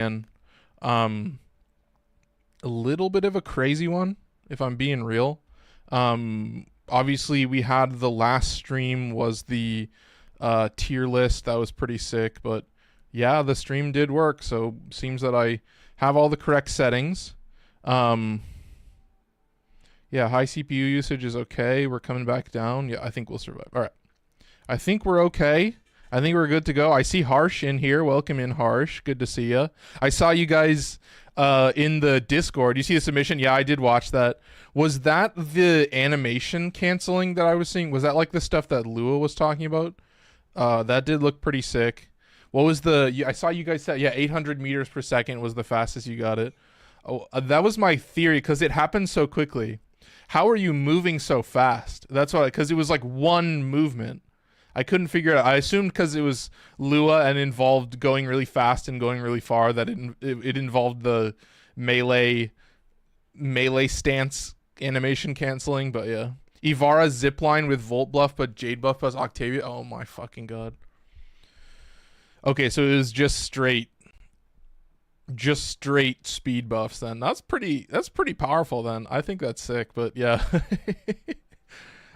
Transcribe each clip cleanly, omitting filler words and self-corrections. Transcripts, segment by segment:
And a little bit of a crazy one, if I'm being real. Obviously, we had the last stream was the tier list. That was pretty sick. But yeah, the stream did work. So seems that I have all the correct settings. Yeah, high CPU usage is okay. We're coming back down. Yeah, I think we'll survive. All right. I think we're okay. I think we're good to go. I see Harsh in here. Welcome in, Harsh. Good to see you. I saw you guys in the Discord. You see the submission? Yeah, I did watch that. Was that the animation canceling that I was seeing? Was that like the stuff that Lua was talking about? That did look pretty sick. What was the... I saw you guys said, yeah, 800 meters per second was the fastest you got it. Oh, that was my theory because it happened so quickly. How are you moving so fast? That's why, because it was like one movement. I couldn't figure it out. I assumed because it was Lua and involved going really fast and going really far that it involved the melee stance animation canceling. But yeah, Ivara zipline with Volt buff, but Jade buff plus Octavia. Oh my fucking god. Okay, so it was just straight speed buffs. Then that's pretty powerful. Then I think that's sick. But yeah.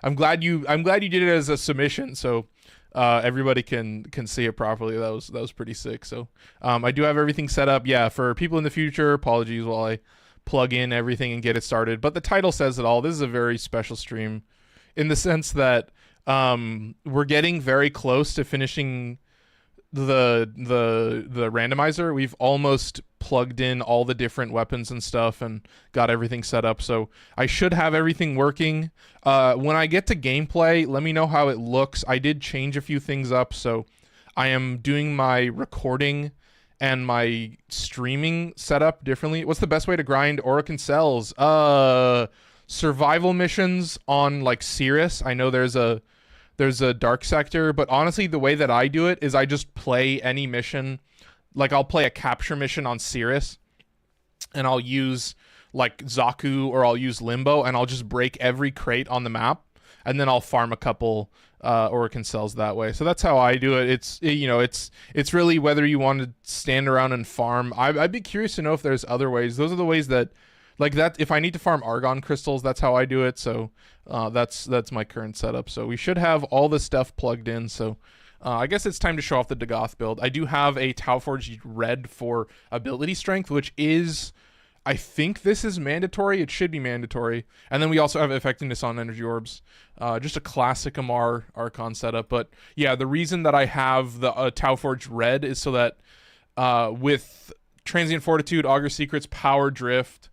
I'm glad you did it as a submission, so everybody can see it properly. That was pretty sick. So I do have everything set up. Yeah, for people in the future, apologies while I plug in everything and get it started. But the title says it all. This is a very special stream in the sense that we're getting very close to finishing the randomizer. We've almost plugged in all the different weapons and stuff and got everything set up, so I should have everything working. When I get to gameplay, let me know how it looks. I did change a few things up, so I am doing my recording and my streaming setup differently. What's the best way to grind Orokin cells? Survival missions on like Cirrus. I know there's a dark sector, but honestly the way that I do it is I just play any mission. Like I'll play a capture mission on Cirrus and I'll use like Zaku or I'll use Limbo and I'll just break every crate on the map and then I'll farm a couple Orokin cells that way. So that's how I do it. It's really whether you want to stand around and farm. I'd be curious to know if there's other ways. Those are the ways that, like that, if I need to farm Argon crystals, that's how I do it. So that's my current setup. So we should have all the stuff plugged in. So I guess it's time to show off the Dagath build. I do have a Tauforged Red for ability strength, which is, I think this is mandatory. It should be mandatory. And then we also have effectiveness on energy orbs. Just a classic Amar Archon setup. But yeah, the reason that I have the Tauforged Red is so that with Transient Fortitude, Augur Secrets, Power Drift,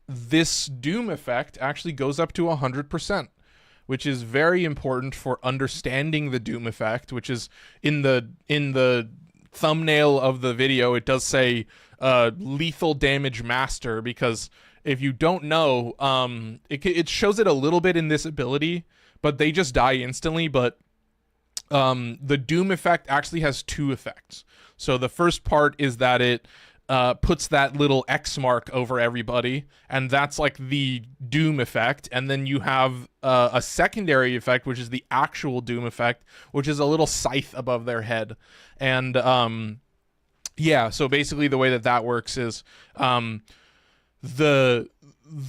this Doom effect actually goes up to 100%. Which is very important for understanding the Doom effect, which is in the thumbnail of the video, it does say lethal damage master, because if you don't know, it shows it a little bit in this ability, but they just die instantly. But the Doom effect actually has two effects. So the first part is that it puts that little X mark over everybody, and that's like the Doom effect. And then you have a secondary effect, which is the actual Doom effect, which is a little scythe above their head. And yeah, so basically the way that works is the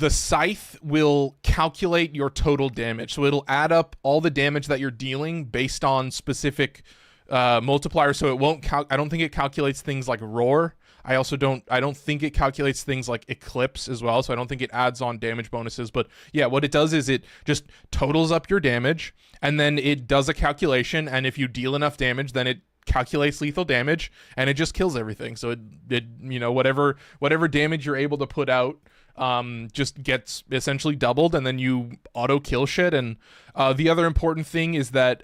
scythe will calculate your total damage, so it'll add up all the damage that you're dealing based on specific multipliers. So it won't I don't think it calculates things like roar. I don't think it calculates things like Eclipse as well, so I don't think it adds on damage bonuses. But yeah, what it does is it just totals up your damage, and then it does a calculation, and if you deal enough damage, then it calculates lethal damage, and it just kills everything. So it whatever damage you're able to put out just gets essentially doubled, and then you auto kill shit. And the other important thing is that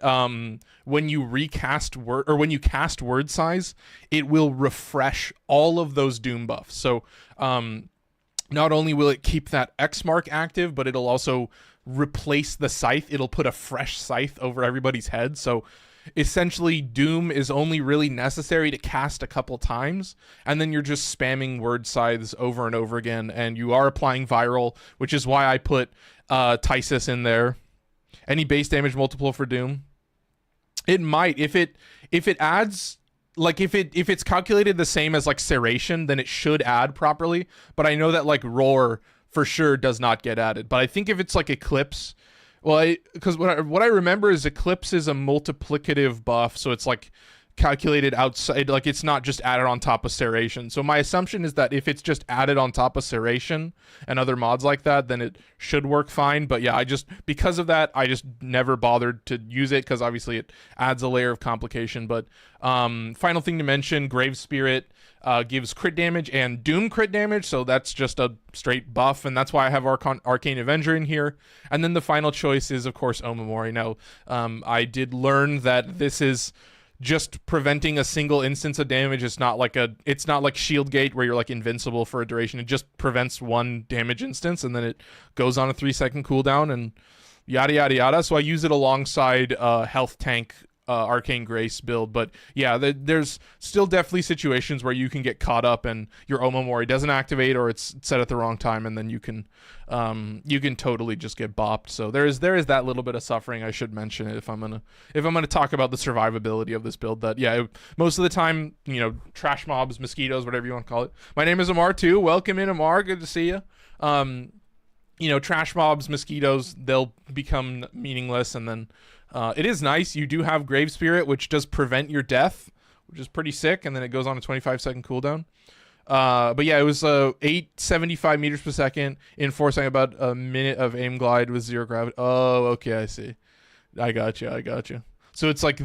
when you recast word, or when you cast word size, it will refresh all of those Doom buffs. So not only will it keep that X mark active, but it'll also replace the scythe. It'll put a fresh scythe over everybody's head. So essentially Doom is only really necessary to cast a couple times, and then you're just spamming word scythes over and over again, and you are applying viral, which is why I put Tysis in there. Any base damage multiple for Doom? It might, if it adds like if it's calculated the same as like serration, then it should add properly. But I know that like roar for sure does not get added. But I think if it's like eclipse, well, because what I remember is eclipse is a multiplicative buff, so it's like calculated outside, like it's not just added on top of serration. So my assumption is that if it's just added on top of serration and other mods like that, then it should work fine. But yeah, because of that, I just never bothered to use it, because obviously it adds a layer of complication. But final thing to mention, Grave Spirit gives crit damage and doom crit damage, so that's just a straight buff, and that's why I have Arcane Avenger in here. And then the final choice is of course Omamori. Now I did learn that this is just preventing a single instance of damage. It's not like Shield Gate where you're like invincible for a duration. It just prevents one damage instance, and then it goes on a 3-second cooldown and yada yada yada. So I use it alongside health tank Arcane Grace build. But yeah, there's still definitely situations where you can get caught up and your Omamori doesn't activate, or it's set at the wrong time, and then you can totally just get bopped. So there is that little bit of suffering. I should mention it if I'm gonna talk about the survivability of this build. That yeah, most of the time, you know, trash mobs, mosquitoes, whatever you want to call it. My name is Amar too. Welcome in, Amar. Good to see you. You know, trash mobs, mosquitoes, they'll become meaningless, and then it is nice. You do have Grave Spirit, which does prevent your death, which is pretty sick, and then it goes on a 25-second cooldown. But yeah, it was 875 meters per second, enforcing about a minute of aim glide with 0 gravity. Oh, okay, I see. I got you. So it's like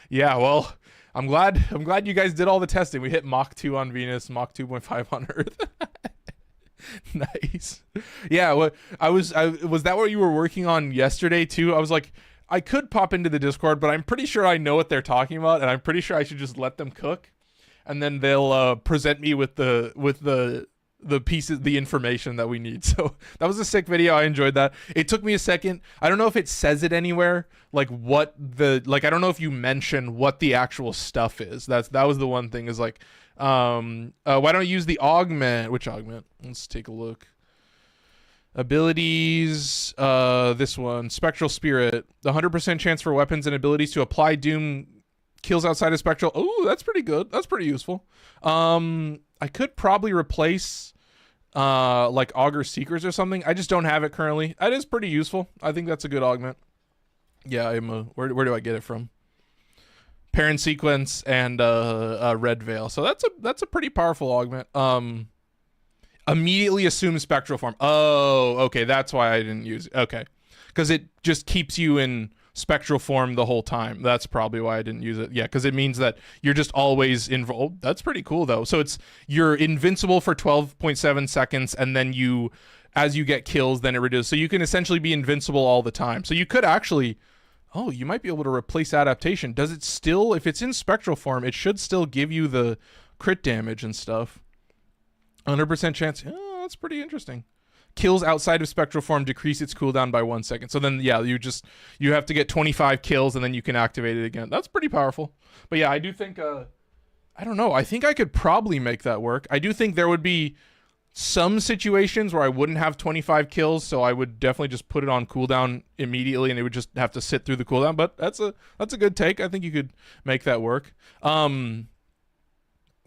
yeah, well, I'm glad you guys did all the testing. We hit Mach 2 on Venus, Mach 2.5 on Earth. Nice. Yeah, was that what you were working on yesterday too? I was like, I could pop into the Discord, but I'm pretty sure I know what they're talking about, and I'm pretty sure I should just let them cook, and then they'll present me with the pieces, the information that we need. So that was a sick video. I enjoyed that. It took me a second. I don't know if it says it anywhere, like I don't know if you mention what the actual stuff is. That was the one thing, is like, why don't you use the augment? Which augment? Let's take a look. Abilities, this one, Spectral Spirit. The 100% chance for weapons and abilities to apply doom kills outside of Spectral. Oh, that's pretty good. That's pretty useful. I could probably replace like Augur Seekers or something. I just don't have it currently. That is pretty useful. I think that's a good augment. Yeah, where do I get it from? Parent Sequence and Red Veil. So that's a pretty powerful augment. Immediately assume Spectral Form. Oh, okay, that's why I didn't use it. Okay, because it just keeps you in Spectral Form the whole time. That's probably why I didn't use it. Yeah, because it means that you're just always involved. Oh, that's pretty cool though. So you're invincible for 12.7 seconds, and then as you get kills, then it reduces. So you can essentially be invincible all the time. So you could actually, you might be able to replace adaptation. Does it still, if it's in Spectral Form, it should still give you the crit damage and stuff. 100% chance. Oh, that's pretty interesting. Kills outside of Spectral Form decrease its cooldown by 1 second. So then, yeah, you have to get 25 kills, and then you can activate it again. That's pretty powerful. But yeah, I do think, I don't know. I think I could probably make that work. I do think there would be some situations where I wouldn't have 25 kills, so I would definitely just put it on cooldown immediately, and it would just have to sit through the cooldown. But that's a good take. I think you could make that work.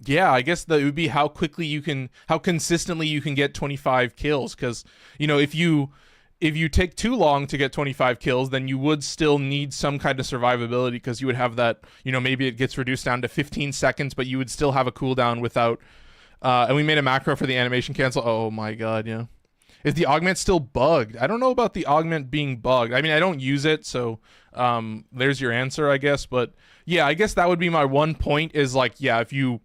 Yeah, I guess that it would be how consistently you can get 25 kills. Because, you know, if you take too long to get 25 kills, then you would still need some kind of survivability, because you would have that, you know, maybe it gets reduced down to 15 seconds, but you would still have a cooldown without, and we made a macro for the animation cancel. Oh my god, yeah. Is the augment still bugged? I don't know about the augment being bugged. I mean, I don't use it, so there's your answer, I guess. But yeah, I guess that would be my one point, is like, yeah, if you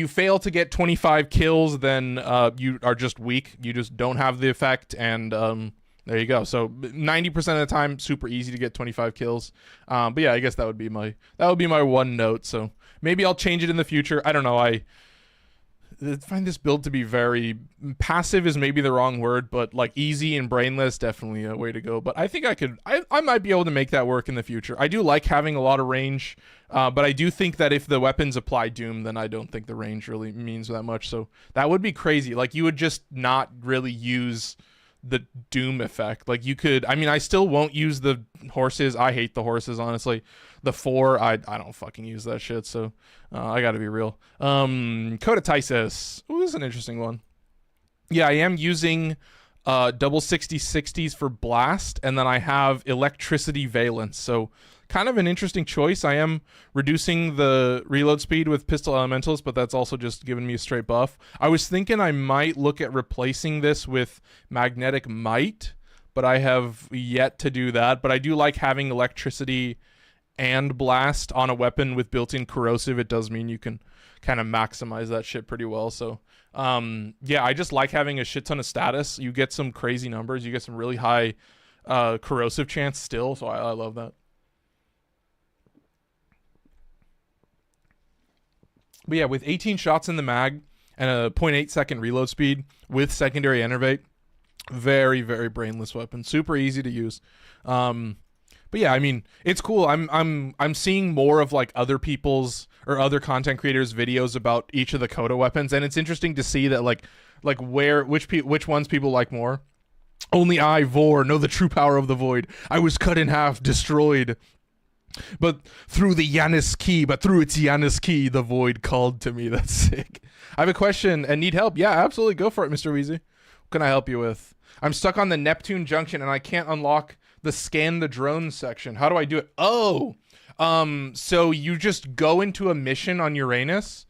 fail to get 25 kills, then you are just weak. You just don't have the effect, and there you go. So 90% of the time, super easy to get 25 kills. But yeah, I guess that would be my one note. So maybe I'll change it in the future. I don't know. I find this build to be very passive, is maybe the wrong word, but like easy and brainless, definitely a way to go. But I think I might be able to make that work in the future. I do like having a lot of range, but I do think that if the weapons apply doom, then I don't think the range really means that much. So that would be crazy. Like, you would just not really use the doom effect. Like you could, I mean, I still won't use the horses. I hate the horses, honestly. The 4, I don't fucking use that shit. So I got to be real. Coda Tysis. Ooh, this is an interesting one. Yeah, I am using double 60/60s for blast, and then I have electricity valence. So kind of an interesting choice. I am reducing the reload speed with pistol elementals, but that's also just giving me a straight buff. I was thinking I might look at replacing this with magnetic might, but I have yet to do that. But I do like having electricity and blast on a weapon with built-in corrosive. It does mean you can kind of maximize that shit pretty well. So yeah, I just like having a shit ton of status. You get some crazy numbers. You get some really high corrosive chance still. So I love that. But yeah, with 18 shots in the mag and a 0.8 second reload speed with secondary enervate, very, very brainless weapon. Super easy to use. But yeah, I mean, it's cool. I'm seeing more of like other people's or other content creators' videos about each of the Coda weapons, and it's interesting to see that like which ones people like more. Only I, Vor, know the true power of the void. I was cut in half, destroyed. But through its Yanis key, the void called to me. That's sick. I have a question and need help. Yeah, absolutely. Go for it, Mr. Weezy. What can I help you with? I'm stuck on the Neptune Junction and I can't unlock the scan the drone section. How do I do it? Oh, so you just go into a mission on Uranus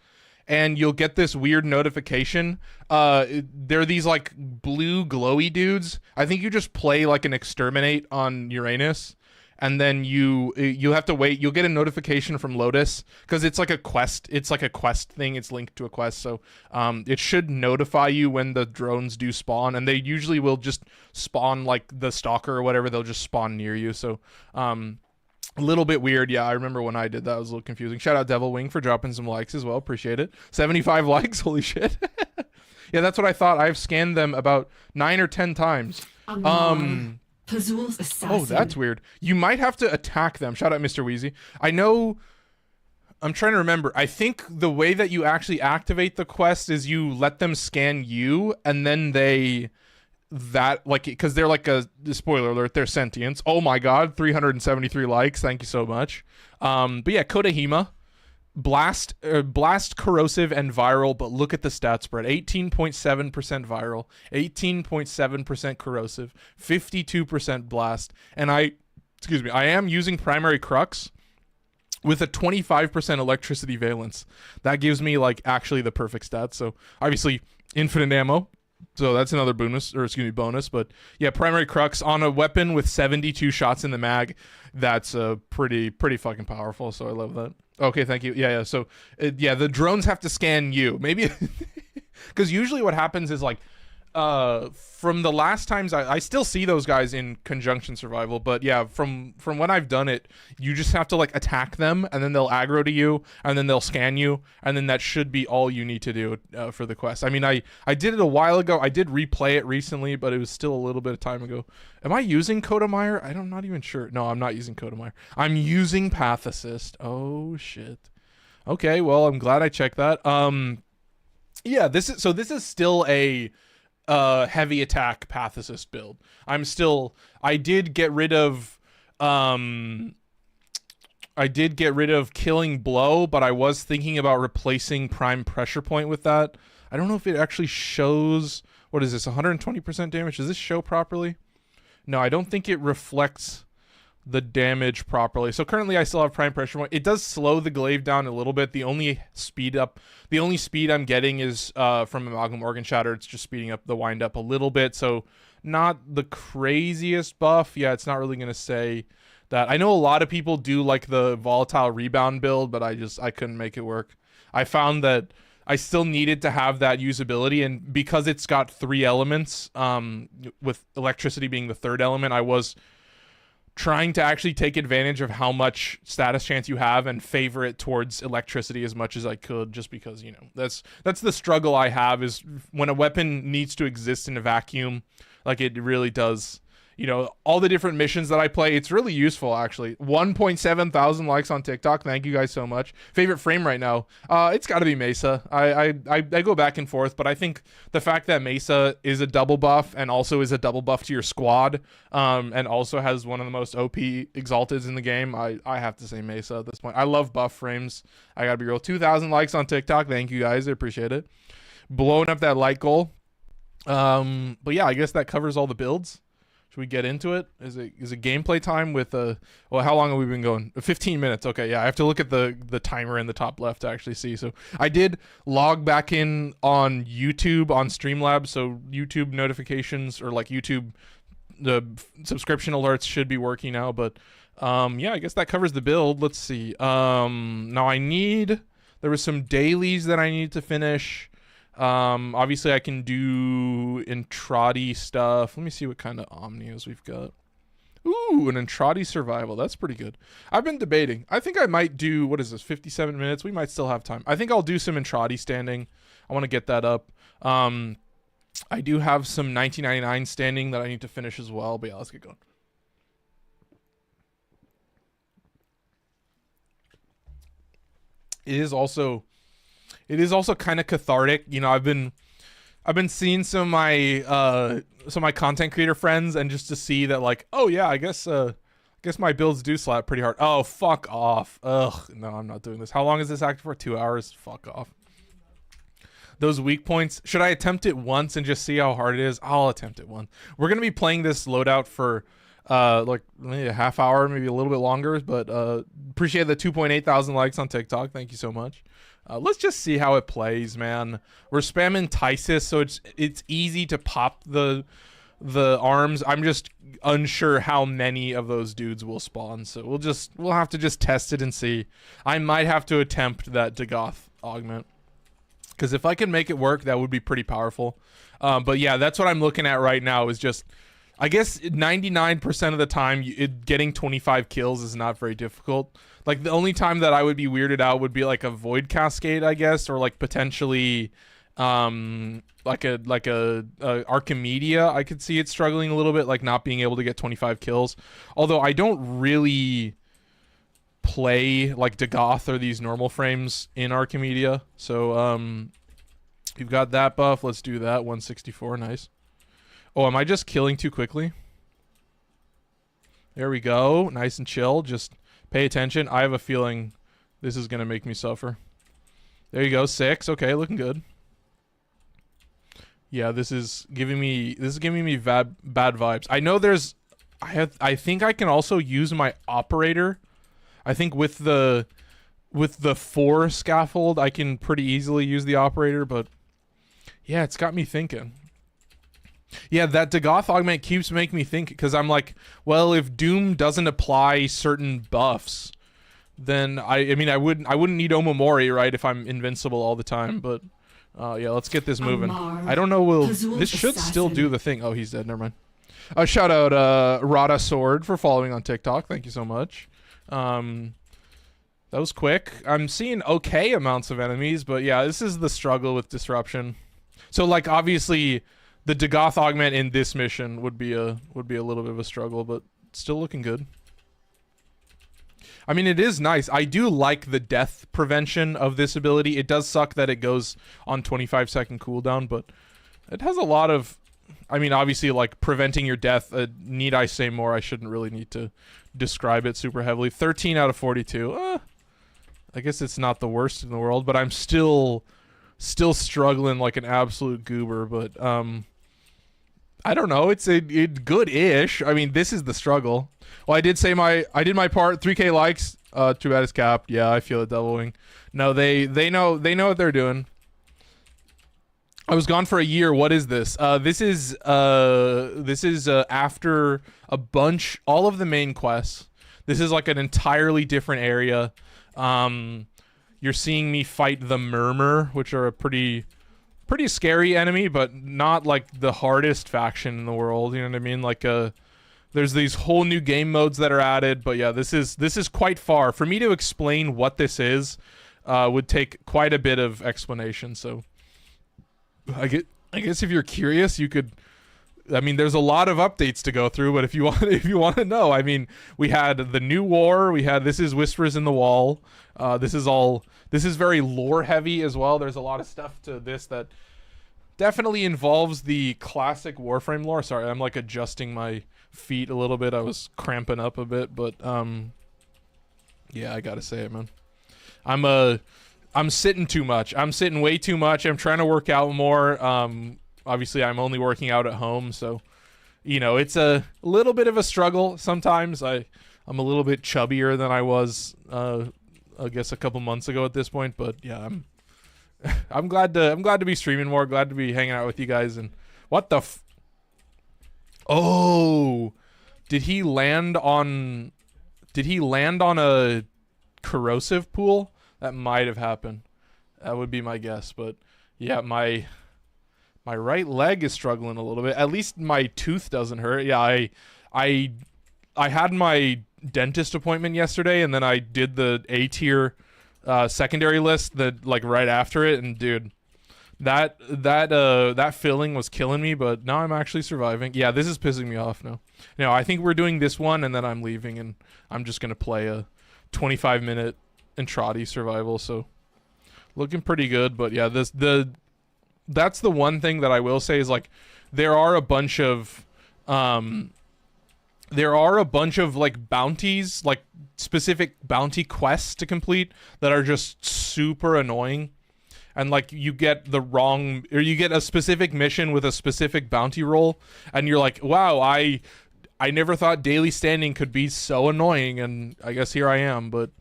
and you'll get this weird notification. They're these like blue glowy dudes. I think you just play like an exterminate on Uranus. And then you have to wait. You'll get a notification from Lotus because it's like a quest. It's like a quest thing. It's linked to a quest, so it should notify you when the drones do spawn. And they usually will just spawn like the stalker or whatever. They'll just spawn near you. So a little bit weird. Yeah, I remember when I did that. It was a little confusing. Shout out Devil Wing for dropping some likes as well. Appreciate it. 75 likes. Holy shit. Yeah, that's what I thought. I've scanned them about 9 or 10 times. Oh, that's weird. You might have to attack them. Shout out Mr. Weezy. I'm trying to remember. I think the way that you actually activate the quest is you let them scan you, and then because they're like a spoiler alert, they're sentients. Oh my god, 373 likes. Thank you so much. But yeah, Kodahima. Blast, corrosive, and viral, but look at the stat spread. 18.7% viral, 18.7% corrosive, 52% blast, and I am using primary crux with a 25% electricity valence. That gives me like actually the perfect stats. So obviously infinite ammo. So that's another bonus, but yeah, primary crux on a weapon with 72 shots in the mag. That's pretty fucking powerful. So I love that. Okay, thank you. Yeah. So yeah, the drones have to scan you. Maybe because usually what happens is like from the last times I still see those guys in conjunction survival, but yeah, from when I've done it, you just have to like attack them and then they'll aggro to you and then they'll scan you and then that should be all you need to do for the quest. I mean, I did it a while ago. I did replay it recently, but it was still a little bit of time ago. Am I using Codamire? I'm not even sure. No, I'm not using Codamire. I'm using Path Assist. Oh shit. Okay, well, I'm glad I checked that. Yeah, this is still a heavy attack Path Assist build. I did get rid of Killing Blow, but I was thinking about replacing Prime Pressure Point with that. I don't know if it actually shows, what is this, 120% damage? Does this show properly? No, I don't think it reflects the damage properly. So currently I still have Prime Pressure Point. It does slow the glaive down a little bit. The only speed I'm getting is from Amalgam Organ Shatter. It's just speeding up the wind up a little bit. So not the craziest buff. Yeah, it's not really going to say that. I know a lot of people do like the volatile rebound build, but I couldn't make it work. I found that I still needed to have that usability, and because it's got 3 elements, with electricity being the 3rd element, I was trying to actually take advantage of how much status chance you have and favor it towards electricity as much as I could, just because, you know, that's the struggle I have, is when a weapon needs to exist in a vacuum, like it really does, you know, all the different missions that I play. It's really useful, actually. 1.7 thousand likes on TikTok. Thank you guys so much. Favorite frame right now? It's got to be Mesa. I go back and forth, but I think the fact that Mesa is a double buff and also is a double buff to your squad, and also has one of the most OP exalteds in the game, I have to say Mesa at this point. I love buff frames. I gotta be real. 2,000 likes on TikTok. Thank you guys. I appreciate it. Blowing up that like goal. But yeah, I guess that covers all the builds. Should we get into it? Is it gameplay time with well, how long have we been going? 15 minutes. Okay, yeah, I have to look at the timer in the top left to actually see. So I did log back in on YouTube on Streamlabs, so YouTube notifications or like YouTube the subscription alerts should be working now, but yeah, I guess that covers the build. Let's see. Now there was some dailies that I need to finish. Obviously I can do Entrati stuff. Let me see what kind of Omnios we've got. Ooh, an Entrati survival. That's pretty good. I've been debating. I think I might do, what is this, 57 minutes? We might still have time. I think I'll do some Entrati standing. I want to get that up. I do have some 1999 standing that I need to finish as well, but yeah, let's get going. It is also kind of cathartic. You know, I've been seeing some of my content creator friends, and just to see that, like, oh yeah, I guess my builds do slap pretty hard. Oh, fuck off. Ugh, no, I'm not doing this. How long is this active for? 2 hours? Fuck off. Those weak points, should I attempt it once and just see how hard it is? I'll attempt it once. We're gonna be playing this loadout for like maybe a half hour, maybe a little bit longer, but appreciate the 2.8 thousand likes on TikTok. Thank you so much. Let's just see how it plays, man. We're spamming Tysis, so it's easy to pop the arms. I'm just unsure how many of those dudes will spawn, so we'll have to just test it and see. I might have to attempt that Dagath augment, because if I can make it work, that would be pretty powerful. But yeah, that's what I'm looking at right now, is just, I guess 99% of the time, getting 25 kills is not very difficult. Like, the only time that I would be weirded out would be like a Void Cascade, I guess, or like potentially like a Archimedia. I could see it struggling a little bit, like not being able to get 25 kills. Although I don't really play like Dagath or these normal frames in Archimedia. So you've got that buff. Let's do that. 164, nice. Oh, am I just killing too quickly? There we go. Nice and chill. Just pay attention. I have a feeling this is gonna make me suffer. There you go. 6. Okay, looking good. Yeah, this is giving me bad vibes. I know there's I think I can also use my operator. I think with the 4 scaffold, I can pretty easily use the operator, but yeah, it's got me thinking. Yeah, that Dagath augment keeps making me think, because I'm like, well, if Doom doesn't apply certain buffs, then I mean I wouldn't need Omamori, right, if I'm invincible all the time, but yeah, let's get this moving. I don't know, this should still do the thing. Oh, he's dead, never mind. Shout out Rada Sword for following on TikTok. Thank you so much. That was quick. I'm seeing okay amounts of enemies, but yeah, this is the struggle with disruption. So like, obviously the Dagath augment in this mission would be a little bit of a struggle, but still looking good. I mean, it is nice. I do like the death prevention of this ability. It does suck that it goes on 25-second cooldown, but it has a lot of, I mean, obviously, like, preventing your death. Need I say more? I shouldn't really need to describe it super heavily. 13 out of 42. I guess it's not the worst in the world, but I'm still struggling like an absolute goober. But I don't know. It's good-ish. I mean, this is the struggle. Well, I did my part. 3K likes. Too bad it's capped. Yeah, I feel it doubling. No, they know what they're doing. I was gone for a year. What is this? This is after all of the main quests. This is like an entirely different area. You're seeing me fight the Murmur, which are a pretty scary enemy, but not like the hardest faction in the world. You know what I mean? Like there's these whole new game modes that are added, but yeah, this is quite far. For me to explain what this is, would take quite a bit of explanation. So I guess if you're curious, you could I mean, there's a lot of updates to go through, but if you want, if you want to know, I mean, we had the new war. We had This Is Whispers in the Wall. This is very lore heavy as well. There's a lot of stuff to this that definitely involves the classic Warframe lore. Sorry, I'm like adjusting my feet a little bit. I was cramping up a bit, but yeah, I gotta say it, man. I'm sitting too much. I'm sitting way too much. I'm trying to work out more. Obviously, I'm only working out at home, so you know it's a little bit of a struggle sometimes. I'm a little bit chubbier than I was, I guess, a couple months ago at this point. But yeah, I'm glad to be streaming more. Glad to be hanging out with you guys. And what the? Oh, did he land on a corrosive pool? That might have happened. That would be my guess. But yeah, my right leg is struggling a little bit. At least my tooth doesn't hurt. Yeah, I had my dentist appointment yesterday, and then I did the A tier secondary list that like right after it, and dude, that filling was killing me, but now I'm actually surviving. Yeah, this is pissing me off now. No, I think we're doing this one, and then I'm leaving, and I'm just gonna play a 25-minute Entrati survival. So looking pretty good, but yeah, that's the one thing that I will say is like there are a bunch of like bounties, like specific bounty quests to complete that are just super annoying. And like you get you get a specific mission with a specific bounty roll, and you're like, wow, I never thought daily standing could be so annoying, and I guess here I am. But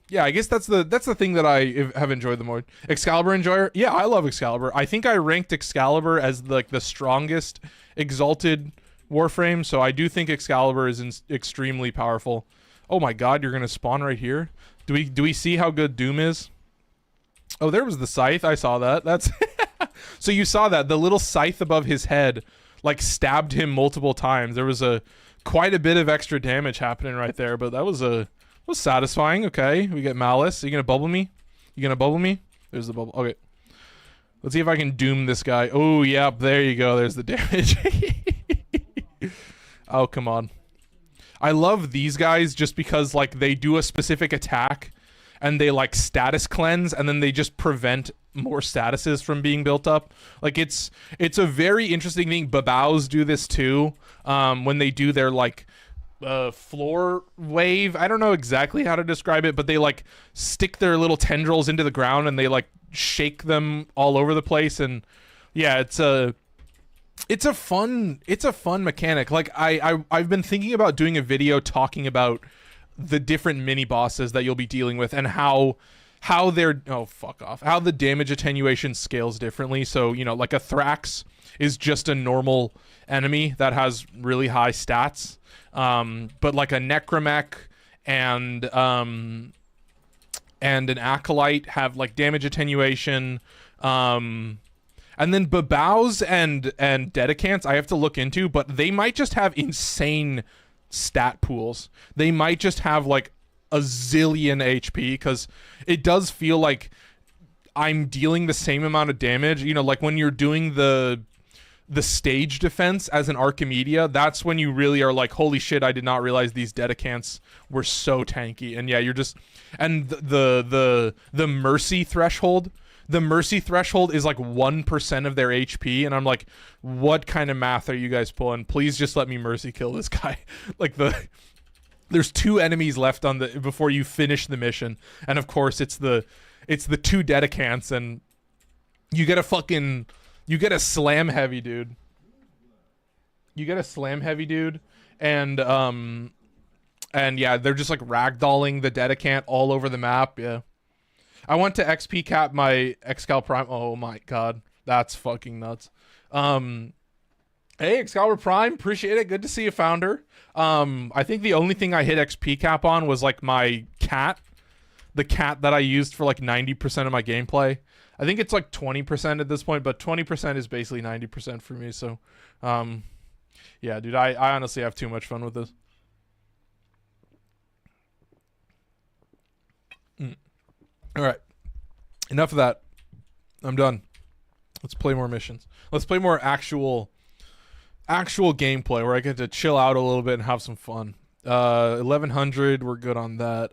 yeah, I guess that's the thing that I have enjoyed the most. Excalibur enjoyer, yeah, I love Excalibur. I think I ranked Excalibur as like the strongest exalted Warframe, so I do think Excalibur is extremely powerful. Oh my god, you're gonna spawn right here. Do we see how good Doom is? Oh, there was the scythe. I saw that. That's so you saw that the little scythe above his head like stabbed him multiple times. There was quite a bit of extra damage happening right there, but that was satisfying. Okay, we get Malice. Are you gonna bubble me? There's the bubble. Okay, let's see if I can doom this guy. Oh yeah, there you go. There's the damage. Oh come on. I love these guys just because like they do a specific attack and they like status cleanse, and then they just prevent more statuses from being built up. Like it's a very interesting thing. Babaus do this too. When they do their like floor wave. I don't know exactly how to describe it, but they like stick their little tendrils into the ground and they like shake them all over the place. And yeah, it's a fun mechanic. Like I've been thinking about doing a video talking about the different mini bosses that you'll be dealing with and how they're how the damage attenuation scales differently. So, you know, like a Thrax is just a normal enemy that has really high stats. But like a Necromech and an Acolyte have like damage attenuation. And then Babaus and Dedicants I have to look into, but they might just have insane stat pools. They might just have like a zillion HP, because it does feel like I'm dealing the same amount of damage. You know, like when you're doing the stage defense as an Archimedia, that's when you really are like, holy shit, I did not realize these Dedicants were so tanky. And yeah, you're just, and the mercy threshold. The mercy threshold is like 1% of their HP, and I'm like, what kind of math are you guys pulling? Please just let me mercy kill this guy. Like there's 2 enemies left on before you finish the mission, and of course it's the 2 Dedicants, and you get a slam heavy dude. And yeah, they're just like ragdolling the Dedicant all over the map. Yeah. I want to XP cap my Excalibur Prime. Oh my god, that's fucking nuts. Hey, Excalibur Prime, appreciate it. Good to see you, founder. I think the only thing I hit XP cap on was like my cat, the cat that I used for like 90% of my gameplay. I think it's like 20% at this point, but 20% is basically 90% for me. So, yeah, dude, I honestly have too much fun with this. All right, enough of that. I'm done. Let's play more missions. Let's play more actual actual gameplay where I get to chill out a little bit and have some fun. 1100, we're good on that.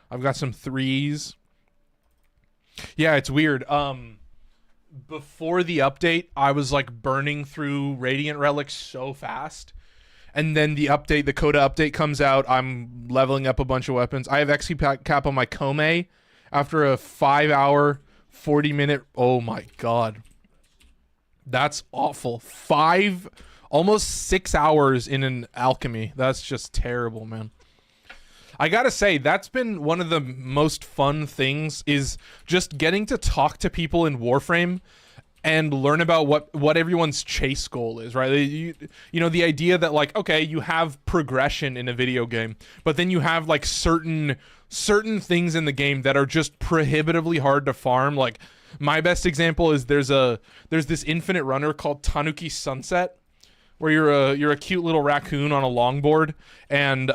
I've got some 3s. Yeah, it's weird. Before the update, I was like burning through Radiant Relics so fast. And then the Coda update comes out. I'm leveling up a bunch of weapons. I have XP cap on my Kome after a 5-hour, 40-minute. Oh my god. That's awful. Almost 6 hours in an alchemy. That's just terrible, man. I gotta say, that's been one of the most fun things, is just getting to talk to people in Warframe and learn about what everyone's chase goal is, right? You know, the idea that, like, okay, you have progression in a video game, but then you have like certain things in the game that are just prohibitively hard to farm. Like, my best example is there's this infinite runner called Tanuki Sunset, where you're a cute little raccoon on a longboard, and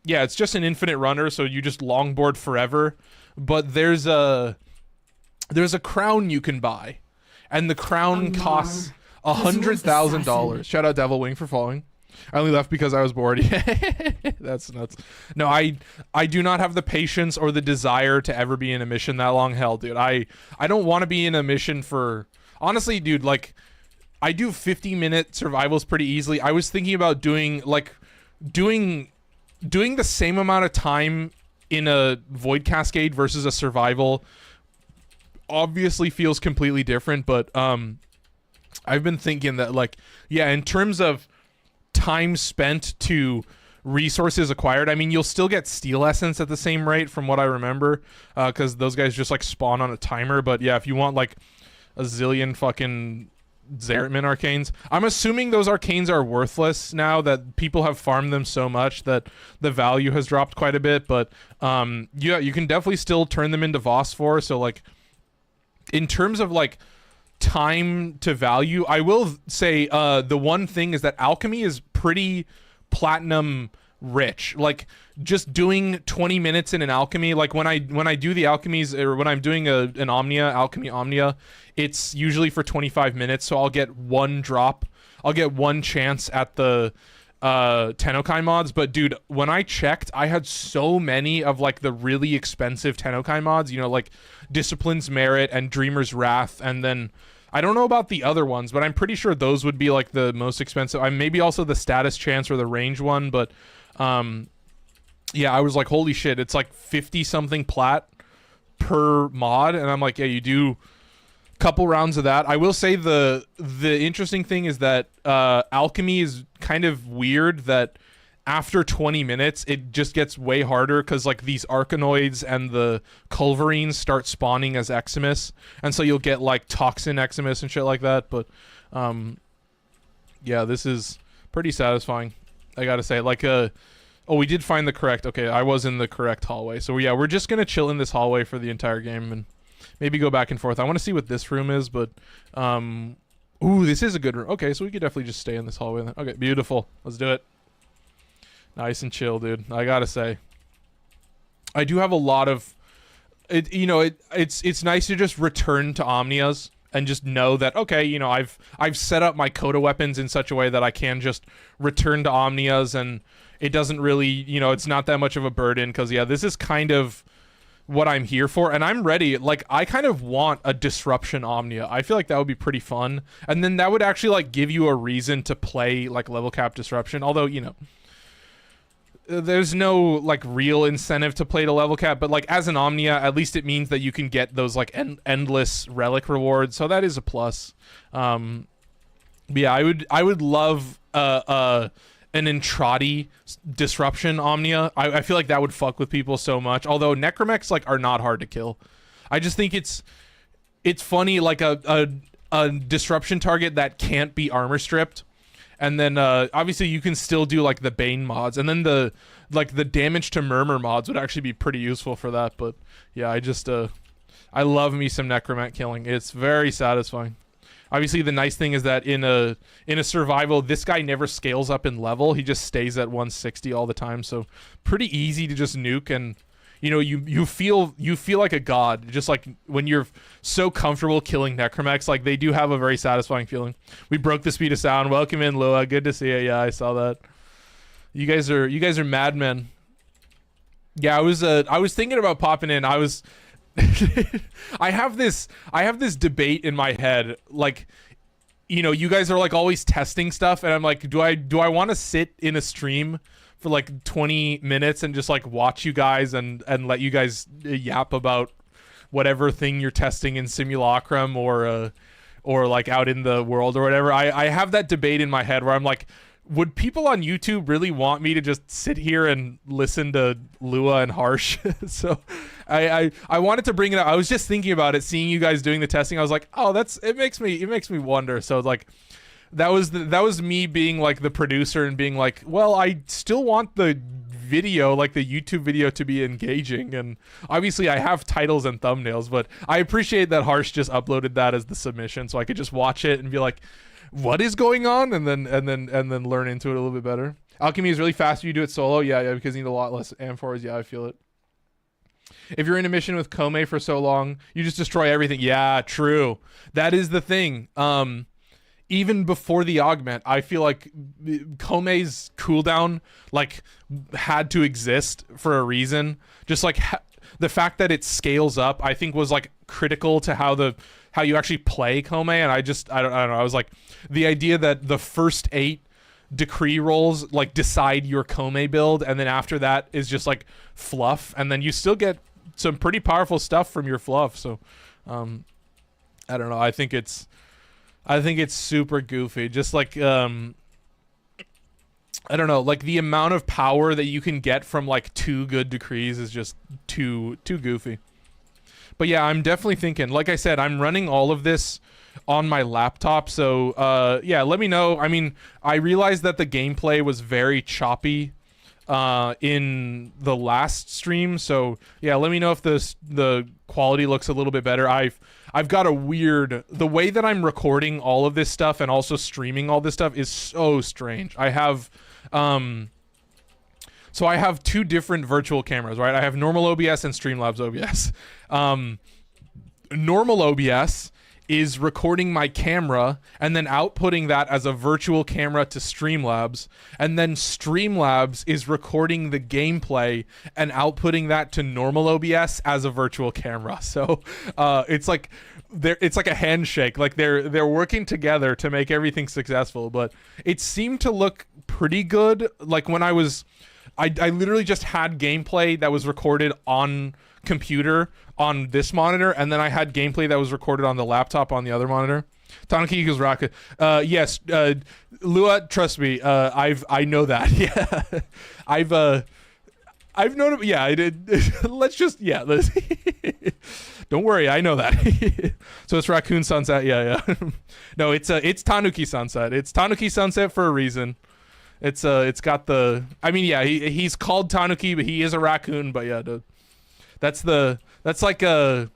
yeah, it's just an infinite runner, so you just longboard forever. But there's a crown you can buy, and the crown costs $100,000. Shout out Devil Wing for following. I only left because I was bored. That's nuts. No, I do not have the patience or the desire to ever be in a mission that long. Hell, dude, I don't want to be in a mission for, honestly, dude, like, I do 50-minute survivals pretty easily. I was thinking about doing the same amount of time in a Void Cascade versus a survival. Obviously feels completely different, but I've been thinking that, like, yeah, in terms of time spent to resources acquired, I mean, you'll still get steel essence at the same rate from what I remember, because those guys just like spawn on a timer. But yeah, if you want like a zillion fucking Zeritman arcanes, I'm assuming those arcanes are worthless now that people have farmed them so much that the value has dropped quite a bit. But yeah, you can definitely still turn them into Phosphor. So like, in terms of like time to value, I will say the one thing is that alchemy is pretty platinum rich. Like, just doing 20 minutes in an alchemy, like when I do the alchemies, or when I'm doing an alchemy omnia, it's usually for 25 minutes, so I'll get one drop, I'll get one chance at the Tennokai mods. But dude, when I checked, I had so many of like the really expensive Tennokai mods, you know, like Discipline's Merit and Dreamer's Wrath, and then I don't know about the other ones, but I'm pretty sure those would be like the most expensive. Maybe also the status chance or the range one, but yeah, I was like, holy shit, it's like 50 something plat per mod, and I'm like, yeah, you do a couple rounds of that. I will say the interesting thing is that alchemy is kind of weird, that after 20 minutes it just gets way harder, because like these Arcanoids and the Culverines start spawning as Eximus, and so you'll get like Toxin Eximus and shit like that. But yeah, this is pretty satisfying, I gotta say. Like oh, we did find the correct, okay, I was in the correct hallway. So yeah, we're just gonna chill in this hallway for the entire game and maybe go back and forth. I want to see what this room is, but ooh, this is a good room. Okay, so we could definitely just stay in this hallway then. Okay, beautiful, let's do it. Nice and chill, dude. I gotta say, I do have a lot of it. You know, it's nice to just return to Omnias and just know that, okay, you know, I've set up my Coda weapons in such a way that I can just return to Omnias, and it doesn't really, you know, it's not that much of a burden, because yeah, this is kind of what I'm here for, and I'm ready. Like, I kind of want a disruption Omnia. I feel like that would be pretty fun, and then that would actually like give you a reason to play like level cap disruption. Although, you know, there's no like real incentive to play to level cap, but like as an Omnia, at least it means that you can get those like endless relic rewards, so that is a plus. Yeah, I would love an Entrati disruption Omnia. I feel like that would fuck with people so much, although Necromechs like are not hard to kill. I just think it's funny, like a disruption target that can't be armor stripped. And then obviously you can still do like the Bane mods, and then the damage to Murmur mods would actually be pretty useful for that. But yeah, I love me some Necromech killing. It's very satisfying. Obviously the nice thing is that in a survival, this guy never scales up in level. He just stays at 160 all the time, so pretty easy to just nuke. And you know, you feel like a god, just like when you're so comfortable killing necromechs. Like, they do have a very satisfying feeling. We broke the speed of sound. Welcome in, Lua. Good to see you. Yeah, I saw that. You guys are madmen. Yeah, I was thinking about popping in. I was I have this debate in my head, like, you know, you guys are like always testing stuff, and I'm like, do I want to sit in a stream for like 20 minutes and just like watch you guys and let you guys yap about whatever thing you're testing in Simulacrum or like out in the world or whatever. I have that debate in my head where I'm like, would people on YouTube really want me to just sit here and listen to Lua and Harsh? So I wanted to bring it up. I was just thinking about it, seeing you guys doing the testing. I was like, oh, it makes me wonder. So like, that was me being like the producer and being like, well, I still want the video, like the YouTube video, to be engaging, and obviously I have titles and thumbnails, but I appreciate that Harsh just uploaded that as the submission so I could just watch it and be like, what is going on, and then learn into it a little bit better. Alchemy is really fast if you do it solo. Yeah, because you need a lot less amphors. Yeah, I feel it. If you're in a mission with Kome for so long, you just destroy everything. Yeah, true. That is the thing. Even before the augment, I feel like Kome's cooldown like had to exist for a reason. Just like the fact that it scales up, I think, was like critical to how you actually play Kome. And I don't know. I was like, the idea that the first 8 decree rolls like decide your Kome build, and then after that is just like fluff, and then you still get some pretty powerful stuff from your fluff. So I don't know. I think it's super goofy. Just like I don't know, like the amount of power that you can get from like 2 good decrees is just too goofy. But yeah, I'm definitely thinking, like I said, I'm running all of this on my laptop, so yeah, let me know. I mean, I realized that the gameplay was very choppy in the last stream, so yeah, let me know if the quality looks a little bit better. I've got the way that I'm recording all of this stuff and also streaming all this stuff is so strange. I have so I have 2 different virtual cameras, right? I have normal OBS and Streamlabs OBS. Normal OBS is recording my camera and then outputting that as a virtual camera to Streamlabs, and then Streamlabs is recording the gameplay and outputting that to normal OBS as a virtual camera. So it's like a handshake. Like they're working together to make everything successful, but it seemed to look pretty good. Like when I literally just had gameplay that was recorded on computer on this monitor, and then I had gameplay that was recorded on the laptop on the other monitor. Tanuki equals rocket. Yes, Lua, trust me, I know that. Yeah, I've known it. Yeah, I did. Let's don't worry, I know that. So it's Raccoon Sunset. Yeah. No, it's Tanuki Sunset. It's Tanuki Sunset for a reason. It's got the, I mean, yeah, he's called Tanuki, but he is a raccoon. But yeah, that's like a,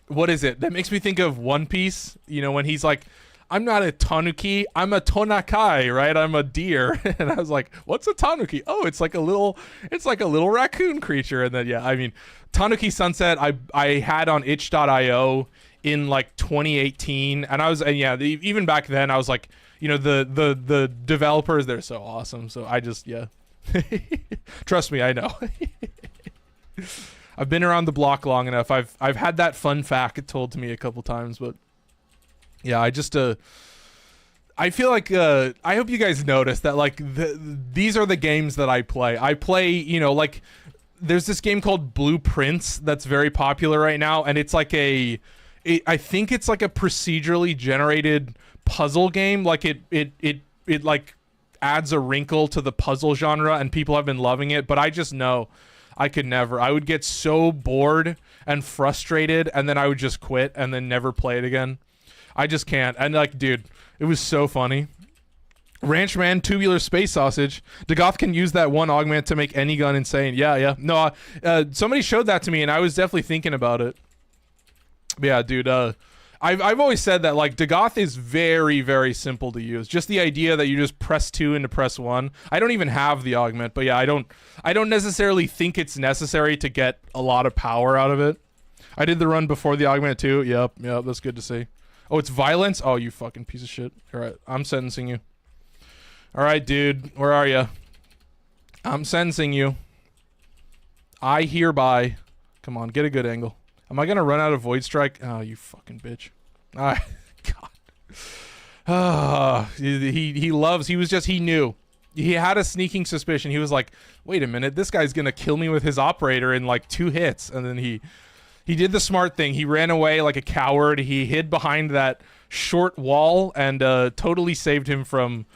what is it? That makes me think of One Piece. You know, when he's like, I'm not a Tanuki, I'm a Tonakai, right? I'm a deer. And I was like, what's a Tanuki? Oh, it's like a little raccoon creature. And then, yeah, I mean, Tanuki Sunset, I had on itch.io in like 2018. And yeah, even back then I was like, you know, the developers, they're so awesome. So I just, yeah. Trust me, I know. I've been around the block long enough. I've had that fun fact told to me a couple times, but yeah, I just I feel like I hope you guys notice that like these are the games that I play. I play, you know, like there's this game called Blueprints that's very popular right now, and it's like I think it's like a procedurally generated puzzle game. Like it like adds a wrinkle to the puzzle genre, and people have been loving it, but I just know I could never. I would get so bored and frustrated, and then I would just quit and then never play it again. I just can't. And like, dude, it was so funny. Ranchman, tubular space sausage. Dagath can use that one augment to make any gun insane. Yeah. No, somebody showed that to me, and I was definitely thinking about it. But yeah, dude. I've always said that like Dagath is very, very simple to use. Just the idea that you just press 2 into press 1. I don't even have the augment, but yeah, I don't necessarily think it's necessary to get a lot of power out of it. I did the run before the augment too. Yep, that's good to see. Oh, it's violence? Oh, you fucking piece of shit. All right, I'm sentencing you. All right, dude, where are you? I'm sentencing you. I hereby... Come on, get a good angle. Am I gonna run out of Void Strike? Oh, you fucking bitch. God. He knew. He had a sneaking suspicion. He was like, wait a minute, this guy's gonna kill me with his operator in like 2 hits. And then he did the smart thing. He ran away like a coward. He hid behind that short wall and totally saved him from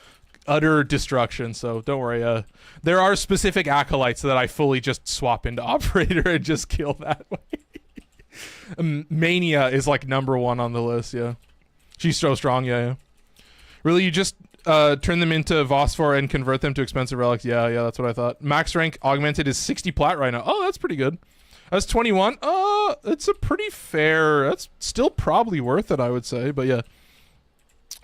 utter destruction. So don't worry. There are specific acolytes that I fully just swap into operator and just kill that way. Mania is like #1 on the list. Yeah, she's so strong. Yeah. Really, you just turn them into Phosphor and convert them to expensive relics. Yeah, that's what I thought. Max rank augmented is 60 plat right now. Oh, that's pretty good. That's 21. It's a pretty fair. That's still probably worth it, I would say. But yeah,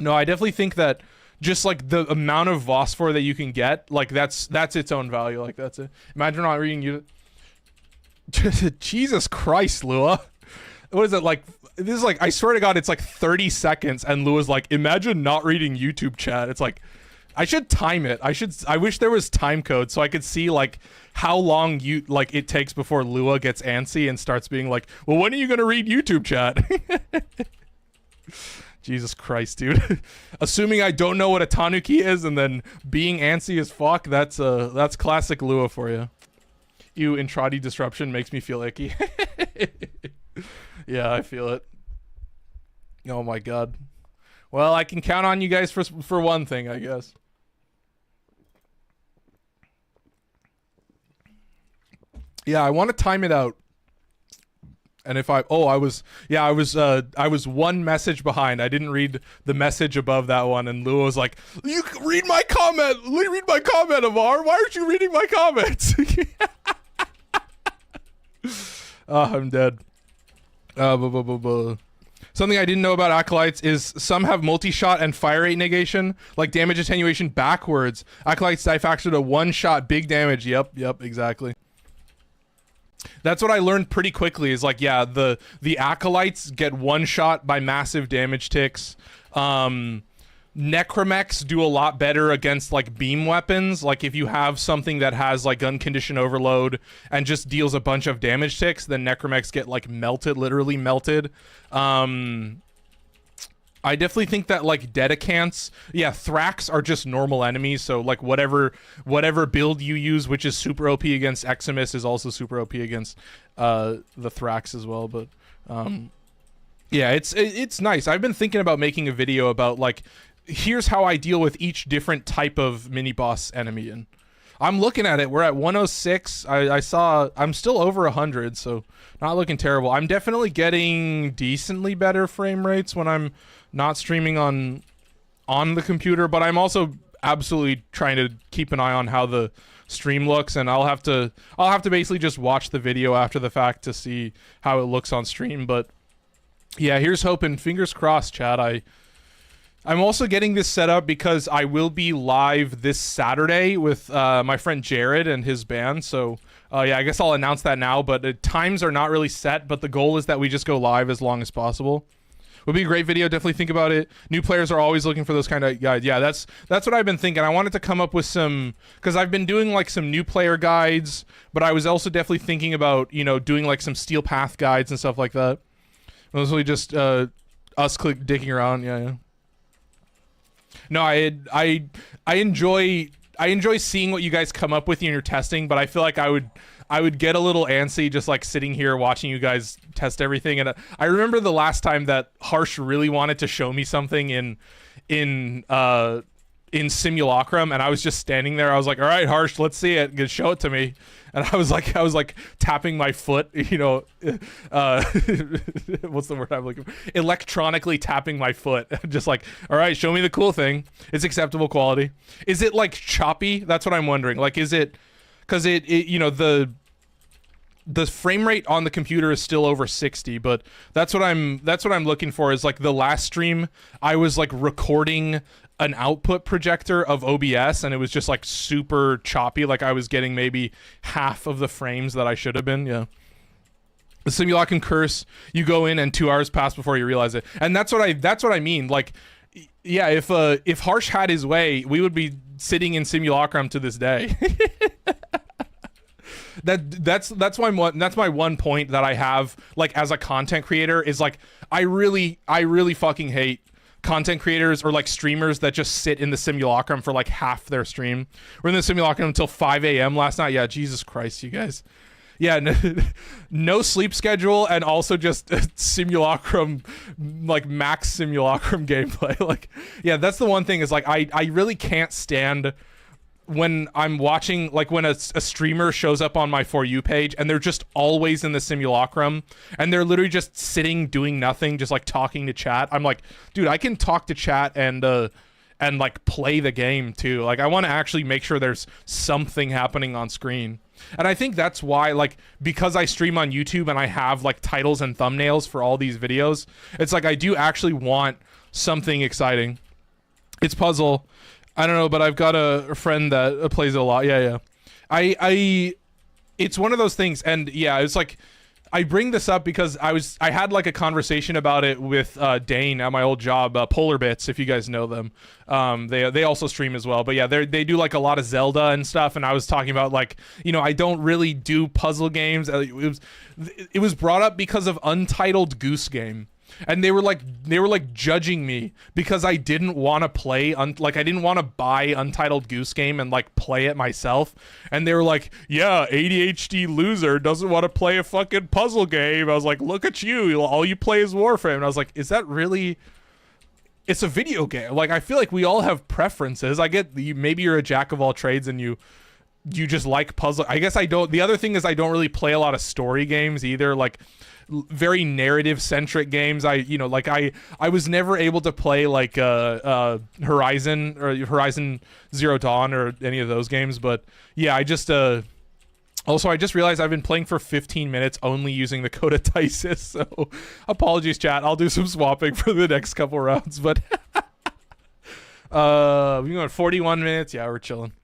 no, I definitely think that just like the amount of Phosphor that you can get, like that's its own value. Like that's it. Imagine not reading you. Jesus Christ, Lua. What is it like? This is like, I swear to God, it's like 30 seconds, and Lua's like, imagine not reading YouTube chat. It's like, I should time it. I wish there was time code so I could see like how long it takes before Lua gets antsy and starts being like, well, when are you gonna read YouTube chat? Jesus Christ, dude. Assuming I don't know what a Tanuki is and then being antsy as fuck, that's classic Lua for you. Ew, Intradi disruption makes me feel icky. Yeah, I feel it. Oh my god. Well, I can count on you guys for one thing, I guess. Yeah, I want to time it out. And if I was one message behind. I didn't read the message above that one, and Lua was like, "You read my comment. Read my comment, Avar. Why aren't you reading my comments?" Oh, I'm dead. Something I didn't know about Acolytes is some have multi-shot and fire rate negation, like damage attenuation backwards. Acolytes die-factor to one-shot big damage. Yep, exactly. That's what I learned pretty quickly is like, yeah, the Acolytes get one-shot by massive damage ticks. Necromechs do a lot better against like beam weapons. Like if you have something that has like gun condition overload and just deals a bunch of damage ticks, then Necromechs get like melted, literally melted. I definitely think that like Dedicants, yeah, Thrax are just normal enemies. So like whatever build you use, which is super OP against Eximus, is also super OP against the Thrax as well. But yeah, it's nice. I've been thinking about making a video about like, here's how I deal with each different type of mini boss enemy, and I'm looking at it. We're at 106. I saw I'm still over 100, so not looking terrible. I'm definitely getting decently better frame rates when I'm not streaming on the computer, but I'm also absolutely trying to keep an eye on how the stream looks, and I'll have to basically just watch the video after the fact to see how it looks on stream. But yeah, here's hoping. Fingers crossed, chat. I'm also getting this set up because I will be live this Saturday with my friend Jared and his band. So yeah, I guess I'll announce that now, but times are not really set, but the goal is that we just go live as long as possible. Would be a great video. Definitely think about it. New players are always looking for those kind of guides. Yeah, that's what I've been thinking. I wanted to come up with some, because I've been doing like some new player guides, but I was also definitely thinking about, you know, doing like some Steel Path guides and stuff like that. Mostly just us dicking around. Yeah. No, I enjoy seeing what you guys come up with in your testing, but I feel like I would get a little antsy just like sitting here watching you guys test everything. And I remember the last time that Harsh really wanted to show me something in Simulacrum, and I was just standing there. I was like, all right, Harsh, let's see it. Just show it to me. And I was like tapping my foot, you know, what's the word I'm looking for? Electronically tapping my foot. Just like, all right, show me the cool thing. It's acceptable quality. Is it like choppy? That's what I'm wondering. Like, is it, because it you know, the frame rate on the computer is still over 60, but that's what I'm looking for. Is like the last stream I was like recording an output projector of OBS, and it was just like super choppy. Like I was getting maybe half of the frames that I should have been. Yeah. The simulacrum curse, you go in and 2 hours pass before you realize it. And that's what I mean. Like, yeah, if Harsh had his way, we would be sitting in simulacrum to this day. That's my one point that I have, like, as a content creator, is like I really fucking hate content creators or like streamers that just sit in the simulacrum for like half their stream. We're in the simulacrum until 5 a.m. last night. Yeah, Jesus Christ, you guys. Yeah, no sleep schedule, and also just simulacrum, like max simulacrum gameplay. Like, yeah, that's the one thing, is like I really can't stand when I'm watching, like when a streamer shows up on my For You page and they're just always in the simulacrum and they're literally just sitting doing nothing, just like talking to chat. I'm like, dude, I can talk to chat and like play the game too. Like I want to actually make sure there's something happening on screen. And I think that's why, like, because I stream on YouTube and I have like titles and thumbnails for all these videos, it's like I do actually want something exciting. It's puzzle. I don't know, but I've got a friend that plays it a lot. Yeah. It's one of those things, and yeah, it's like I bring this up because I had like a conversation about it with Dane at my old job, Polar Bits, if you guys know them. They also stream as well, but yeah, they do like a lot of Zelda and stuff. And I was talking about, like, you know, I don't really do puzzle games. It was brought up because of Untitled Goose Game. And they were like judging me because I didn't want to play I didn't want to buy Untitled Goose Game and like play it myself. And they were like, yeah, ADHD loser doesn't want to play a fucking puzzle game. I was like, look at you, all you play is Warframe. And I was like, is that really? It's a video game. Like, I feel like we all have preferences. I get maybe you're a jack of all trades and you just like puzzle. I guess I don't. The other thing is I don't really play a lot of story games either. Like very narrative centric games. I was never able to play like Horizon or Horizon Zero Dawn or any of those games. But yeah, I just realized I've been playing for 15 minutes only using the Coda Tysis. So apologies, chat. I'll do some swapping for the next couple rounds. But we going 41 minutes. Yeah, we're chilling.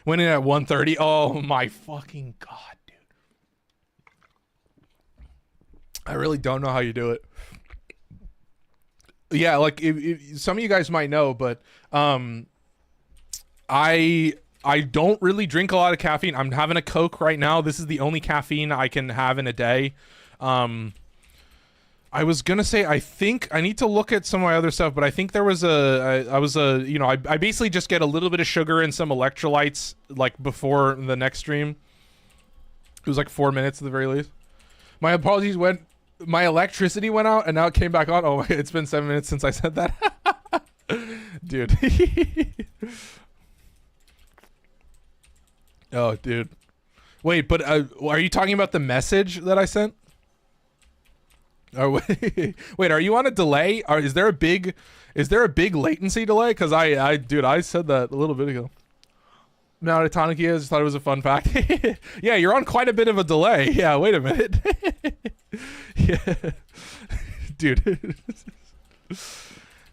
Went in at 1:30. Oh my fucking god. I really don't know how you do it. Yeah, like some of you guys might know, but I don't really drink a lot of caffeine. I'm having a Coke right now. This is the only caffeine I can have in a day. I was gonna say I think I need to look at some of my other stuff, but I think there was I basically just get a little bit of sugar and some electrolytes like before the next stream. It was like 4 minutes at the very least. My apologies, my electricity went out and now it came back on. Oh, it's been 7 minutes since I said that. Dude. Oh, dude. Wait, but are you talking about the message that I sent? Oh, wait, are you on a delay? Is there a big latency delay? Because I said that a little bit ago. Now that Tonic is, just thought it was a fun fact. Yeah, you're on quite a bit of a delay. Yeah, wait a minute. Yeah, dude.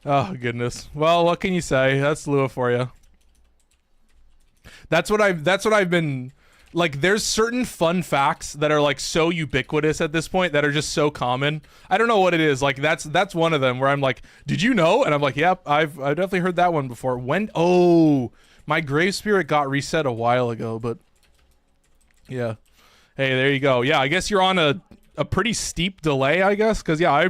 Oh goodness. Well, what can you say? That's Lua for you. That's what I've been like. There's certain fun facts that are like so ubiquitous at this point that are just so common. I don't know what it is. Like that's one of them where I'm like, did you know? And I'm like, yep, I've definitely heard that one before. My grave spirit got reset a while ago, but yeah. Hey, there you go. Yeah, I guess you're on a pretty steep delay, I guess, because yeah,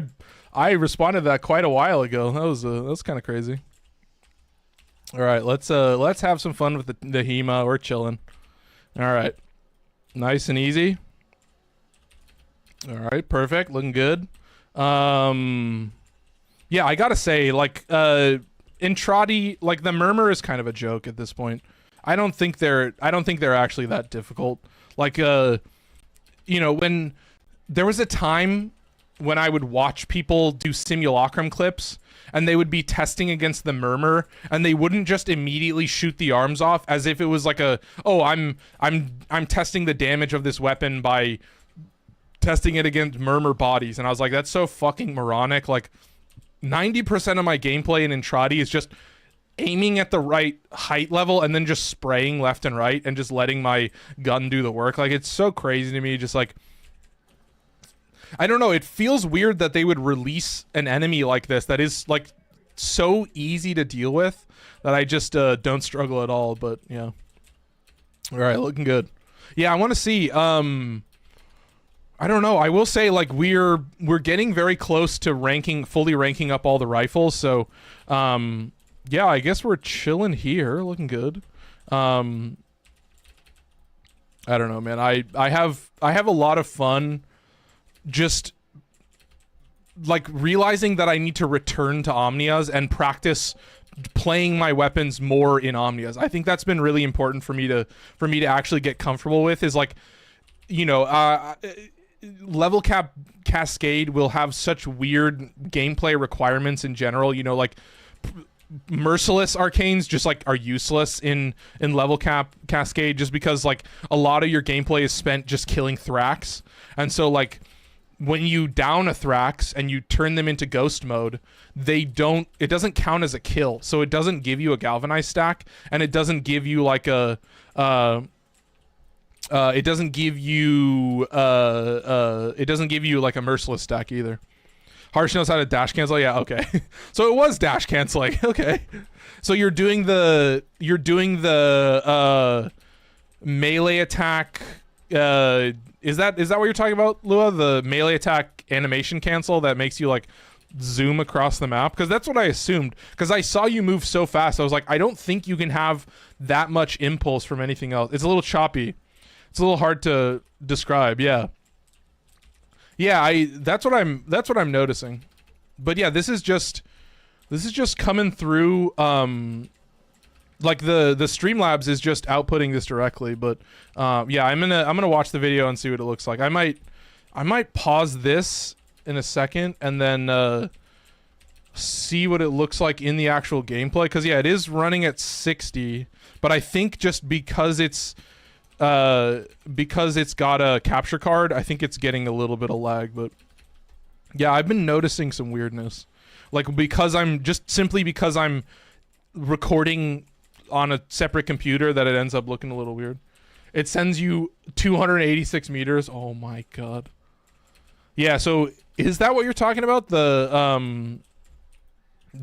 I responded to that quite a while ago. That was kind of crazy. All right, let's have some fun with the HEMA. We're chilling. All right, nice and easy. All right, perfect. Looking good. Yeah, I gotta say, like, Intrati, like the murmur is kind of a joke at this point. I don't think they're actually that difficult. Like, when there was a time when I would watch people do simulacrum clips and they would be testing against the murmur and they wouldn't just immediately shoot the arms off as if it was like I'm testing the damage of this weapon by testing it against murmur bodies. And I was like, that's so fucking moronic. Like 90% of my gameplay in Entrati is just aiming at the right height level and then just spraying left and right and just letting my gun do the work. Like, it's so crazy to me. Just like, I don't know, it feels weird that they would release an enemy like this that is like so easy to deal with that I just don't struggle at all. But yeah, all right, looking good. Yeah, I want to see. I don't know, I will say, like, we're getting very close to fully ranking up all the rifles. So yeah, I guess we're chilling here, looking good. I don't know, man. I have a lot of fun just like realizing that I need to return to Omnias and practice playing my weapons more in Omnias. I think that's been really important for me to actually get comfortable with, is like, you know, level cap Cascade will have such weird gameplay requirements in general, you know, like merciless arcanes just like are useless in level cap Cascade, just because like a lot of your gameplay is spent just killing Thrax. And so like when you down a Thrax and you turn them into ghost mode, it doesn't count as a kill. So it doesn't give you a galvanized stack, and it doesn't give you like a it doesn't give you like a merciless stack either. Harsh knows how to dash cancel. Yeah, okay. So it was dash canceling. Okay. So you're doing the melee attack. Is that what you're talking about, Lua? The melee attack animation cancel that makes you like zoom across the map? Because that's what I assumed. Because I saw you move so fast. I was like, I don't think you can have that much impulse from anything else. It's a little choppy. It's a little hard to describe. Yeah. Yeah, that's what I'm noticing. But yeah, this is just coming through. Like the Streamlabs is just outputting this directly. But yeah, I'm gonna watch the video and see what it looks like. I might pause this in a second and then see what it looks like in the actual gameplay. Because yeah, it is running at 60, but I think just because it's got a capture card, I think it's getting a little bit of lag. But yeah, I've been noticing some weirdness, like because I'm recording on a separate computer, that it ends up looking a little weird. It sends you 286 meters. Oh my god. Yeah, so is that what you're talking about? The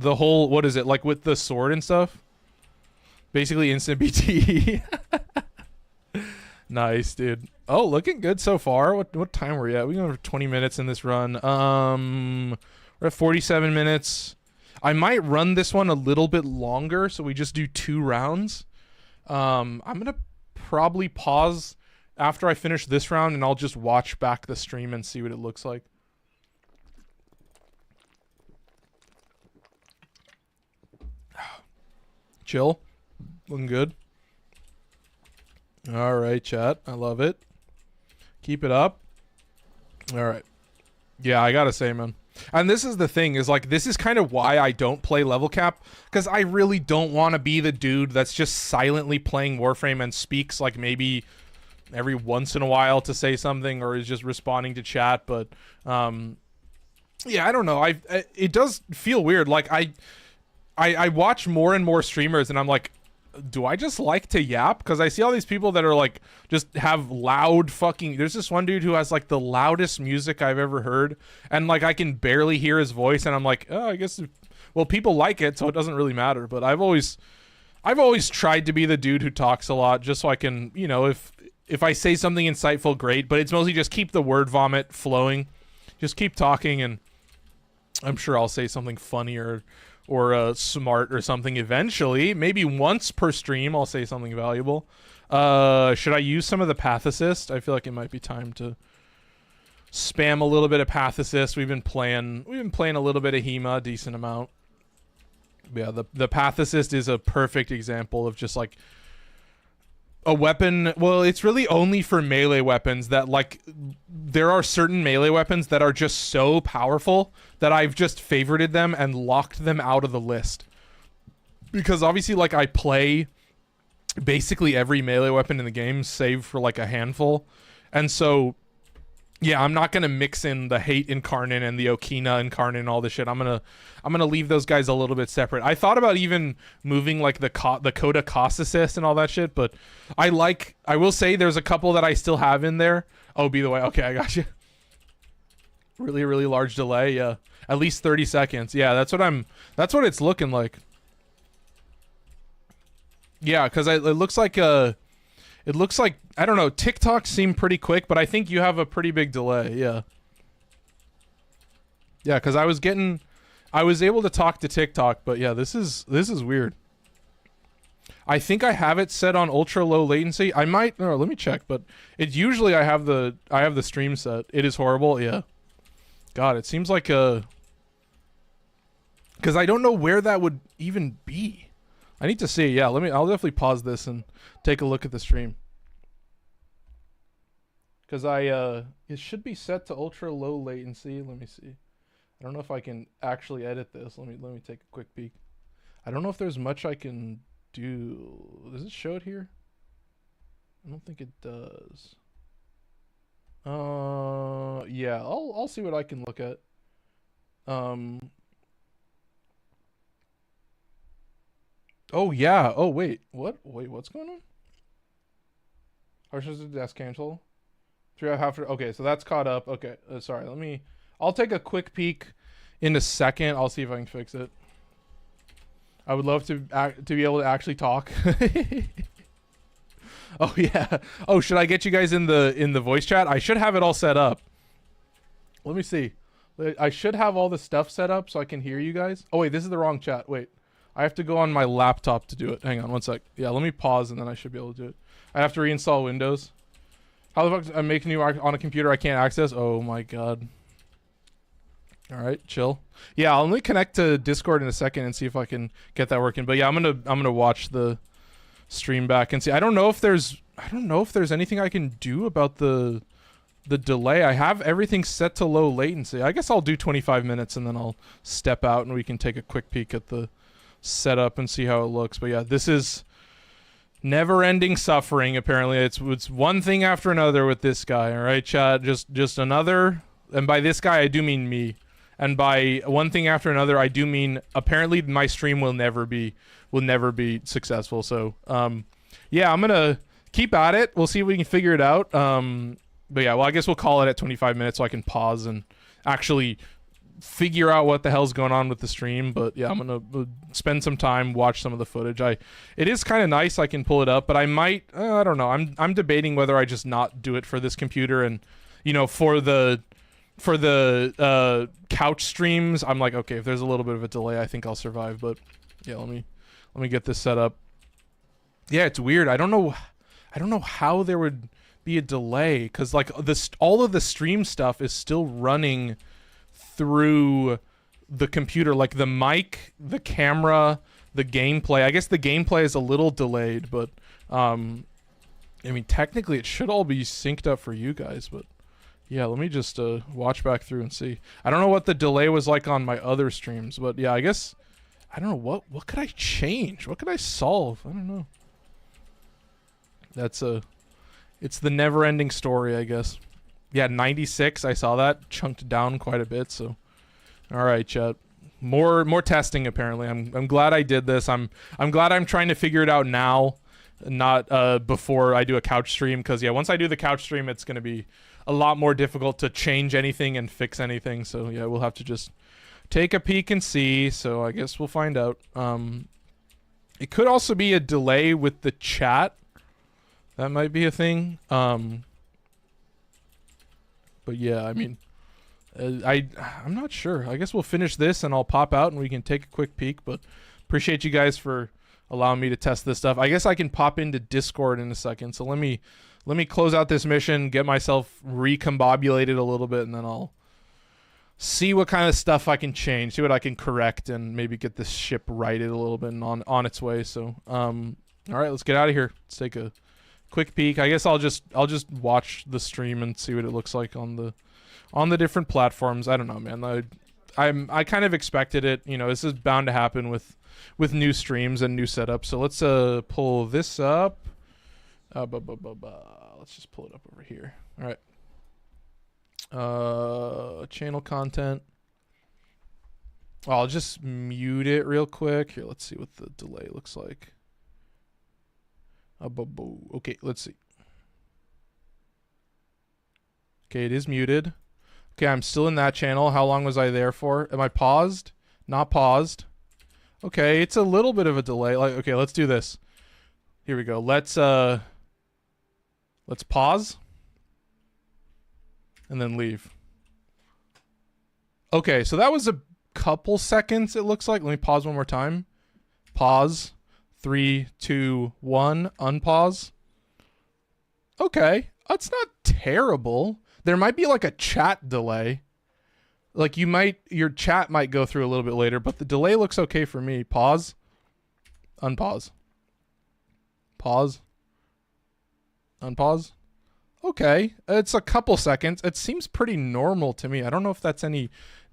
whole, what is it, like with the sword and stuff? Basically instant BT. Nice, dude. Oh, looking good so far. What time are we at? We got 20 minutes in this run. We're at 47 minutes. I might run this one a little bit longer, so we just do 2 rounds. I'm gonna probably pause after I finish this round, and I'll just watch back the stream and see what it looks like. Chill. Looking good. All right, chat. I love it. Keep it up. All right. Yeah, I gotta say, man. And this is the thing, is like, this is kind of why I don't play level cap, because I really don't want to be the dude that's just silently playing Warframe and speaks like maybe every once in a while to say something, or is just responding to chat. But yeah, I don't know. It does feel weird. Like I watch more and more streamers, and I'm like, do I just like to yap? Because I see all these people that are like, just have loud fucking, there's this one dude who has like the loudest music I've ever heard, and like I can barely hear his voice, and I'm like, oh, I guess, well, people like it, so it doesn't really matter. But I've always tried to be the dude who talks a lot, just so I can, you know, if I say something insightful, great, but it's mostly just keep the word vomit flowing, just keep talking, and I'm sure I'll say something funny or smart or something eventually. Maybe once per stream I'll say something valuable. Should I use some of the path assist? I feel like it might be time to spam a little bit of path assist. We've been playing a little bit of HEMA, a decent amount. Yeah, the path assist is a perfect example of just like a weapon, well, it's really only for melee weapons that, like, there are certain melee weapons that are just so powerful that I've just favorited them and locked them out of the list. Because obviously, like, I play basically every melee weapon in the game, save for, like, a handful. And so, yeah, I'm not gonna mix in the Hate Incarnate and the Okina Incarnate and all this shit. I'm gonna leave those guys a little bit separate. I thought about even moving like the Coda cost assist and all that shit, but I will say there's a couple that I still have in there. Oh, by the way, okay, I got you. Really, really large delay. Yeah, at least 30 seconds. Yeah, that's what it's looking like. Yeah, because it looks like I don't know, TikTok seemed pretty quick, but I think you have a pretty big delay. Yeah. Yeah, because I was able to talk to TikTok, but yeah, this is weird. I think I have it set on ultra low latency. I might, no, let me check, but it's usually I have the stream set. It is horrible. Yeah. God, it seems like because I don't know where that would even be. I need to see. Yeah, I'll definitely pause this and take a look at the stream. Because it should be set to ultra low latency. Let me see. I don't know if I can actually edit this. Let me take a quick peek. I don't know if there's much I can do. Does it show it here? I don't think it does. Yeah, I'll see what I can look at. Oh yeah. Oh wait. What? Wait, what's going on? Harshness of desk cancel. 3.5. Okay, so that's caught up. Okay, sorry. I'll take a quick peek in a second. I'll see if I can fix it. I would love to be able to actually talk. Oh yeah. Oh, should I get you guys in the voice chat? I should have it all set up. Let me see. I should have all the stuff set up so I can hear you guys. Oh wait, this is the wrong chat. Wait. I have to go on my laptop to do it. Hang on one sec. Yeah, let me pause and then I should be able to do it. I have to reinstall Windows. How the fuck I'm making you on a computer I can't access? Oh my god. Alright, chill. Yeah, I'll only connect to Discord in a second and see if I can get that working. But yeah, I'm gonna watch the stream back and see. I don't know if there's anything I can do about the delay. I have everything set to low latency. I guess I'll do 25 minutes and then I'll step out and we can take a quick peek at the setup and see how it looks. But yeah, this is never-ending suffering. Apparently, it's one thing after another with this guy. All right, chat, just another. And by this guy, I do mean me. And by one thing after another, I do mean apparently my stream will never be successful. So, yeah, I'm gonna keep at it. We'll see if we can figure it out. But yeah, well, I guess we'll call it at 25 minutes so I can pause and actually figure out what the hell's going on with the stream. But yeah, I'm gonna spend some time, watch some of the footage. It is kind of nice. I can pull it up, but I might I don't know. I'm debating whether I just not do it for this computer, and you know, for the couch streams, I'm like, okay, if there's a little bit of a delay, I think I'll survive. But yeah, let me get this set up. Yeah, it's weird. I don't know how there would be a delay, because like all of the stream stuff is still running through the computer, like the mic, the camera, the gameplay. I guess the gameplay is a little delayed, but I mean, technically it should all be synced up for you guys. But yeah, let me just watch back through and see. I don't know what the delay was like on my other streams, but yeah, I guess I don't know what could I change? What could I solve? I don't know. It's the never-ending story, I guess. Yeah, 96. I saw that chunked down quite a bit. So, all right, chat. More testing apparently. I'm glad I did this. I'm glad I'm trying to figure it out now, not before I do a couch stream. Because yeah, once I do the couch stream, it's gonna be a lot more difficult to change anything and fix anything. So yeah, we'll have to just take a peek and see. So I guess we'll find out. It could also be a delay with the chat. That might be a thing. But yeah, I mean, I'm not sure. I guess we'll finish this and I'll pop out and we can take a quick peek. But appreciate you guys for allowing me to test this stuff. I guess I can pop into Discord in a second. So let me close out this mission, get myself recombobulated a little bit, and then I'll see what kind of stuff I can change, see what I can correct, and maybe get this ship righted a little bit and on its way. So, all right, let's get out of here. Let's take a quick peek. I guess I'll just watch the stream and see what it looks like on the different platforms. I don't know, man. I kind of expected it. You know, this is bound to happen with new streams and new setups. So let's pull this up. Let's just pull it up over here. All right. Channel content. I'll just mute it real quick. Here, let's see what the delay looks like. Okay, let's see. Okay, it is muted. Okay, I'm still in that channel. How long was I there for? Am I paused? Not paused. Okay, it's a little bit of a delay. Like, okay, let's do this. Here we go. Let's pause and then leave. Okay, so that was a couple seconds, it looks like. Let me pause one more time. Pause. 3, 2, 1. Unpause. Okay, that's not terrible. There might be like a chat delay. Like your chat might go through a little bit later, but the delay looks okay for me. Pause. Unpause. Pause. Unpause. Okay, it's a couple seconds. It seems pretty normal to me. I don't know if that's any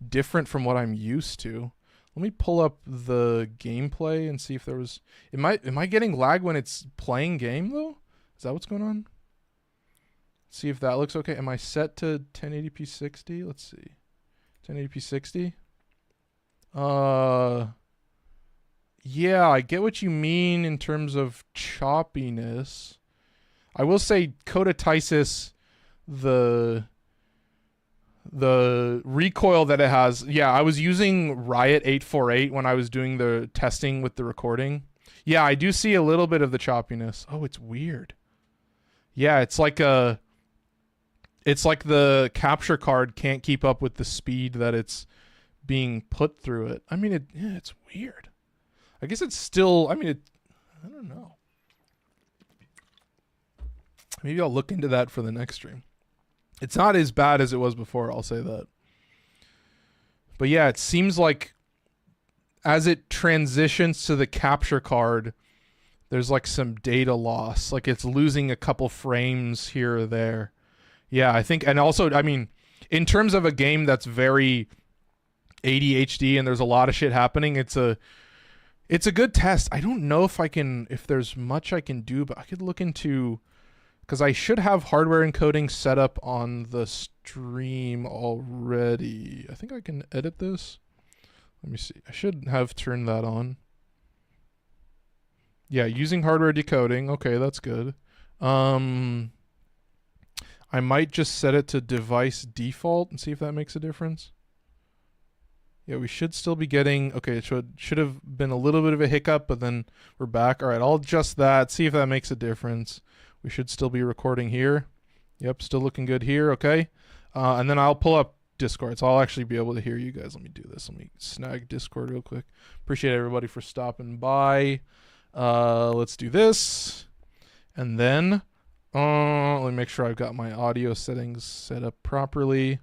different from what I'm used to. Let me pull up the gameplay and see if there was... Am I getting lag when it's playing game, though? Is that what's going on? See if that looks okay. Am I set to 1080p 60? Let's see. 1080p 60? Yeah, I get what you mean in terms of choppiness. I will say Coda Tysis, the recoil that it has. Yeah, I was using Riot 848 when I was doing the testing with the recording. Yeah, I do see a little bit of the choppiness. Oh, it's weird. Yeah, it's like the capture card can't keep up with the speed that it's being put through it. I mean, it's weird. I guess it's still, I don't know. Maybe I'll look into that for the next stream. It's not as bad as it was before, I'll say that. But yeah, it seems like as it transitions to the capture card, there's like some data loss. Like it's losing a couple frames here or there. Yeah, I think, and also, I mean, in terms of a game that's very ADHD and there's a lot of shit happening, it's a good test. I don't know if there's much I can do, but I could look into... Because I should have hardware encoding set up on the stream already. I think I can edit this. Let me see. I should have turned that on. Yeah, using hardware decoding. Okay, that's good. I might just set it to device default and see if that makes a difference. Yeah, we should still be getting... Okay, it should have been a little bit of a hiccup, but then we're back. All right, I'll adjust that, see if that makes a difference. We should still be recording here. Yep, still looking good here. Okay. And then I'll pull up Discord, so I'll actually be able to hear you guys. Let me do this. Let me snag Discord real quick. Appreciate everybody for stopping by. Let's do this. And then let me make sure I've got my audio settings set up properly.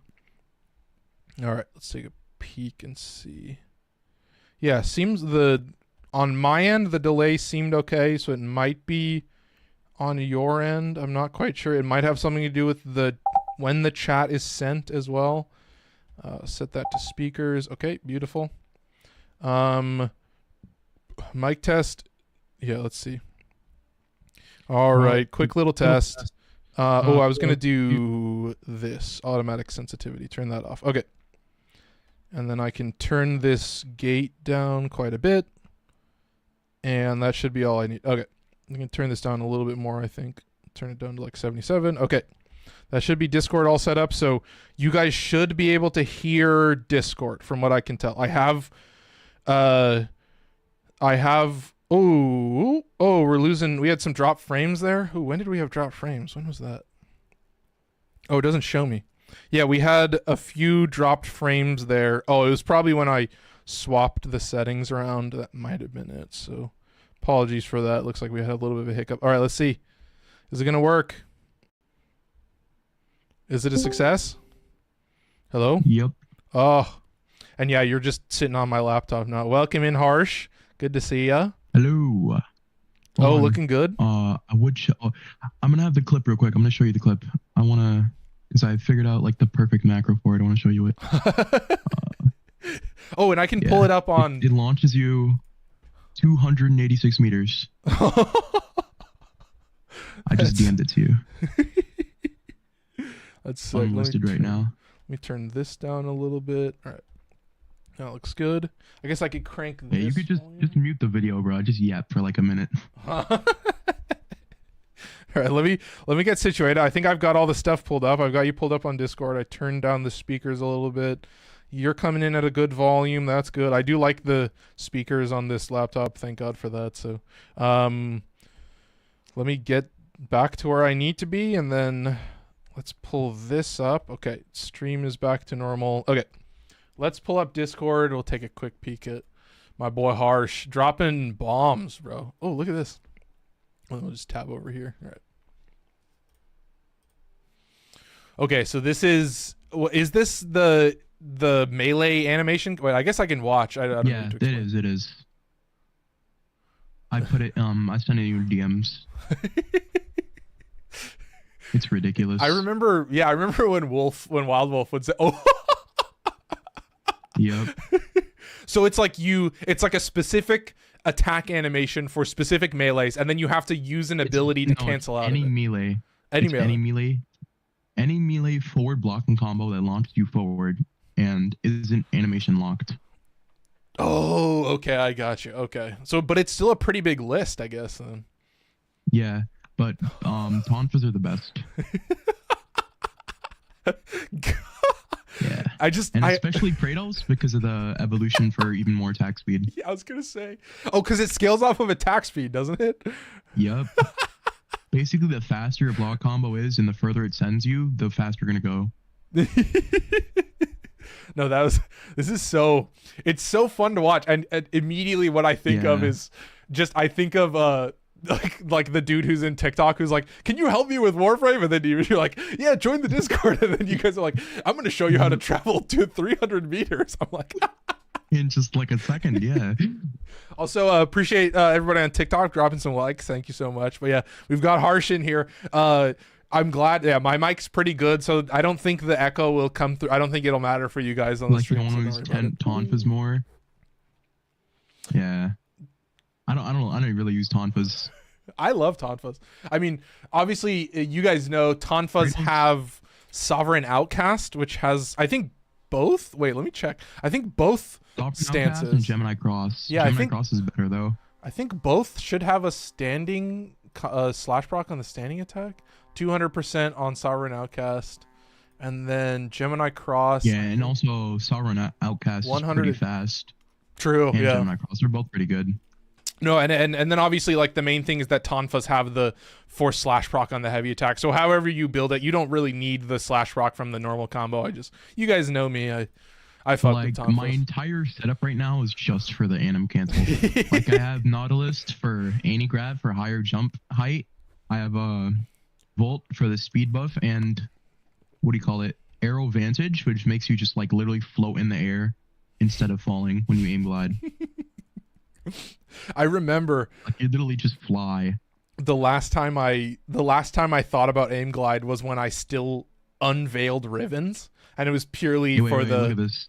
All right, let's take a peek and see. Yeah, seems on my end, the delay seemed okay, so it might be on your end. I'm not quite sure. It might have something to do with when the chat is sent as well. Set that to speakers. Okay, beautiful. Mic test. Yeah, let's see. All right, quick little test. I was gonna do this automatic sensitivity. Turn that off. Okay. And then I can turn this gate down quite a bit. And that should be all I need. Okay. I can turn this down a little bit more, I think. Turn it down to like 77. Okay. That should be Discord all set up. So you guys should be able to hear Discord from what I can tell. I have, we're losing, we had some drop frames there. Ooh, when did we have drop frames? When was that? Oh, it doesn't show me. Yeah, we had a few dropped frames there. Oh, it was probably when I swapped the settings around. That might have been it. So apologies for that. Looks like we had a little bit of a hiccup. All right, let's see. Is it going to work? Is it a success? Hello? Yep. Oh, and yeah, you're just sitting on my laptop now. Welcome in, Harsh. Good to see ya. Hello. Oh, looking good. I would show. I'm gonna have the clip real quick. I'm gonna show you the clip. I wanna, because I figured out like the perfect macro for it. I want to show you it. Oh, and I can pull it up on. It launches you 286 meters. I just DM'd it to you. That's unlisted right now. Let me turn this down a little bit. All right. That looks good. I guess I could crank this. Yeah, you could just mute the video, bro. Just yap for like a minute. All right, let me get situated. I think I've got all the stuff pulled up. I've got you pulled up on Discord. I turned down the speakers a little bit. You're coming in at a good volume. That's good. I do like the speakers on this laptop. Thank God for that. So, let me get back to where I need to be, and then let's pull this up. Okay, stream is back to normal. Okay. Let's pull up Discord. We'll take a quick peek at my boy Harsh dropping bombs, bro. Oh, look at this. We'll just tab over here. All right. Okay, so this is this the melee animation? Wait, I guess I can watch. I don't yeah, it is. It is. I put it. I sent it in your DMs. It's ridiculous. I remember. Yeah, I remember when Wild Wolf would say, "Oh." Yep. So it's like a specific attack animation for specific melees, and then you have to use an ability to cancel out any melee. Any melee forward blocking combo that launches you forward and isn't animation locked. Oh, okay, I got you. Okay, so but it's still a pretty big list, I guess. Then. Yeah, but tonfas are the best. Yeah, especially Kratos because of the evolution for even more attack speed. Yeah, I was gonna say. Oh, because it scales off of attack speed, doesn't it? Yep. Basically, the faster your block combo is, and the further it sends you, the faster you're gonna go. No, it's so fun to watch, and immediately what I think of is I think of like the dude who's in TikTok who's like, can you help me with Warframe? And then you're like, yeah, join the Discord. And then you guys are like, I'm going to show you how to travel to 300 meters. I'm like, in just like a second. Yeah. Also, appreciate everybody on TikTok dropping some likes. Thank you so much. But yeah, we've got Harsh in here. I'm glad. Yeah, my mic's pretty good, so I don't think the echo will come through. I don't think it'll matter for you guys on the stream. Like you want to use tonfas more. Yeah. I don't really use tonfas. I love tonfas. I mean, obviously, you guys know tonfas have Sovereign Outcast, which has, I think, both. Wait, let me check. I think both stances. And Gemini Cross. Yeah, Gemini Cross is better though. I think both should have a standing slash proc on the standing attack, 200% on Sovereign Outcast, and then Gemini Cross. Yeah, and also Sovereign Outcast is pretty fast. True. And yeah. Gemini Cross, they're both pretty good. No, and then obviously like the main thing is that tonfas have the force slash proc on the heavy attack. So however you build it, you don't really need the slash proc from the normal combo. You guys know me. I fuck with tonfas. My entire setup right now is just for the anim cancel. Like I have Nautilus for anti-grab for higher jump height. I have Volt for the speed buff, and what do you call it? Aero Vantage, which makes you just like literally float in the air instead of falling when you aim glide. I remember like you literally just fly. The last time I thought about aim glide was when I still unveiled Rivens, and it was purely for the. Look at this.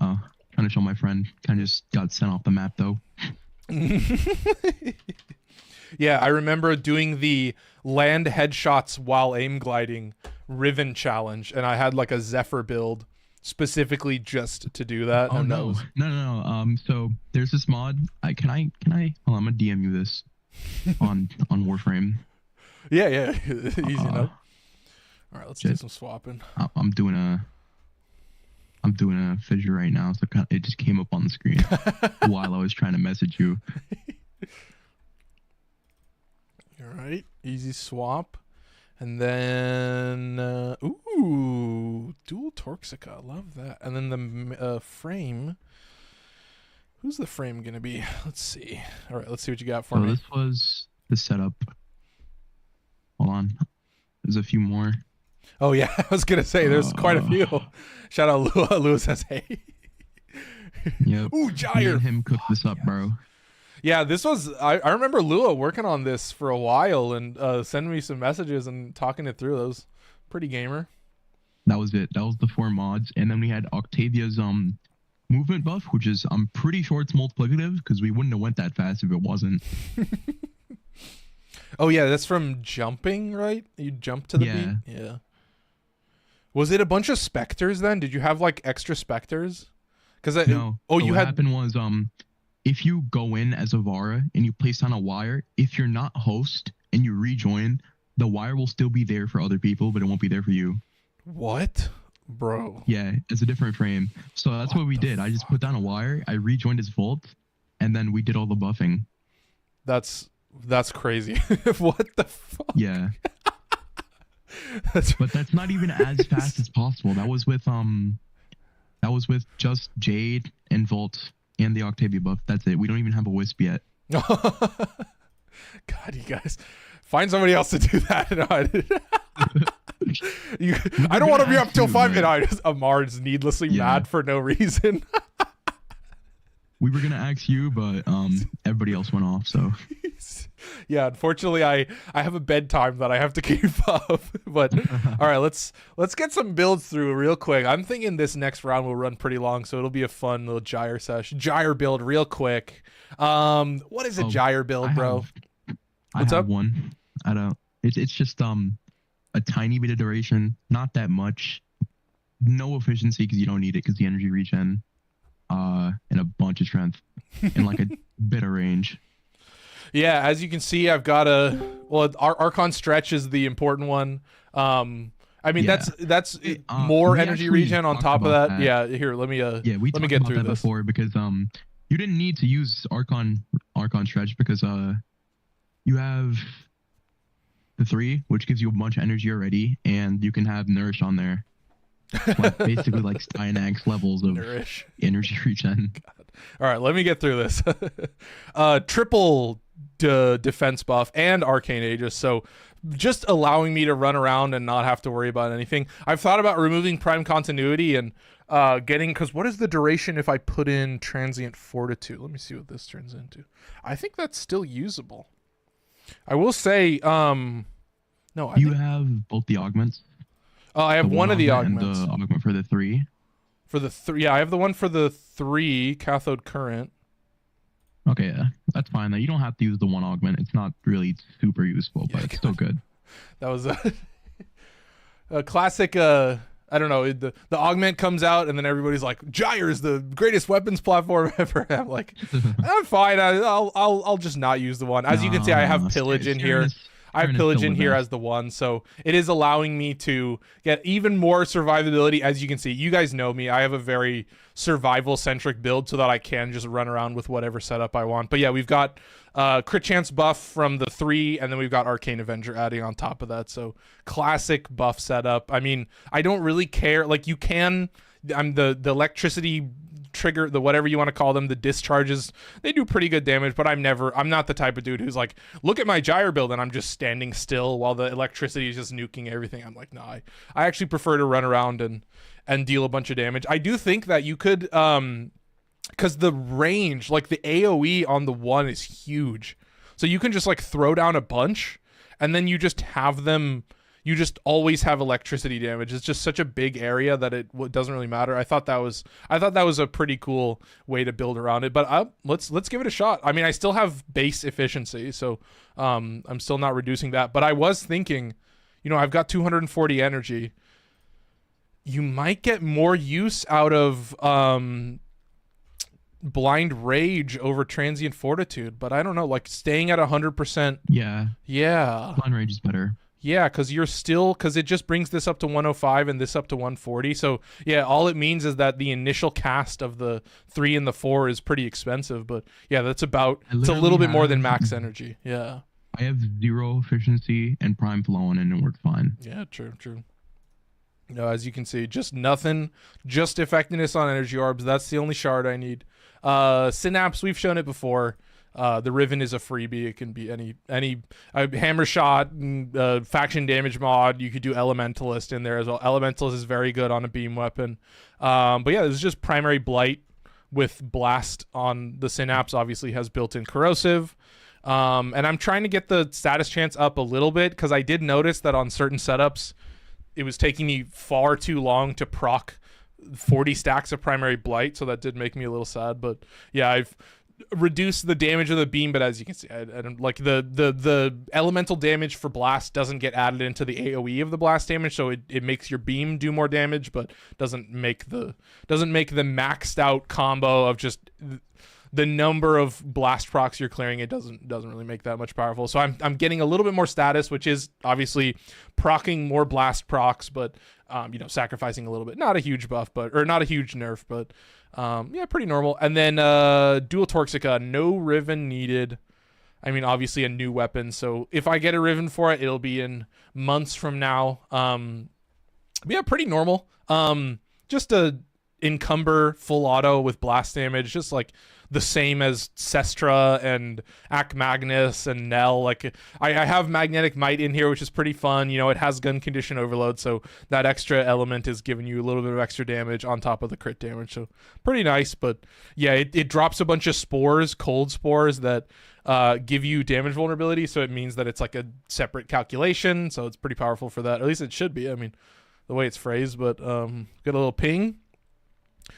Oh, trying to show my friend. Kind of just got sent off the map though. Yeah, I remember doing the land headshots while aim gliding Riven challenge, and I had like a Zephyr build specifically just to do that. Oh no. So there's this mod. Can I hold on, I'm gonna DM you this on Warframe. Yeah. Easy enough. All right, let's do some swapping. I'm doing a fissure right now, so it just came up on the screen while I was trying to message you. All right, easy swap. And then, ooh, dual Torxica. I love that. And then the frame. Who's the frame going to be? Let's see. All right, let's see what you got for me. This was the setup. Hold on. There's a few more. Oh, yeah. I was going to say, there's quite a few. Shout out Lua. Lua says, hey. Yep. Ooh, Gyre. Me and him cooked this up, bro. Yeah, this was I remember Lua working on this for a while and sending me some messages and talking it through. That was pretty gamer. That was it. That was the 4 mods, and then we had Octavia's movement buff, which is I'm pretty sure it's multiplicative because we wouldn't have went that fast if it wasn't. Oh yeah, that's from jumping, right? You jump to the beat. Yeah. Was it a bunch of specters then? Did you have like extra specters? Because no. Oh, so you what had. happened was if you go in as a Vara and you place down a wire, if you're not host and you rejoin, the wire will still be there for other people, but it won't be there for you. What, bro? Yeah, it's a different frame. So that's what we did. I just put down a wire, I rejoined his vault, and then we did all the buffing. That's crazy. What the fuck? Yeah. But that's not even as fast as possible. That was with just Jade and Vault and the Octavia buff. That's it. We don't even have a Wisp yet. God, you guys, find somebody else to do that. I don't want to be up till 5. And Amar's needlessly mad for no reason. We were gonna ask you, but everybody else went off. So yeah, unfortunately, I have a bedtime that I have to keep up. But all right, let's get some builds through real quick. I'm thinking this next round will run pretty long, so it'll be a fun little gyre build real quick. What is a gyre build, bro? What's up? One. I don't. It's just a tiny bit of duration, not that much. No efficiency because you don't need it because the energy regen. And a bunch of strength and like a bit of range. Yeah, as you can see, I've got Archon stretch is the important one. I mean that's more energy regen on top of that. Yeah, here let me we let me get through this before because you didn't need to use Archon stretch because you have the 3, which gives you a bunch of energy already, and you can have nourish on there. Like basically like Steinax levels of energy regen. All right, let me get through this. Triple defense buff and arcane aegis, so just allowing me to run around and not have to worry about anything. I've thought about removing prime continuity and getting, because what is the duration if I put in transient fortitude? Let me see what this turns into. I think that's still usable. I will say no, you have both the augments. Oh, I have one of the augments. And the augment for the 3. For the 3, yeah, I have the one for the 3 cathode current. Okay, yeah, that's fine. Though you don't have to use the 1 augment. It's not really super useful, but it's still good. That was a classic. I don't know. The augment comes out, and then everybody's like, "Gyre is the greatest weapons platform ever." I'm like, I'm fine. I'll just not use the one. As you can see, I have pillage in here. I have pillage in here as the 1, so it is allowing me to get even more survivability. As you can see, you guys know me. I have a very survival-centric build so that I can just run around with whatever setup I want. But yeah, we've got crit chance buff from the 3, and then we've got Arcane Avenger adding on top of that. So classic buff setup. I mean, I don't really care. Like, you can... I'm the electricity trigger, the whatever you want to call them, the discharges, they do pretty good damage, but I'm not the type of dude who's like, look at my gyre build and I'm just standing still while the electricity is just nuking everything. I'm like, nah, I actually prefer to run around and deal a bunch of damage. I do think that you could because the range, like the AoE on the 1 is huge, so you can just like throw down a bunch and then you just have them, you just always have electricity damage. It's just such a big area that it doesn't really matter. I thought that was a pretty cool way to build around it. But let's give it a shot. I mean, I still have base efficiency, so I'm still not reducing that. But I was thinking, I've got 240 energy. You might get more use out of blind rage over transient fortitude, but I don't know. Like staying at 100%. Yeah. Blind rage is better. Yeah, because it just brings this up to 105 and this up to 140. So yeah, all it means is that the initial cast of the 3 and the 4 is pretty expensive. But yeah, it's a little bit more than max energy. Yeah. I have 0 efficiency and prime flowing and it works fine. Yeah, true. No, as you can see, just nothing, just effectiveness on energy orbs. That's the only shard I need. Synapse, we've shown it before. The Riven is a freebie. It can be any hammer shot, faction damage mod. You could do Elementalist in there as well. Elementalist is very good on a beam weapon. But yeah, this is just primary blight with Blast on the Synapse obviously has built-in corrosive. And I'm trying to get the status chance up a little bit because I did notice that on certain setups, it was taking me far too long to proc 40 stacks of primary blight, so that did make me a little sad. But yeah, I've reduced the damage of the beam, but as you can see, I don't like the elemental damage for blast doesn't get added into the AoE of the blast damage, so it makes your beam do more damage, but doesn't make the maxed out combo of just the number of blast procs you're clearing. It doesn't really make that much powerful. So I'm getting a little bit more status, which is obviously procking more blast procs, but sacrificing a little bit. Not a huge buff, or not a huge nerf, but yeah, pretty normal. And then dual Torxica, no Riven needed. I mean, obviously a new weapon, so if I get a Riven for it, it'll be in months from now. Yeah, pretty normal. Just a encumber full auto with blast damage, just like the same as Sestra and Ak Magnus and Nell. Like I have Magnetic Might in here, which is pretty fun. It has gun condition overload, so that extra element is giving you a little bit of extra damage on top of the crit damage, so pretty nice. But yeah, it drops a bunch of spores, cold spores, that give you damage vulnerability, so it means that it's like a separate calculation, so it's pretty powerful for that. At least it should be, I mean, the way it's phrased. But get a little ping.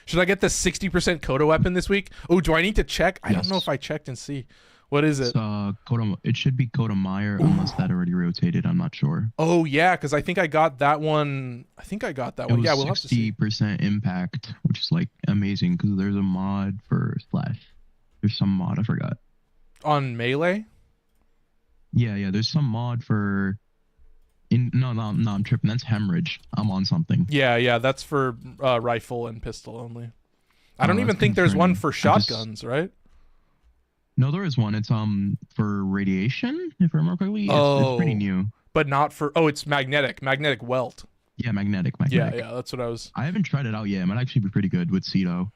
Should I get the 60% Coda weapon this week? Oh, do I need to check? I don't know if I checked and see. What is it? Coda, it should be Coda Meyer, unless that already rotated. I'm not sure. Oh, yeah, because I think I got that one. Yeah, we'll have to see. 60% impact, which is like amazing because there's a mod for Slash. There's some mod, I forgot. On Melee? Yeah, there's some mod for... No, I'm tripping. That's Hemorrhage. I'm on something. Yeah, that's for rifle and pistol only. I don't even think there's one for shotguns, right? No, there is one. It's for radiation, if I remember correctly. It's pretty new. But not for... Oh, it's magnetic welt. Yeah, magnetic. Yeah, that's what I was... I haven't tried it out yet. It might actually be pretty good with Cedo.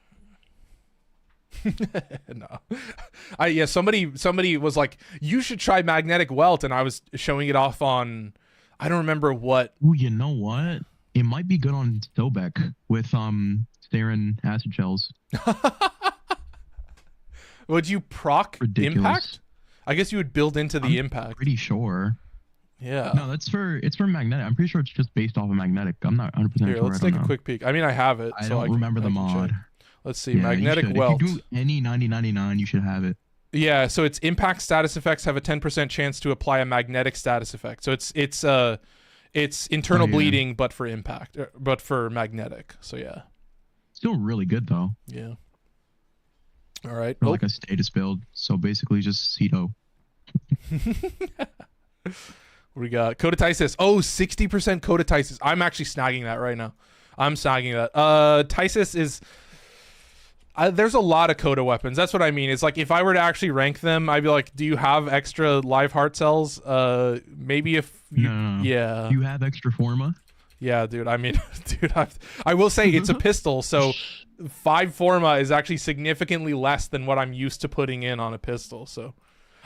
No. Somebody was like, you should try magnetic welt, and I was showing it off on... I don't remember what. Ooh, you know what? It might be good on Sobek with Starin acid shells. Would you proc Ridiculous. impact? I guess you would build into the impact. Pretty sure. Yeah. No, it's for magnetic. I'm pretty sure it's just based off of magnetic. I'm not 100% sure. Let's take a quick peek. I mean, I have it. I don't remember the mod. Let's see. Magnetic welt. If you do any 9099, you should have it. Yeah, so its impact status effects have a 10% chance to apply a magnetic status effect. So it's internal bleeding, but for impact, but for magnetic. So yeah, still really good though. Yeah. All right. For like a status build. So basically just Cedo. We got Coda Tysis. Oh, 60% Coda Tysis. I'm actually snagging that right now. I'm snagging that. Tysis is... there's a lot of Coda weapons. That's what I mean. It's like if I were to actually rank them, I'd be like, do you have extra live heart cells? Maybe if you... No. Yeah. Do you have extra Forma? Yeah, dude. I mean, dude, I will say it's a pistol, so 5 Forma is actually significantly less than what I'm used to putting in on a pistol. So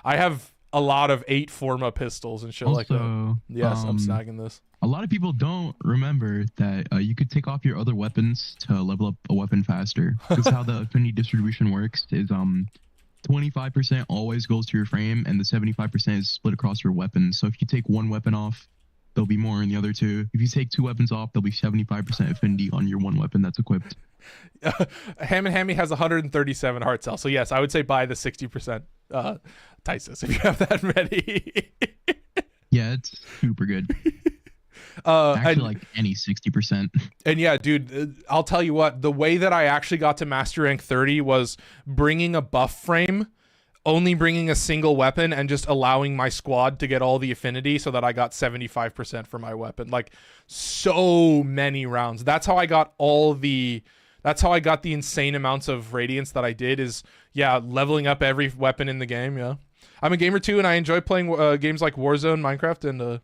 I have a lot of 8 Forma pistols and shit like that. Yes, I'm snagging this. A lot of people don't remember that you could take off your other weapons to level up a weapon faster. That's how the affinity distribution works. Is 25% always goes to your frame, and the 75% is split across your weapons. So if you take one weapon off, there'll be more in the other two. If you take 2 weapons off, there'll be 75% affinity on your one weapon that's equipped. Ham and Hammy has 137 heart cells. So yes, I would say buy the 60% Tysis if you have that ready. Yeah, it's super good. Actually, like any 60%. And yeah, dude, I'll tell you what, the way that I actually got to master rank 30 was bringing a buff frame, only bringing a single weapon, and just allowing my squad to get all the affinity so that I got 75% for my weapon. Like, so many rounds. That's how I got the insane amounts of radiance that I did, is leveling up every weapon in the game. Yeah, I'm a gamer too, and I enjoy playing games like Warzone, Minecraft, and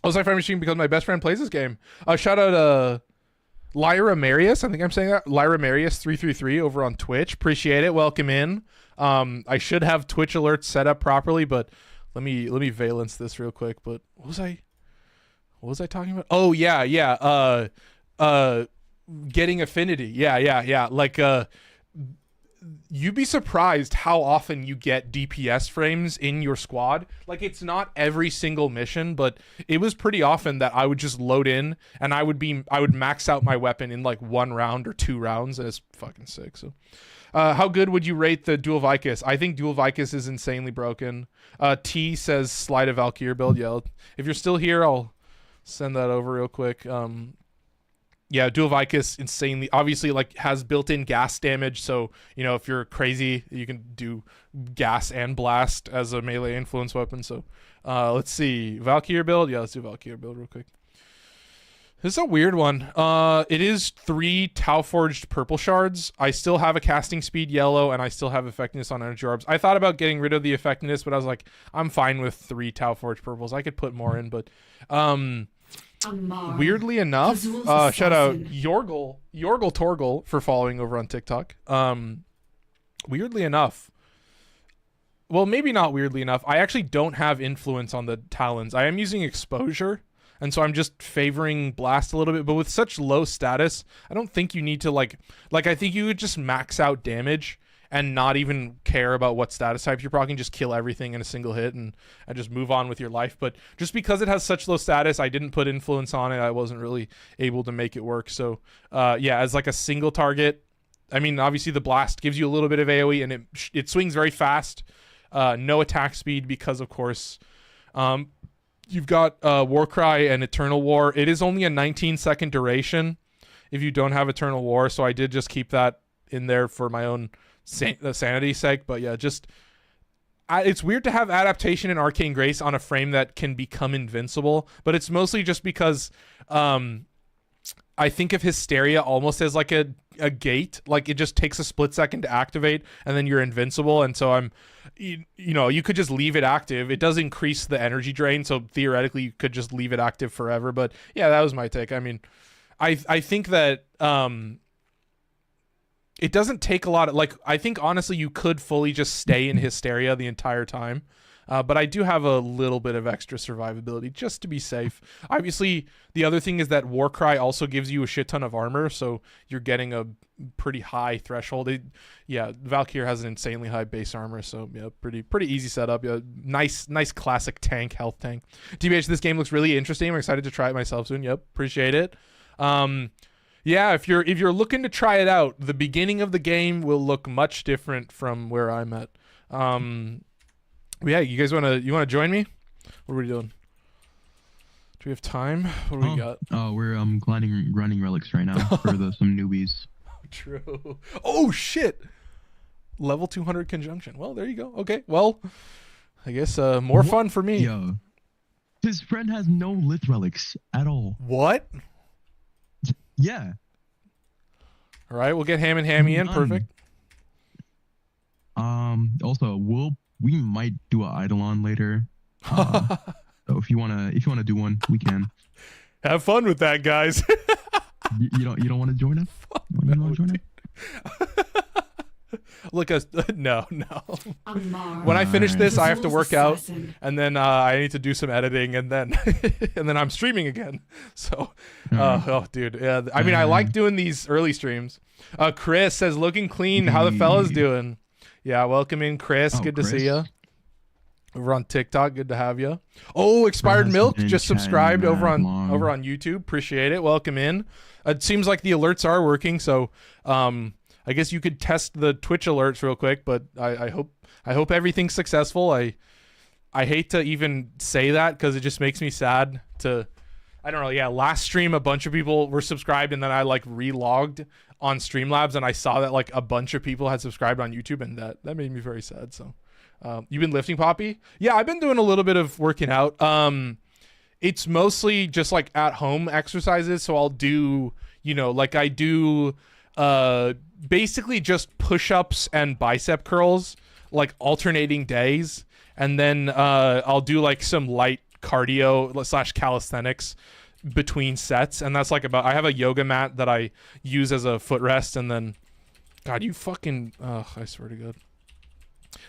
Ozai Machine because my best friend plays this game. Shout out Lyra Marius. I think I'm saying that. Lyra Marius 333 over on Twitch. Appreciate it. Welcome in. I should have Twitch alerts set up properly, but let me valence this real quick. But what was I talking about? Oh yeah. Getting affinity. Yeah. Like you'd be surprised how often you get DPS frames in your squad. Like, it's not every single mission, but it was pretty often that I would just load in and I would max out my weapon in like 1 round or 2 rounds, and it's fucking sick. So how good would you rate the Dual Vicus? I think Dual Vicus is insanely broken. T says slide a Valkyrie build. Yeah, if you're still here, I'll send that over real quick. Yeah, Dual Vicus insanely, obviously, like, has built-in gas damage, so, you know, if you're crazy, you can do gas and blast as a melee influence weapon. So let's see, Valkyrie build. Yeah, let's do Valkyrie build real quick. This is a weird one. It is 3 Tau Forged purple shards. I still have a casting speed yellow, and I still have effectiveness on energy orbs. I thought about getting rid of the effectiveness, but I was like, I'm fine with 3 Tau Forged purples. I could put more in, but weirdly enough, shout out Yorgel Torgel for following over on TikTok. Weirdly enough, well, maybe not weirdly enough, I actually don't have influence on the talons. I am using exposure, and so I'm just favoring blast a little bit, but with such low status, I don't think you need to like I think you would just max out damage and not even care about what status type you're proccing, just kill everything in a single hit and just move on with your life. But just because it has such low status, I didn't put influence on it. I wasn't really able to make it work. So yeah, as like a single target, I mean, obviously the blast gives you a little bit of AoE, and it swings very fast. No attack speed because, of course, you've got Warcry and Eternal War. It is only a 19-second duration if you don't have Eternal War, so I did just keep that in there for my own sanity's sake. But yeah, just it's weird to have adaptation and Arcane Grace on a frame that can become invincible, but it's mostly just because I think of Hysteria almost as like a gate. Like, it just takes a split second to activate and then you're invincible, and so you know, you could just leave it active. It does increase the energy drain, so theoretically you could just leave it active forever. But yeah, that was my take. I mean, I think that it doesn't take a lot of, like, I think honestly you could fully just stay in Hysteria the entire time. But I do have a little bit of extra survivability just to be safe. Obviously, the other thing is that Warcry also gives you a shit ton of armor, so you're getting a pretty high threshold. Yeah, Valkyrie has an insanely high base armor, so yeah, pretty easy setup. Yeah, nice classic tank, health tank. TBH, this game looks really interesting. I'm excited to try it myself soon. Yep, appreciate it. Yeah, if you're looking to try it out, the beginning of the game will look much different from where I'm at. Yeah, you guys wanna join me? What are we doing? Do we have time? What do we got? Oh, we're running relics right now for some newbies. True. Oh shit! Level 200 conjunction. Well, there you go. Okay. Well, I guess more fun for me. Yeah. His friend has no lith relics at all. What? Yeah. All right, we'll get Ham and Hammy in. Perfect. Also, we might do an Eidolon later. So if you wanna do one, we can. Have fun with that, guys. you don't want to join us? You want to join us? Look, no. When I finish this, I have to work out, and then I need to do some editing, and then and then I'm streaming again. So, oh, dude, yeah. I mean, I like doing these early streams. Chris says, "Looking clean. How the fellas doing?" Yeah, welcome in, Chris. Good to see you. Over on TikTok, good to have you. Oh, Expired Milk just subscribed over on YouTube. Appreciate it. Welcome in. It seems like the alerts are working, so I guess you could test the Twitch alerts real quick, but I hope everything's successful. I hate to even say that because it just makes me sad to, I don't know. Yeah, last stream a bunch of people were subscribed, and then I like relogged on Streamlabs and I saw that like a bunch of people had subscribed on YouTube, and that made me very sad. So you've been lifting, Poppy? Yeah, I've been doing a little bit of working out. It's mostly just like at home exercises, so I'll do, you know, like I do basically just push-ups and bicep curls like alternating days, and then I'll do like some light cardio / calisthenics between sets, and that's like I have a yoga mat that I use as a footrest, and then God, you fucking I swear to God.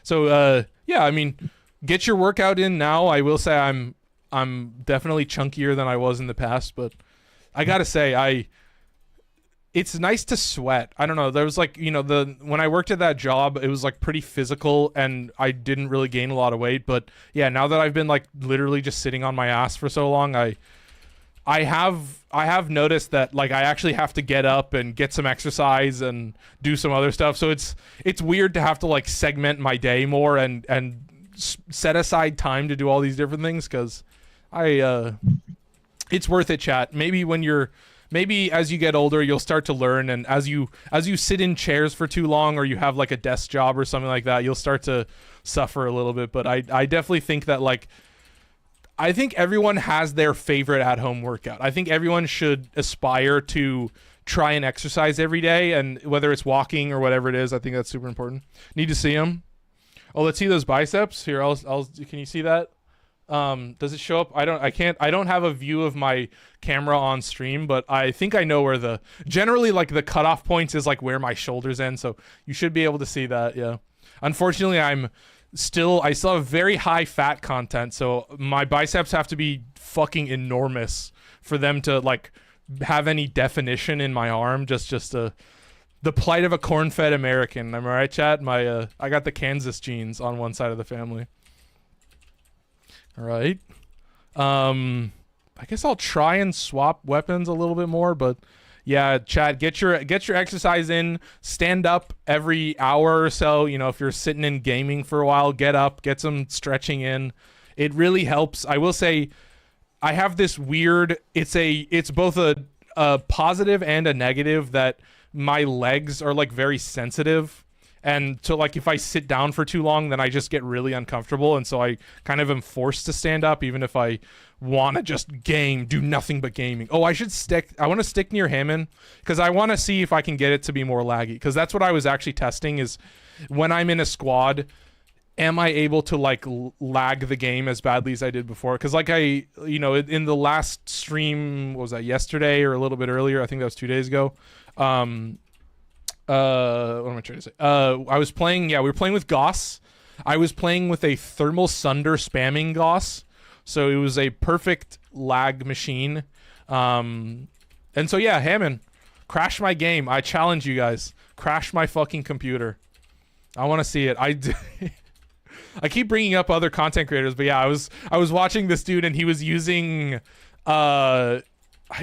So yeah, I mean, get your workout in now. I will say I'm definitely chunkier than I was in the past, but I gotta say it's nice to sweat. I don't know. There was like, when I worked at that job, it was like pretty physical and I didn't really gain a lot of weight. But yeah, now that I've been like literally just sitting on my ass for so long, I have noticed that like I actually have to get up and get some exercise and do some other stuff. So it's weird to have to like segment my day more and set aside time to do all these different things, because it's worth it, chat. Maybe as you get older, you'll start to learn, and as you sit in chairs for too long, or you have like a desk job or something like that, you'll start to suffer a little bit. But I definitely think that like, I think everyone has their favorite at-home workout. I think everyone should aspire to try and exercise every day, and whether it's walking or whatever it is, I think that's super important. Need to see them. Oh, let's see those biceps here. Can you see that? Does it show up? I don't have a view of my camera on stream, but I think I know where generally like the cutoff points is like where my shoulders end. So you should be able to see that. Yeah. Unfortunately, I still have very high fat content. So my biceps have to be fucking enormous for them to like have any definition in my arm. Just the plight of a corn-fed American. Am I right, chat? I got the Kansas genes on one side of the family. All right. I guess I'll try and swap weapons a little bit more, but yeah, chat, get your exercise in. Stand up every hour or so. If you're sitting in gaming for a while, get up, get some stretching in. It really helps. I will say, I have this weird. It's both a positive and a negative that my legs are like very sensitive. And so like if I sit down for too long, then I just get really uncomfortable. And so I kind of am forced to stand up, even if I want to just do nothing but gaming. Oh, I want to stick near Hammond because I want to see if I can get it to be more laggy. Because that's what I was actually testing, is when I'm in a squad, am I able to like lag the game as badly as I did before? Because like in the last stream, what was that, yesterday or a little bit earlier? I think that was 2 days ago. What am I trying to say? I was playing, we were playing with Goss. I was playing with a Thermal Sunder spamming Goss. So it was a perfect lag machine. And so yeah, Hammond, crash my game. I challenge you guys. Crash my fucking computer. I want to see it. I keep bringing up other content creators, but yeah, I was watching this dude and he was using, I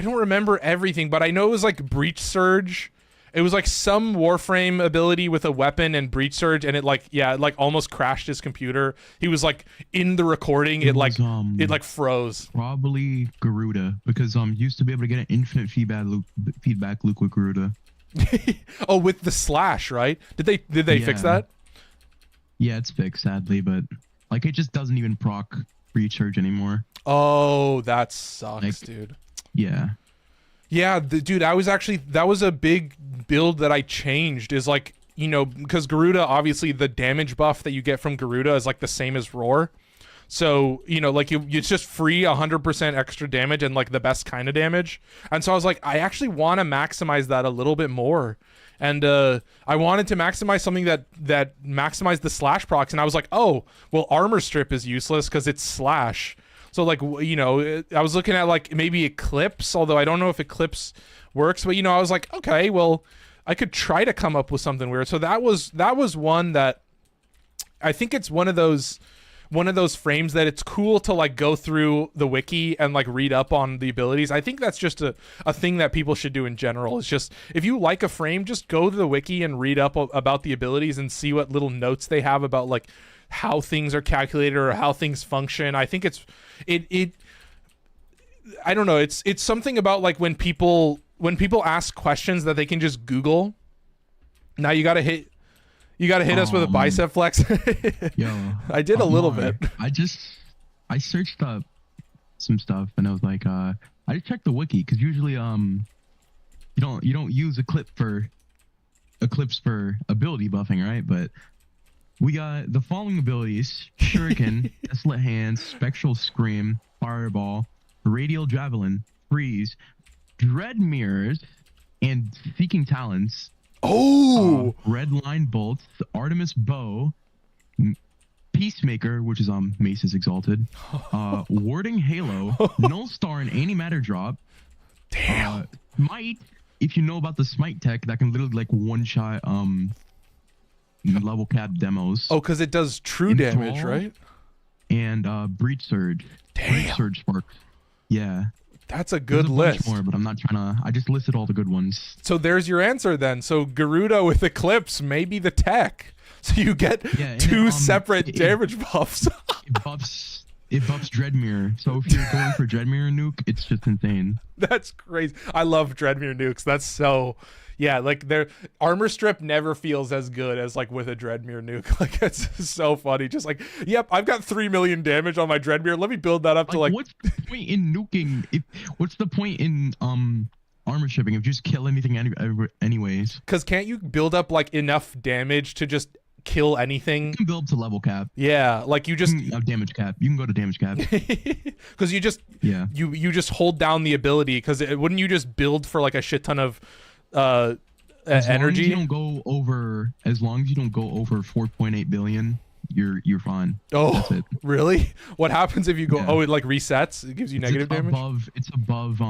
don't remember everything, but I know it was like Breach Surge. It was like some Warframe ability with a weapon and Breach Surge, and it almost crashed his computer. He was like in the recording, it froze. Probably Garuda, because used to be able to get an infinite feedback loop with Garuda. Oh, with the slash, right? Did they fix that? Yeah, it's fixed, sadly, but like it just doesn't even proc Breach Surge anymore. Oh, that sucks, dude. Yeah. Yeah, dude, that was a big build that I changed, is like, because Garuda, obviously the damage buff that you get from Garuda is like the same as Roar. So, like it's just free 100% extra damage and like the best kind of damage. And so I was like, I actually want to maximize that a little bit more. And I wanted to maximize something that maximized the slash procs. And I was like, oh, well, Armor Strip is useless because it's slash. So like, I was looking at like maybe Eclipse, although I don't know if Eclipse works, but I was like, okay, well, I could try to come up with something weird. So that was one that I think it's one of those frames that it's cool to like go through the wiki and like read up on the abilities. I think that's just a thing that people should do in general. It's just, if you like a frame, just go to the wiki and read up about the abilities and see what little notes they have about like how things are calculated or how things function. I think I don't know. It's something about like when people ask questions that they can just Google. Now you gotta hit us with a bicep flex. Yo, I did a little bit. I searched up some stuff and I was like, I just checked the wiki because usually you don't use Eclipse for ability buffing, right? But we got the following abilities: Shuriken, Desolate Hands, Spectral Scream, Fireball, Radial Javelin, Freeze, Dread Mirrors, and Seeking Talons. Oh! Red Line Bolts, Artemis Bow, Peacemaker, which is Mace's Exalted, Warding Halo, Null Star and Antimatter Drop, Damn. Might, if you know about the smite tech, that can literally like one shot level cap demos. Oh, because it does true damage, Enthrall right? And breach surge. Damn. Breach surge sparks. Yeah. That's a There's good a bunch list. more, but I'm not trying to. I just listed all the good ones. So there's your answer then. So Garuda with Eclipse may be the tech. So you get two separate damage buffs. It buffs Dreadmere. So if you're going for Dreadmere nuke, it's just insane. That's crazy. I love Dreadmere nukes. That's so, yeah, like their armor strip never feels as good as like with a Dreadmere nuke. Like it's so funny. Just like, yep, I've got 3 million damage on my Dreadmere. Let me build that up to like. What's the point in nuking? What's the point in armor stripping if you just kill anything anyways? Because can't you build up like enough damage to just kill anything? You can build to level cap. Yeah, like you just damage cap. You can go to damage cap. Because you just you just hold down the ability. Because wouldn't you just build for like a shit ton of energy? As long as you don't go over 4.8 billion, you're fine. Oh, that's it. Really? What happens if you go? Yeah. Oh, it like resets. It gives you negative damage. It's above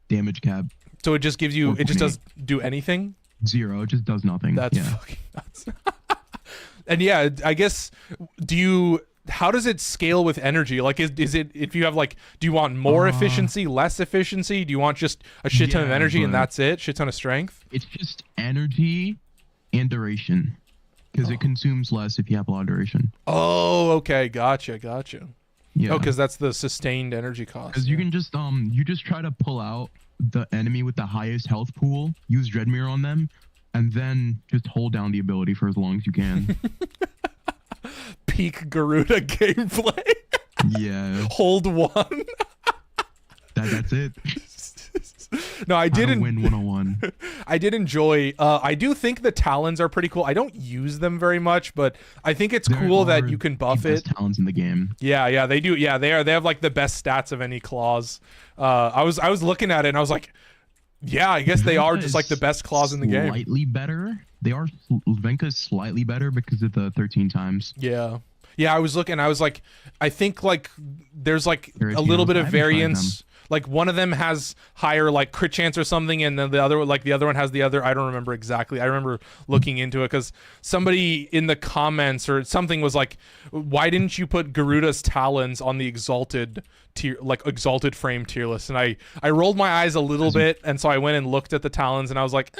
damage cap. So it just gives you. It just does do anything. 0. It just does nothing. That's fucking nuts. And yeah, I guess, how does it scale with energy? Like, is it, if you have like, do you want more efficiency, less efficiency? Do you want just a shit ton of energy and that's it? Shit ton of strength? It's just energy and duration. Because it consumes less if you have a lot of duration. Oh, okay. Gotcha. Yeah. Oh, because that's the sustained energy cost. Because you can just, you just try to pull out the enemy with the highest health pool, use Dreadmere on them, and then just hold down the ability for as long as you can. Peak Garuda gameplay. Yeah. Hold one. That's it. No, I didn't win 101. I did enjoy. I do think the talons are pretty cool. I don't use them very much, but I think it's cool that you can buff it. Talons in the game. Yeah, they do. Yeah, they are. They have like the best stats of any claws. I was looking at it and I was like, yeah, I guess they are just like the best claws in the game. Slightly better. They are. Venka's slightly better because of the 13 times. Yeah. I was looking. I was like, I think like there's like a little bit of variance. Like one of them has higher like crit chance or something, and then the other one has the other. I don't remember exactly. I remember looking into it because somebody in the comments or something was like, "Why didn't you put Garuda's talons on the exalted tier, like exalted frame tier list?" And I rolled my eyes a little bit, and so I went and looked at the talons, and I was like,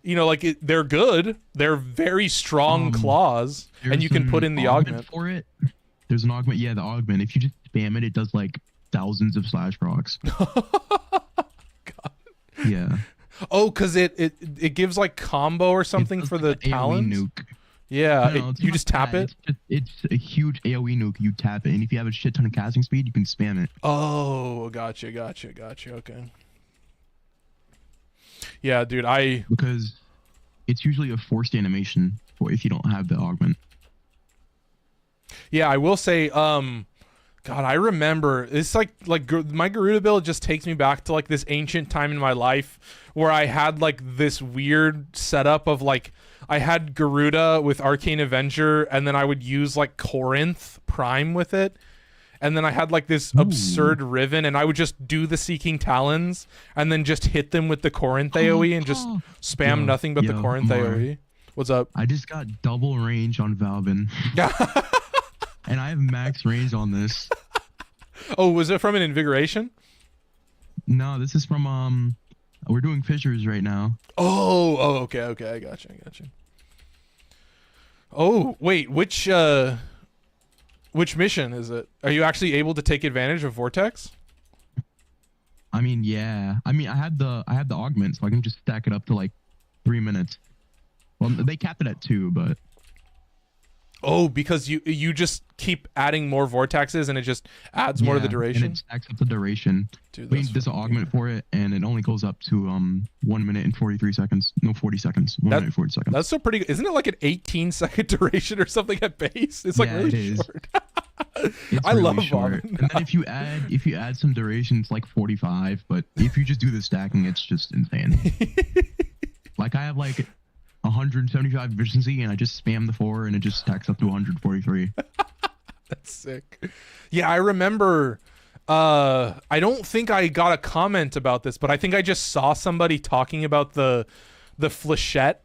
like they're good. They're very strong claws, and you can put in the augment for it. There's an augment. Yeah, the augment. If you just spam it, it does like thousands of slash procs. God. Yeah. Oh, because it gives like combo or something for the talons. Nuke. Yeah, no, you just tap it. It's a huge AOE nuke. You tap it, and if you have a shit ton of casting speed, you can spam it. Oh, gotcha. Okay. Yeah, dude, because it's usually a forced animation for if you don't have the augment. Yeah, I will say, God, I remember it's like my Garuda build just takes me back to like this ancient time in my life where I had like this weird setup of like I had Garuda with Arcane Avenger, and then I would use like Corinth Prime with it. And then I had like this absurd Riven, and I would just do the Seeking Talons and then just hit them with the Corinth AoE and just spam nothing but the Corinth AoE. What's up? I just got double range on Valvin. And I have max range on this. Oh, was it from an Invigoration? No, this is from we're doing fissures right now. Oh, okay, I gotcha. Oh, wait, which mission is it? Are you actually able to take advantage of Vortex? I mean, yeah. I mean, I have the augment, so I can just stack it up to like 3 minutes. Well, they capped it at 2, but. Oh, because you just keep adding more vortexes and it just adds more to the duration. And it stacks up the duration. Dude, there's an augment for it, and it only goes up to 1 minute and 43 seconds. No, 40 seconds. 1 minute and 40 seconds. That's so pretty. Isn't it like an 18-second duration or something at base? It's like really short. I really love short. And then if you add some duration, it's like 45. But if you just do the stacking, it's just insane. Like I have like 175 efficiency, and I just spam the 4, and it just stacks up to 143. That's sick. Yeah, I remember I don't think I got a comment about this, but I think I just saw somebody talking about the flechette,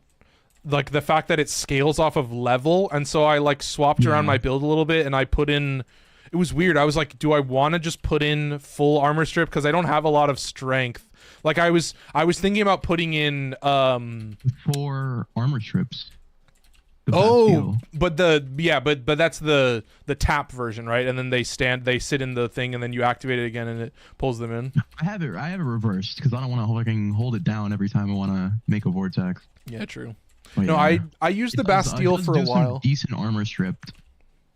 like the fact that it scales off of level, and so I like swapped around my build a little bit, and I put in. It was weird. I was like, do I want to just put in full armor strip because I don't have a lot of strength. Like I was thinking about putting in 4 armor strips. Oh, but but that's the tap version, right? And then they sit in the thing, and then you activate it again, and it pulls them in. I have it reversed because I don't want to fucking hold it down every time I want to make a vortex. Yeah, true. But no, I used the Bastille for a while. Decent armor strip.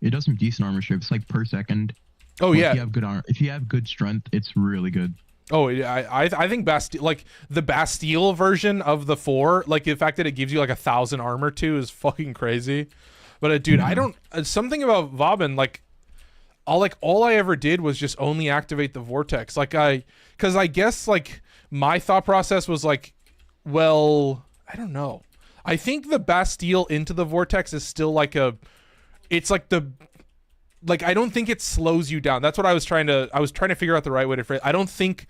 It does some decent armor strips, like per second. Oh yeah. If you have good if you have good strength, it's really good. Oh, I think Bastille, like the Bastille version of the 4, like the fact that it gives you like 1,000 armor too is fucking crazy. But dude, I don't something about Vauban, like all I ever did was just only activate the vortex. Like because I guess like my thought process was like, well, I don't know. I think the Bastille into the vortex is still like it's like I don't think it slows you down. That's what I was trying to figure out the right way to phrase. I don't think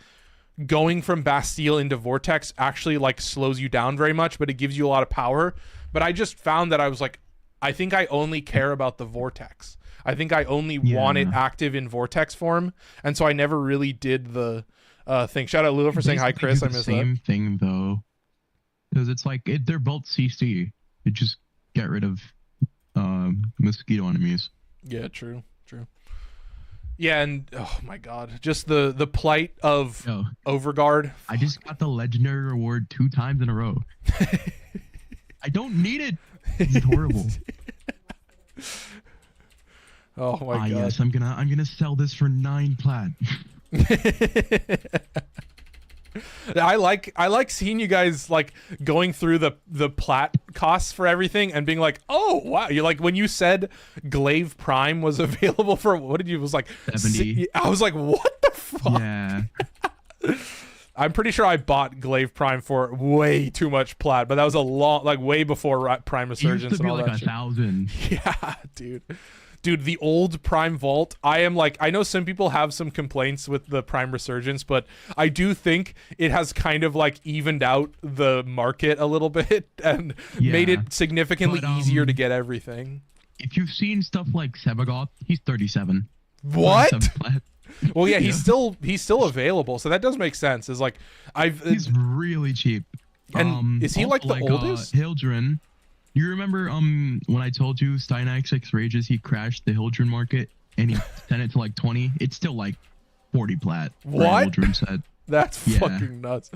going from Bastille into Vortex actually like slows you down very much, but it gives you a lot of power. But I just found that I was like, I think I only care about the Vortex. I think I only want it active in Vortex form, and so I never really did the thing. Shout out Lua for saying hi, Chris. I missed that. Same thing though, because it's like they're both CC. You just get rid of mosquito enemies. Yeah, true. Yeah, and oh my god, just the plight of Overguard. I just got the legendary reward 2 times in a row. I don't need it. It's horrible. Oh my god. Yes, I'm gonna sell this for 9 plat. I like seeing you guys like going through the plat costs for everything and being like, oh wow, you're like when you said Glaive Prime was available for what did you it was like 70. I was like, what the fuck? Yeah. I'm pretty sure I bought Glaive Prime for way too much plat, but that was a long like way before Prime Resurgence and all that shit. 1,000. Yeah, dude, the old Prime Vault, I am like, I know some people have some complaints with the Prime Resurgence, but I do think it has kind of like evened out the market a little bit and made it significantly easier to get everything. If you've seen stuff like Sebagoth, he's 37. What? Well, yeah, he's still available, so that does make sense. Is like he's really cheap. And is he like the oldest? Hildren. You remember when I told you Steinax X Rages he crashed the Hildren market and he sent it to like 20? It's still like 40 plat. What? Hildren said. That's fucking nuts.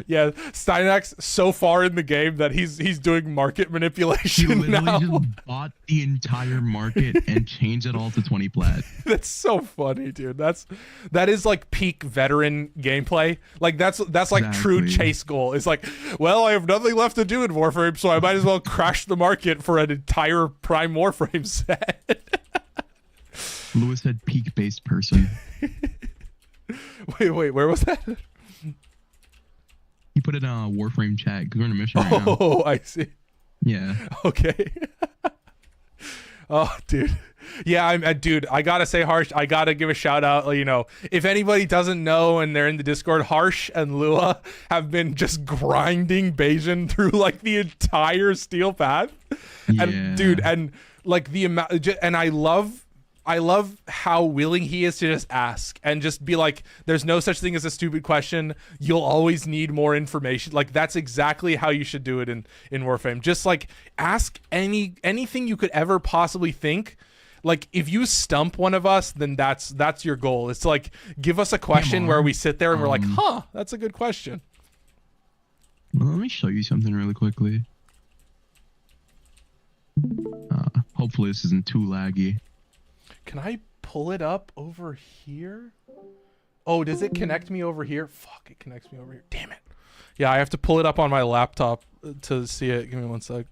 Yeah, Steinax so far in the game that he's doing market manipulation. He literally now. just bought the entire market and changed it all to 20 plat. That's so funny, dude. That is like peak veteran gameplay. Like that's like true chase goal. It's like, well, I have nothing left to do in Warframe, so I might as well crash the market for an entire Prime Warframe set. Lewis said peak based person. Wait, where was that? He put it in a Warframe chat because we're in a mission right now. Oh, I see. Yeah. Okay. Oh, dude. Yeah, dude, I gotta say, Harsh, I gotta give a shout out. You know, if anybody doesn't know and they're in the Discord, Harsh and Lua have been just grinding Bayesian through like the entire Steel Path. Yeah. And dude, and like the amount, and I love how willing he is to just ask and just be like, there's no such thing as a stupid question. You'll always need more information. Like that's exactly how you should do it in Warframe. Just like ask anything you could ever possibly think. Like if you stump one of us, then that's your goal. It's like, give us a question where we sit there and we're like, huh, that's a good question. Well, let me show you something really quickly. Hopefully this isn't too laggy. Can I pull it up over here? Oh, does it connect me over here? Fuck, it connects me over here. Damn it. Yeah, I have to pull it up on my laptop to see it. Give me one sec.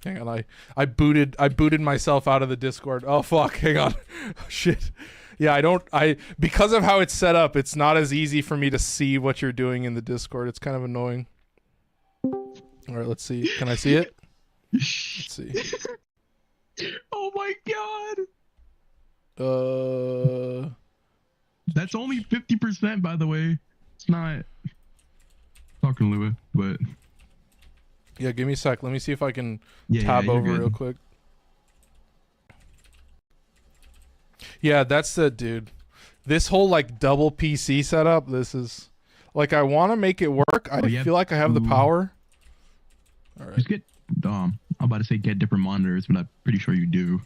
Hang on, I booted myself out of the Discord. Oh fuck, hang on. Shit. Yeah, because of how it's set up, it's not as easy for me to see what you're doing in the Discord. It's kind of annoying. All right, let's see. Can I see it? Let's see. Oh my god. That's only 50%, by the way. It's not talking Lua, but yeah, give me a sec. Let me see if I can yeah, tab over good. real quick. Yeah, that's the dude. This whole like double PC setup, this is like I want to make it work. I feel like I have the power. All right. Just get I'm about to say get different monitors, but I'm pretty sure you do.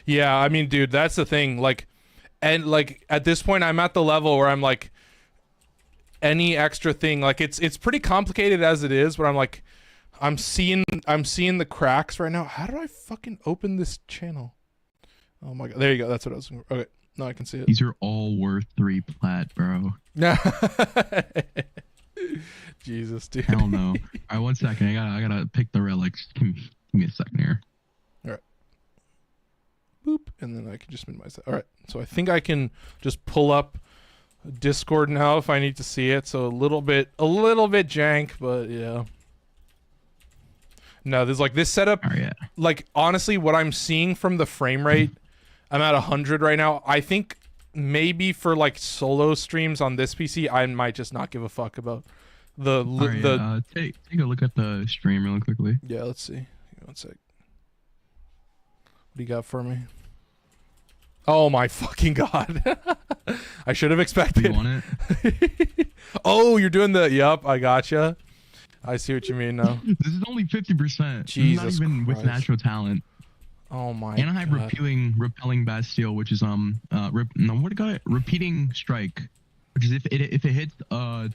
Yeah, I mean, dude, that's the thing. Like, and like at this point, I'm at the level where I'm like, any extra thing, like it's pretty complicated as it is, but I'm like, I'm seeing the cracks right now. How do I fucking open this channel? Oh my god, there you go. That's what I was looking for. Okay, now I can see it. These are all worth 3 plat, bro. Jesus, dude. Hell no. All right, 1 second. I gotta pick the relics. Give me a second here. All right. Boop, and then I can just minimize that. All right. So I think I can just pull up Discord now if I need to see it. So a little bit jank, but yeah. No, there's like this setup. Oh, yeah. Like honestly, what I'm seeing from the frame rate, I'm at 100 right now. I think maybe for like solo streams on this PC, I might just not give a fuck about the take a look at the stream really quickly. Yeah, let's see. 1 sec. What do you got for me? Oh my fucking god. I should have expected. You want it? Oh, you're doing the yep, I gotcha. I see what you mean now. This is only 50%. Jesus not even Christ. with natural talent. Oh my and I have god. repelling Bastille, which is repeating strike, which is if it hits 5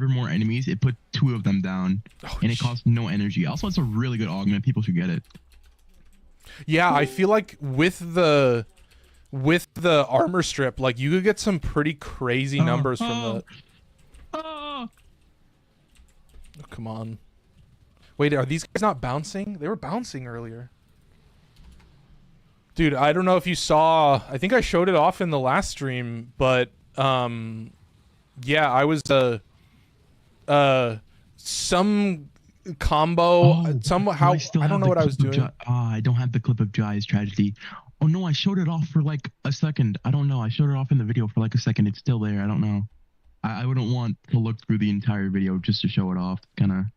or more enemies, it put 2 of them down, and it costs no energy. Also, it's a really good augment. People should get it. Yeah, I feel like with the armor strip, like you could get some pretty crazy numbers from that. Oh, come on. Wait, are these guys not bouncing? They were bouncing earlier. Dude, I don't know if you saw, I think I showed it off in the last stream, but yeah, I was some combo somehow I don't know what I was doing. I don't have the clip of Jai's tragedy. Oh no, I showed it off for like a second. I don't know. I showed it off in the video for like a second. It's still there. I don't know. I wouldn't want to look through the entire video just to show it off. Kinda.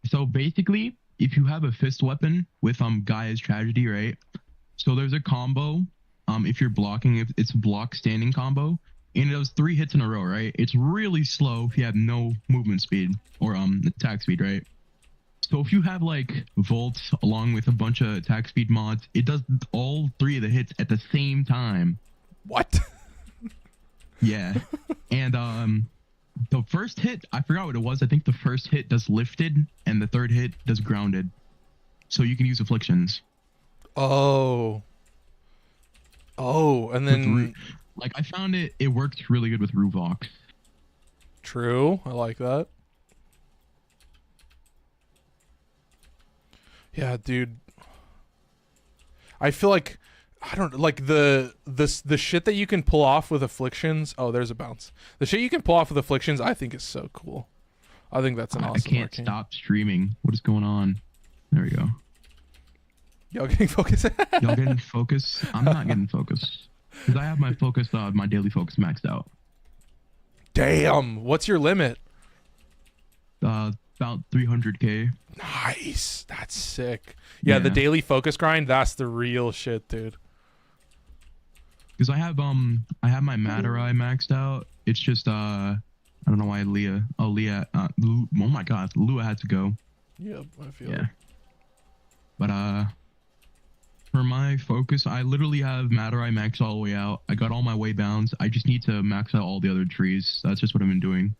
So basically, if you have a fist weapon with Gaia's tragedy, right? So there's a combo. If you're blocking, if it's a block standing combo, and it does 3 hits in a row, right? It's really slow if you have no movement speed or attack speed, right? So if you have like Volts along with a bunch of attack speed mods, it does all 3 of the hits at the same time. What? Yeah. And the first hit, I forgot what it was. I think the first hit does lifted and the third hit does grounded. So you can use afflictions. Oh, and then like I found it worked really good with Ruvox. True, I like that. Yeah, dude. I feel like I don't like the shit that you can pull off with afflictions. Oh, there's a bounce. The shit you can pull off with afflictions, I think is so cool. I think that's an awesome. I can't arcane. stop streaming. What is going on? There we go. Y'all getting focus? Y'all getting focus? I'm not getting focus because I have my focus, my daily focus maxed out. Damn, what's your limit? About 300k. Nice, that's sick. Yeah, the daily focus grind, that's the real shit, dude. Because I have my Matter Eye maxed out. It's just I don't know why Leah. Oh my god, Lua had to go. Yep, I feel it. But for my focus, I literally have Matter Eye maxed all the way out. I got all my way bounds. I just need to max out all the other trees. That's just what I've been doing.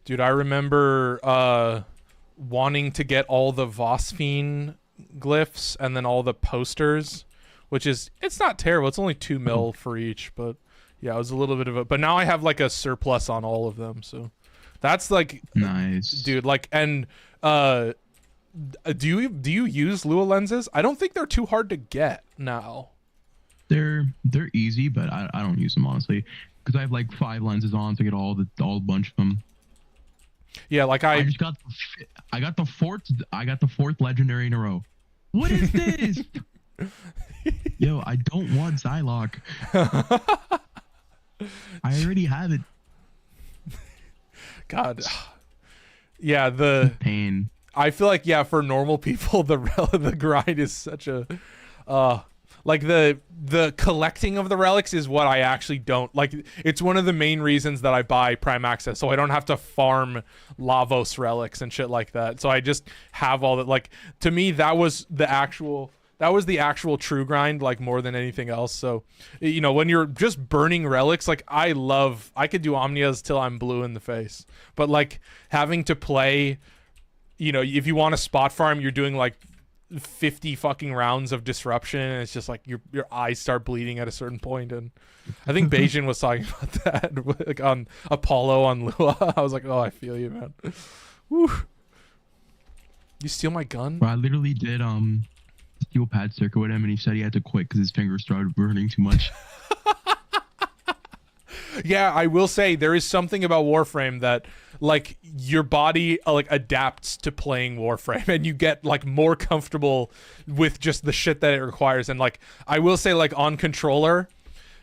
Dude, I remember wanting to get all the Vosphine glyphs and then all the posters, which is, it's not terrible. It's only 2 mil for each, but yeah, it was a little bit of a, but now I have like a surplus on all of them. So that's like, nice, dude. Like, and do you use Lua lenses? I don't think they're too hard to get now. They're easy, but I don't use them honestly because I have like 5 lenses on to get all a bunch of them. Yeah, like I got the fourth legendary in a row. What is this? Yo, I don't want Psylocke. I already have it. God. Yeah, the Pain. I feel like, yeah, for normal people, the grind is such a like the collecting of the relics is what I actually don't like. It's one of the main reasons that I buy Prime Access, so I don't have to farm Lavos relics and shit like that. So I just have all that. Like, to me, that was the actual true grind, like, more than anything else. So, you know, when you're just burning relics, like, I could do Omnias till I'm blue in the face, but like having to play, you know, if you want to spot farm, you're doing like 50 fucking rounds of disruption, and it's just like your eyes start bleeding at a certain point. And I think Bajan was talking about that, like on Apollo on Lua. I was like, oh, I feel you, man. Woo. You steal my gun? Bro, I literally did steel pad circuit with him, and he said he had to quit because his fingers started burning too much. Yeah, I will say there is something about Warframe that, like, your body like adapts to playing Warframe, and you get like more comfortable with just the shit that it requires. And like, I will say, like, on controller,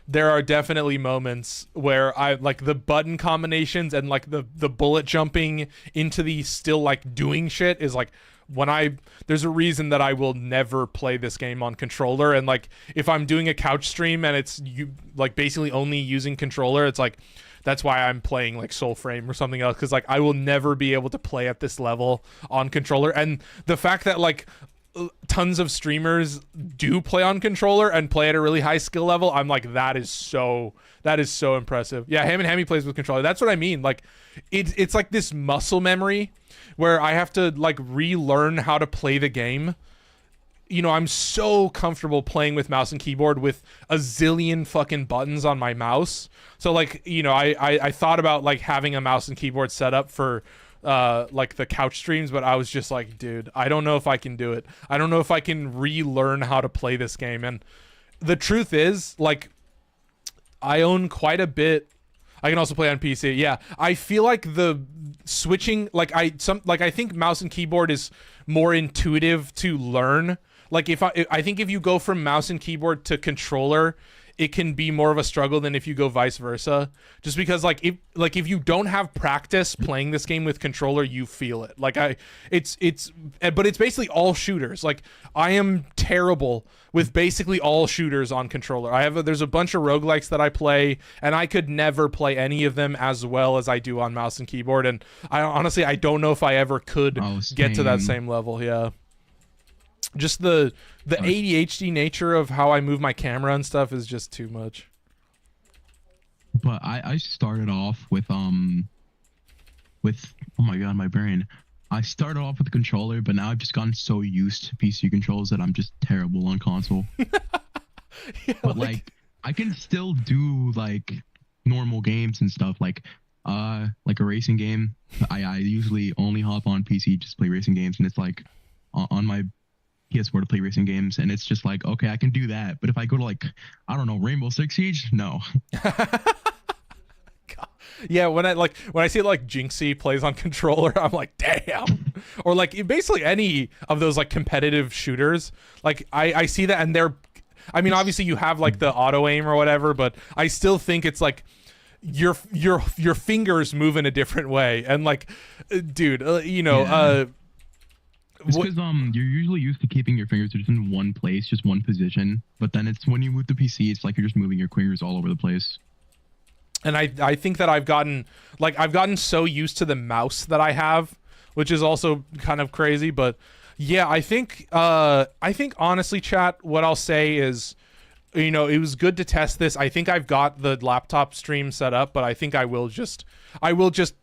there are definitely moments where I like the button combinations and like the bullet jumping into the still like doing shit is like, when there's a reason that I will never play this game on controller. And like, if I'm doing a couch stream and it's you like basically only using controller, it's like, that's why I'm playing like Soulframe or something else, because like I will never be able to play at this level on controller. And the fact that like tons of streamers do play on controller and play at a really high skill level, I'm like, that is so impressive. Yeah, Ham and Hammy plays with controller. That's what I mean. Like, it's like this muscle memory where I have to like relearn how to play the game. You know, I'm so comfortable playing with mouse and keyboard with a zillion fucking buttons on my mouse. So like, you know, I thought about like having a mouse and keyboard set up for like the couch streams, but I was just like, dude, I don't know if I can do it. I don't know if I can relearn how to play this game. And the truth is, like, I own quite a bit. I can also play on PC. Yeah, I feel like the switching, like I think mouse and keyboard is more intuitive to learn. Like, I think if you go from mouse and keyboard to controller, it can be more of a struggle than if you go vice versa. Just because like if you don't have practice playing this game with controller, you feel it. Like but it's basically all shooters. Like, I am terrible with basically all shooters on controller. There's a bunch of roguelikes that I play, and I could never play any of them as well as I do on mouse and keyboard. And I honestly, I don't know if I ever could get to that same level. Yeah. Just the ADHD nature of how I move my camera and stuff is just too much. But I started off with oh my god, my brain. I started off with the controller, but now I've just gotten so used to PC controls that I'm just terrible on console. Yeah, but like I can still do like normal games and stuff, like a racing game. I usually only hop on PC just play racing games, and it's like on my PS4 to play racing games, and it's just like, okay, I can do that. But if I go to like, I don't know, Rainbow Six Siege, no. Yeah, when I see like Jinxie plays on controller, I'm like, damn. Or like basically any of those like competitive shooters, like I see that, and I mean, obviously you have like the auto aim or whatever, but I still think it's like your fingers move in a different way. And like, dude, you know, yeah. It's because you're usually used to keeping your fingers just in one place, just one position. But then it's when you move to PC, it's like you're just moving your fingers all over the place. And I think that I've gotten so used to the mouse that I have, which is also kind of crazy. But yeah, I think honestly, chat, what I'll say is, you know, it was good to test this. I think I've got the laptop stream set up, but I think I will just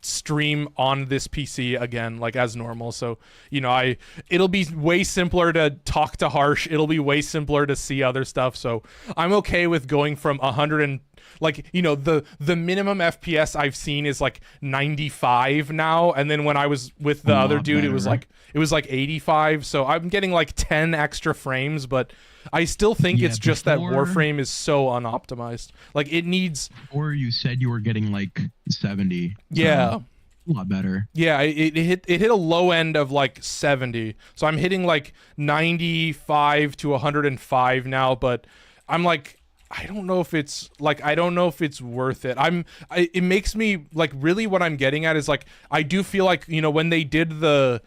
stream on this PC again, like as normal. So, you know, it'll be way simpler to talk to Harsh. It'll be way simpler to see other stuff. So I'm okay with going from 100 and like, you know, the minimum FPS I've seen is like 95 now. And then when I was with the other dude, it was like 85. So I'm getting like 10 extra frames, but I still think it's just that Warframe is so unoptimized. Like, it needs... Or you said you were getting like 70. Yeah. So a lot better. Yeah, it hit a low end of like 70. So I'm hitting like 95 to 105 now, but I'm like I don't know if it's worth it. It makes me like really what I'm getting at is like I do feel like, you know, when they did the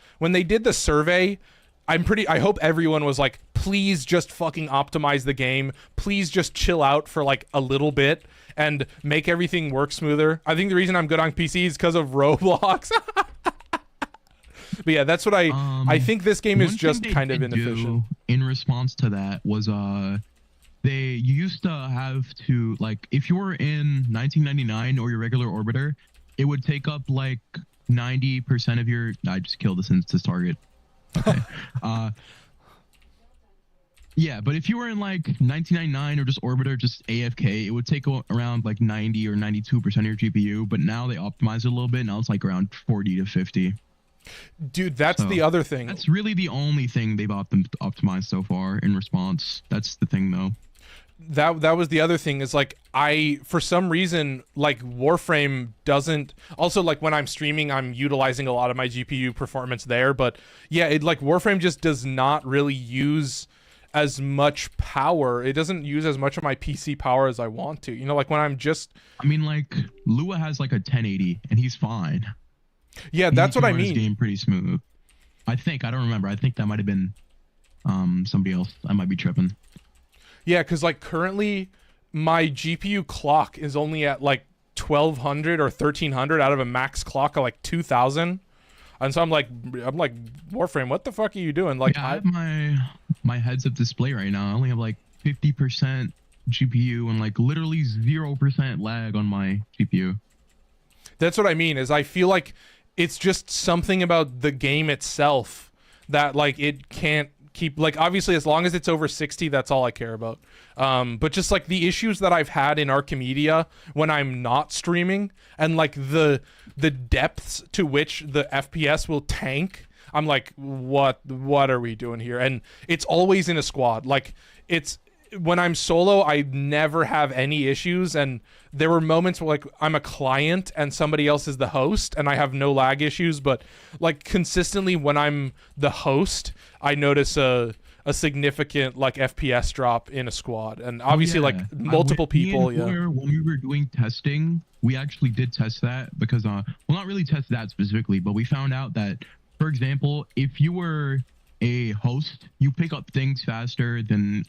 survey, I hope everyone was like, please just fucking optimize the game. Please just chill out for like a little bit and make everything work smoother. I think the reason I'm good on PC is because of Roblox. But yeah, that's what I think this game is just kind of inefficient. In response to that was they used to have to, like, if you were in 1999 or your regular orbiter, it would take up like 90% of your. I just killed the instance target. Okay. Yeah, but if you were in like 1999 or just orbiter, just AFK, it would take around like 90 or 92% of your GPU. But now they optimize it a little bit. Now it's like around 40 to 50. Dude, that's the other thing. That's really the only thing they've optimized so far in response. That's the thing, though. That was the other thing is like for some reason like Warframe doesn't also like when I'm streaming I'm utilizing a lot of my GPU performance there, but yeah, it like Warframe just does not really use as much power. It doesn't use as much of my PC power as I want to. You know, like when I'm just I mean, like Lua has like a 1080 and he's fine. Yeah, that's what I mean. His game pretty smooth. I think I don't remember. I think that might have been somebody else. I might be tripping. Yeah, because like currently my GPU clock is only at like 1200 or 1300 out of a max clock of like 2000. And so I'm like Warframe, what the fuck are you doing? Like yeah, I have my heads up display right now. I only have like 50% GPU and like literally 0% lag on my GPU. That's what I mean is I feel like it's just something about the game itself that like it can't keep, like obviously as long as it's over 60, that's all I care about. But just like the issues that I've had in Archimedia when I'm not streaming and like the depths to which the FPS will tank, I'm like, what are we doing here? And it's always in a squad. Like it's when I'm solo, I never have any issues. And there were moments where like I'm a client and somebody else is the host and I have no lag issues, but like consistently when I'm the host, I notice a significant like FPS drop in a squad. And obviously like multiple people. When we were doing testing, we actually did test that because, well, not really test that specifically, but we found out that, for example, if you were a host, you pick up things faster than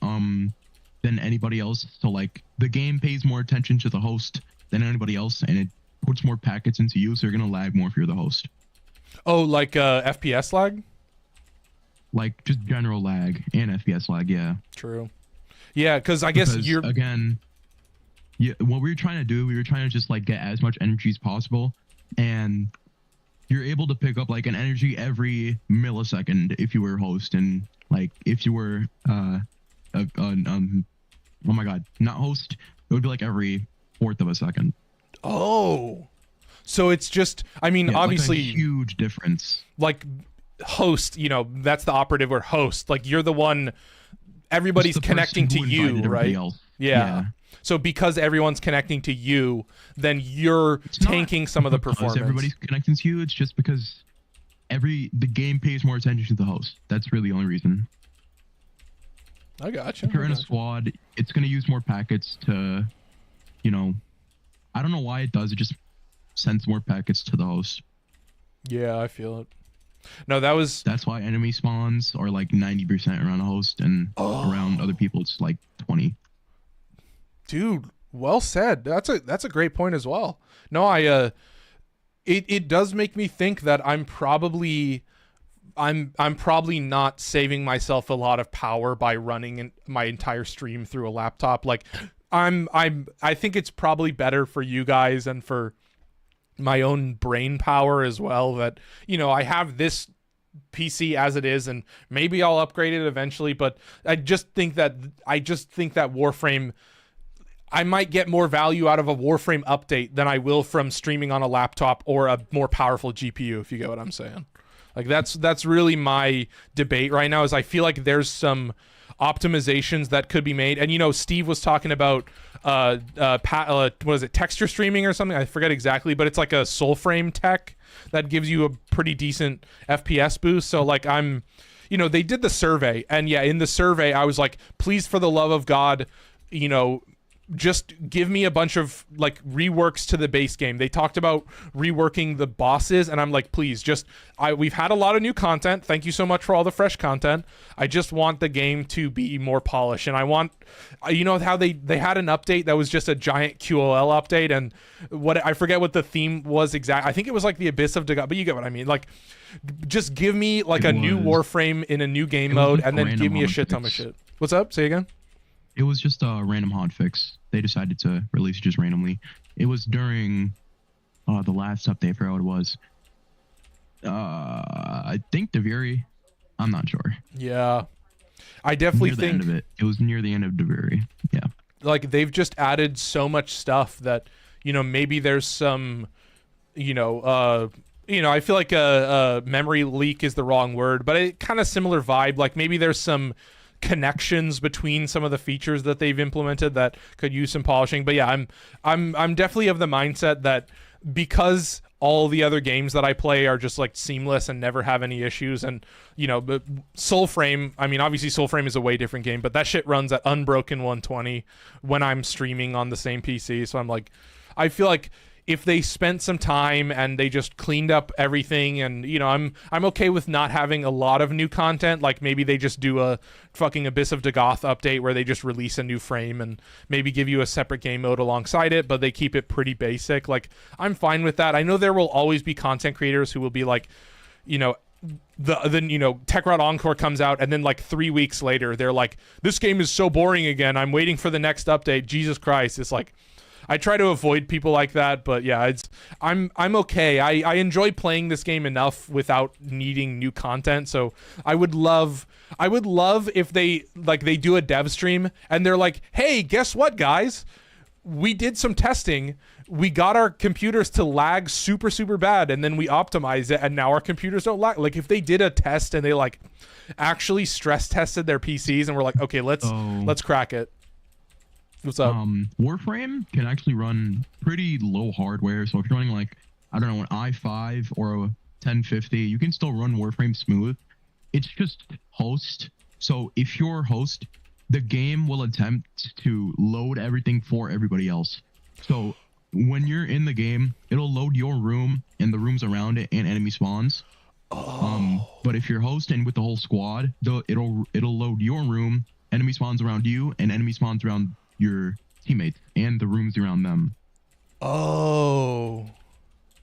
anybody else. So like the game pays more attention to the host than anybody else, and it puts more packets into you, so you're gonna lag more if you're the host. Oh, like FPS lag? Like just general lag and FPS lag, yeah. True. Yeah, because I guess you're again. Yeah, what we were trying to do, we were trying to just like get as much energy as possible, and you're able to pick up like an energy every millisecond if you were a host, and like if you were oh my god, not host, it would be like every fourth of a second. Oh, so it's just, I mean, yeah, obviously like a huge difference. Like host, you know, that's the operative word, host. Like you're the one, everybody's connecting to you, right? Yeah. So because everyone's connecting to you, then you're tanking some of the performance. Everybody's connecting to you. It's just because the game pays more attention to the host. That's really the only reason. I gotcha. If you're in a squad, it's going to use more packets to, you know, I don't know why it does. It just sends more packets to the host. Yeah, I feel it. No, that's why enemy spawns are like 90% around a host, and around other people it's like 20. Dude, well said. That's a great point as well. No, it does make me think that I'm probably not saving myself a lot of power by running my entire stream through a laptop. Like I think it's probably better for you guys and for my own brain power as well that, you know, I have this PC as it is, and maybe I'll upgrade it eventually, but I just think that Warframe, I might get more value out of a Warframe update than I will from streaming on a laptop or a more powerful GPU, if you get what I'm saying. Like that's really my debate right now, is I feel like there's some optimizations that could be made. And, you know, Steve was talking about, what is it, texture streaming or something? I forget exactly, but it's like a soul frame tech that gives you a pretty decent FPS boost. So like you know, they did the survey, and yeah, in the survey, I was like, please, for the love of God, you know, just give me a bunch of like reworks to the base game. They talked about reworking the bosses, and I'm like, please, we've had a lot of new content. Thank you so much for all the fresh content. I just want the game to be more polished, and I want, you know, how they had an update that was just a giant QOL update, and I forget what the theme was exactly. I think it was like the Abyss of Dagath, but you get what I mean. Like, just give me like a new Warframe in a new game mode, and then give me a shit ton of shit. What's up? Say again. It was just a random hotfix. They decided to release it just randomly. It was during the last update. I forgot what it was. I think Deviri. I'm not sure. Yeah, I definitely think the end of it. It was near the end of Deviri. Yeah. Like, they've just added so much stuff that, you know, maybe there's some, you know, I feel like a memory leak is the wrong word, but it kind of similar vibe. Like, maybe there's some connections between some of the features that they've implemented that could use some polishing. But yeah, I'm definitely of the mindset that because all the other games that I play are just like seamless and never have any issues, and you know, but Soulframe, I mean, obviously Soulframe is a way different game, but that shit runs at unbroken 120 when I'm streaming on the same PC. So I'm like, I feel like if they spent some time and they just cleaned up everything, and you know, I'm okay with not having a lot of new content. Like, maybe they just do a fucking Abyss of Dagath update where they just release a new frame and maybe give you a separate game mode alongside it, but they keep it pretty basic. Like, I'm fine with that. I know there will always be content creators who will be like, you know, then you know, Tekrot Encore comes out, and then like 3 weeks later they're like, this game is so boring again, I'm waiting for the next update. Jesus Christ. It's like, I try to avoid people like that, but yeah, I'm okay. I enjoy playing this game enough without needing new content. So I would love if they do a dev stream and they're like, hey, guess what, guys? We did some testing. We got our computers to lag super, super bad, and then we optimized it, and now our computers don't lag. Like, if they did a test and they like actually stress tested their PCs and were like, okay, let's crack it. What's up? Warframe can actually run pretty low hardware. So if you're running like, I don't know, an i5 or a 1050, you can still run Warframe smooth. It's just host. So if you're host, the game will attempt to load everything for everybody else. So when you're in the game, it'll load your room and the rooms around it and enemy spawns. But if you're hosting with the whole squad, it'll load your room, enemy spawns around you, and enemy spawns around your teammates and the rooms around them. Oh,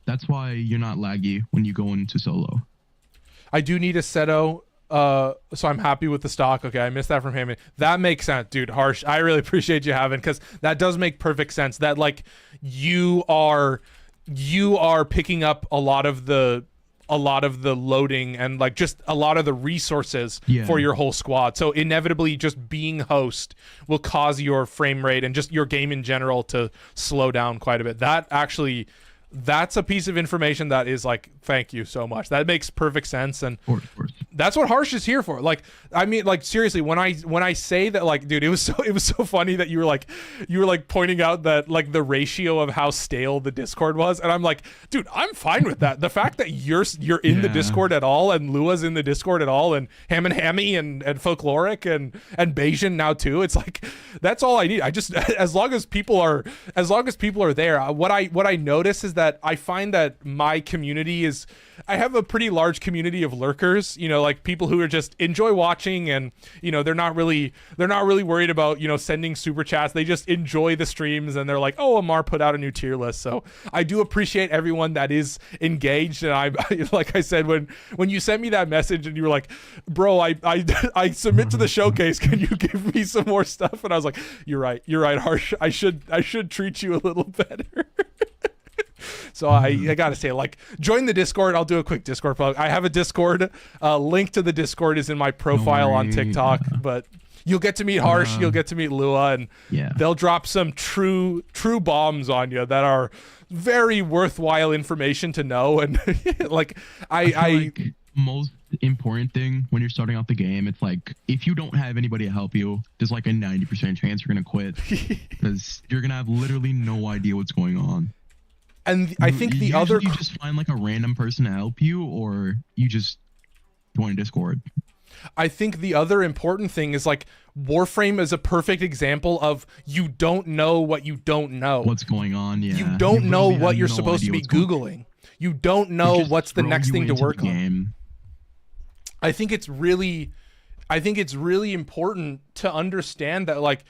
that's why you're not laggy when you go into solo. I do need a Seto, so I'm happy with the stock. Okay, I missed that from him. That makes sense, dude. Harsh, I really appreciate you having, because that does make perfect sense. That like you are picking up a lot of the loading and like just a lot of the resources for your whole squad. So inevitably just being host will cause your frame rate and just your game in general to slow down quite a bit. That's a piece of information that is like, thank you so much. That makes perfect sense. And of course. That's what Harsh is here for. Like, I mean, like, seriously, when I say that, like, dude, it was so funny that you were like pointing out that like the ratio of how stale the Discord was, and I'm like, dude, I'm fine with that. The fact that you're in the Discord at all, and Lua's in the Discord at all, and Ham and Hammy and Folkloric and Bayesian now too. It's like, that's all I need. I just as long as people are there. What I notice is that I find that my community is, I have a pretty large community of lurkers, you know, like people who are just enjoy watching, and you know, they're not really worried about, you know, sending super chats. They just enjoy the streams, and they're like, oh, Amar put out a new tier list. So I do appreciate everyone that is engaged. And I like I said, when you sent me that message and you were like, bro, I submit to the showcase, can you give me some more stuff? And I was like, you're right, Harsh, I should treat you a little better. So I gotta say, like, join the Discord. I'll do a quick Discord plug. I have a Discord. Link to the Discord is in my profile on TikTok. But you'll get to meet Harsh. You'll get to meet Lua, and they'll drop some true bombs on you that are very worthwhile information to know. And like I most important thing when you're starting out the game. It's like, if you don't have anybody to help you, there's like a 90% chance you're gonna quit because you're gonna have literally no idea what's going on. And I think the other, you just find like a random person to help you, or you just join Discord. I think the other important thing is like Warframe is a perfect example of you don't know what you don't know. What's going on? Yeah. You don't know what you're supposed to be Googling. You don't know what's the next thing to work on. I think it's really important to understand that like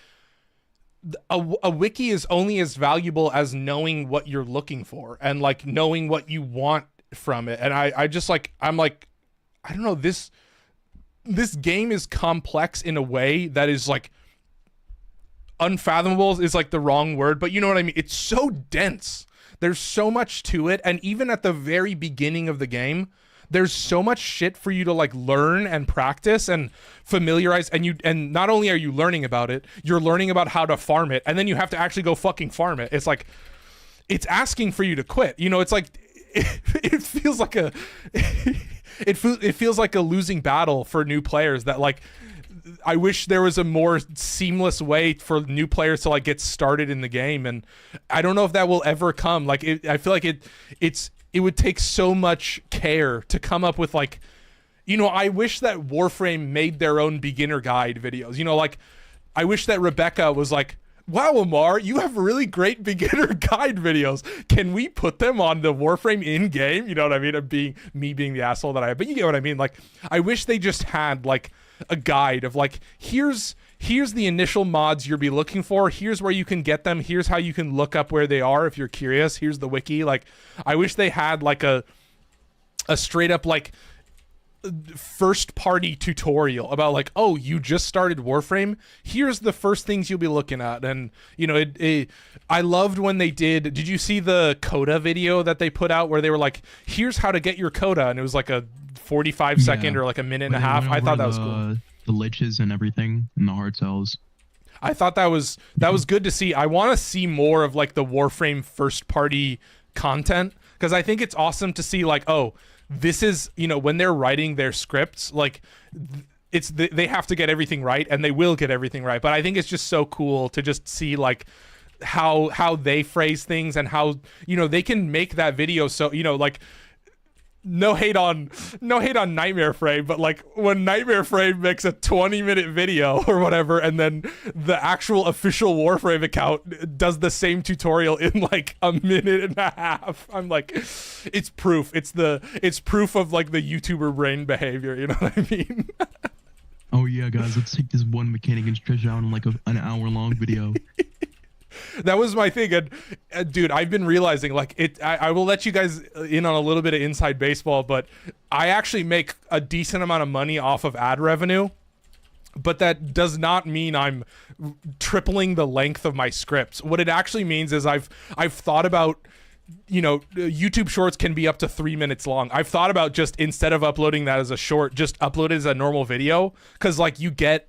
a wiki is only as valuable as knowing what you're looking for and like knowing what you want from it. And I just like, I'm like, I don't know, this game is complex in a way that is like unfathomable is like the wrong word, but you know what I mean? It's so dense. There's so much to it. And even at the very beginning of the game, there's so much shit for you to like learn and practice and familiarize. And not only are you learning about it, you're learning about how to farm it. And then you have to actually go fucking farm it. It's like, it's asking for you to quit. You know, it's like, it feels like a, it feels like a losing battle for new players that like, I wish there was a more seamless way for new players to like get started in the game. And I don't know if that will ever come. Like, I feel like it would take so much care to come up with like, you know, I wish that Warframe made their own beginner guide videos. You know, like I wish that Rebecca was like, wow, Amar, you have really great beginner guide videos. Can we put them on the Warframe in game? You know what I mean? Of being the asshole that I am. But you get what I mean? Like, I wish they just had like a guide of like, here's the initial mods you'll be looking for. Here's where you can get them. Here's how you can look up where they are if you're curious. Here's the wiki. Like, I wish they had like a straight up like first party tutorial about like, oh, you just started Warframe, here's the first things you'll be looking at. And you know, I loved when they did you see the Coda video that they put out where they were like, here's how to get your Coda, and it was like a 45-second or like a minute and a half. I thought that was cool. The liches and everything and the hard cells. I thought that was good to see. I want to see more of like the Warframe first party content, because I think it's awesome to see like, oh, this is, you know, when they're writing their scripts, like they have to get everything right, and they will get everything right. But I think it's just so cool to just see like how they phrase things and how, you know, they can make that video. So, you know, like no hate on Nightmare Frame, but like when Nightmare Frame makes a 20-minute video or whatever, and then the actual official Warframe account does the same tutorial in like a minute and a half, I'm like, it's proof. It's proof of like the YouTuber brain behavior. You know what I mean? Oh yeah, guys, let's take this one mechanic and stretch it out in like an hour-long video. That was my thing. And dude, I've been realizing like I will let you guys in on a little bit of inside baseball, but I actually make a decent amount of money off of ad revenue, but that does not mean I'm tripling the length of my scripts. What it actually means is I've thought about, you know, YouTube shorts can be up to 3 minutes long. I've thought about just, instead of uploading that as a short, just upload it as a normal video, because like you get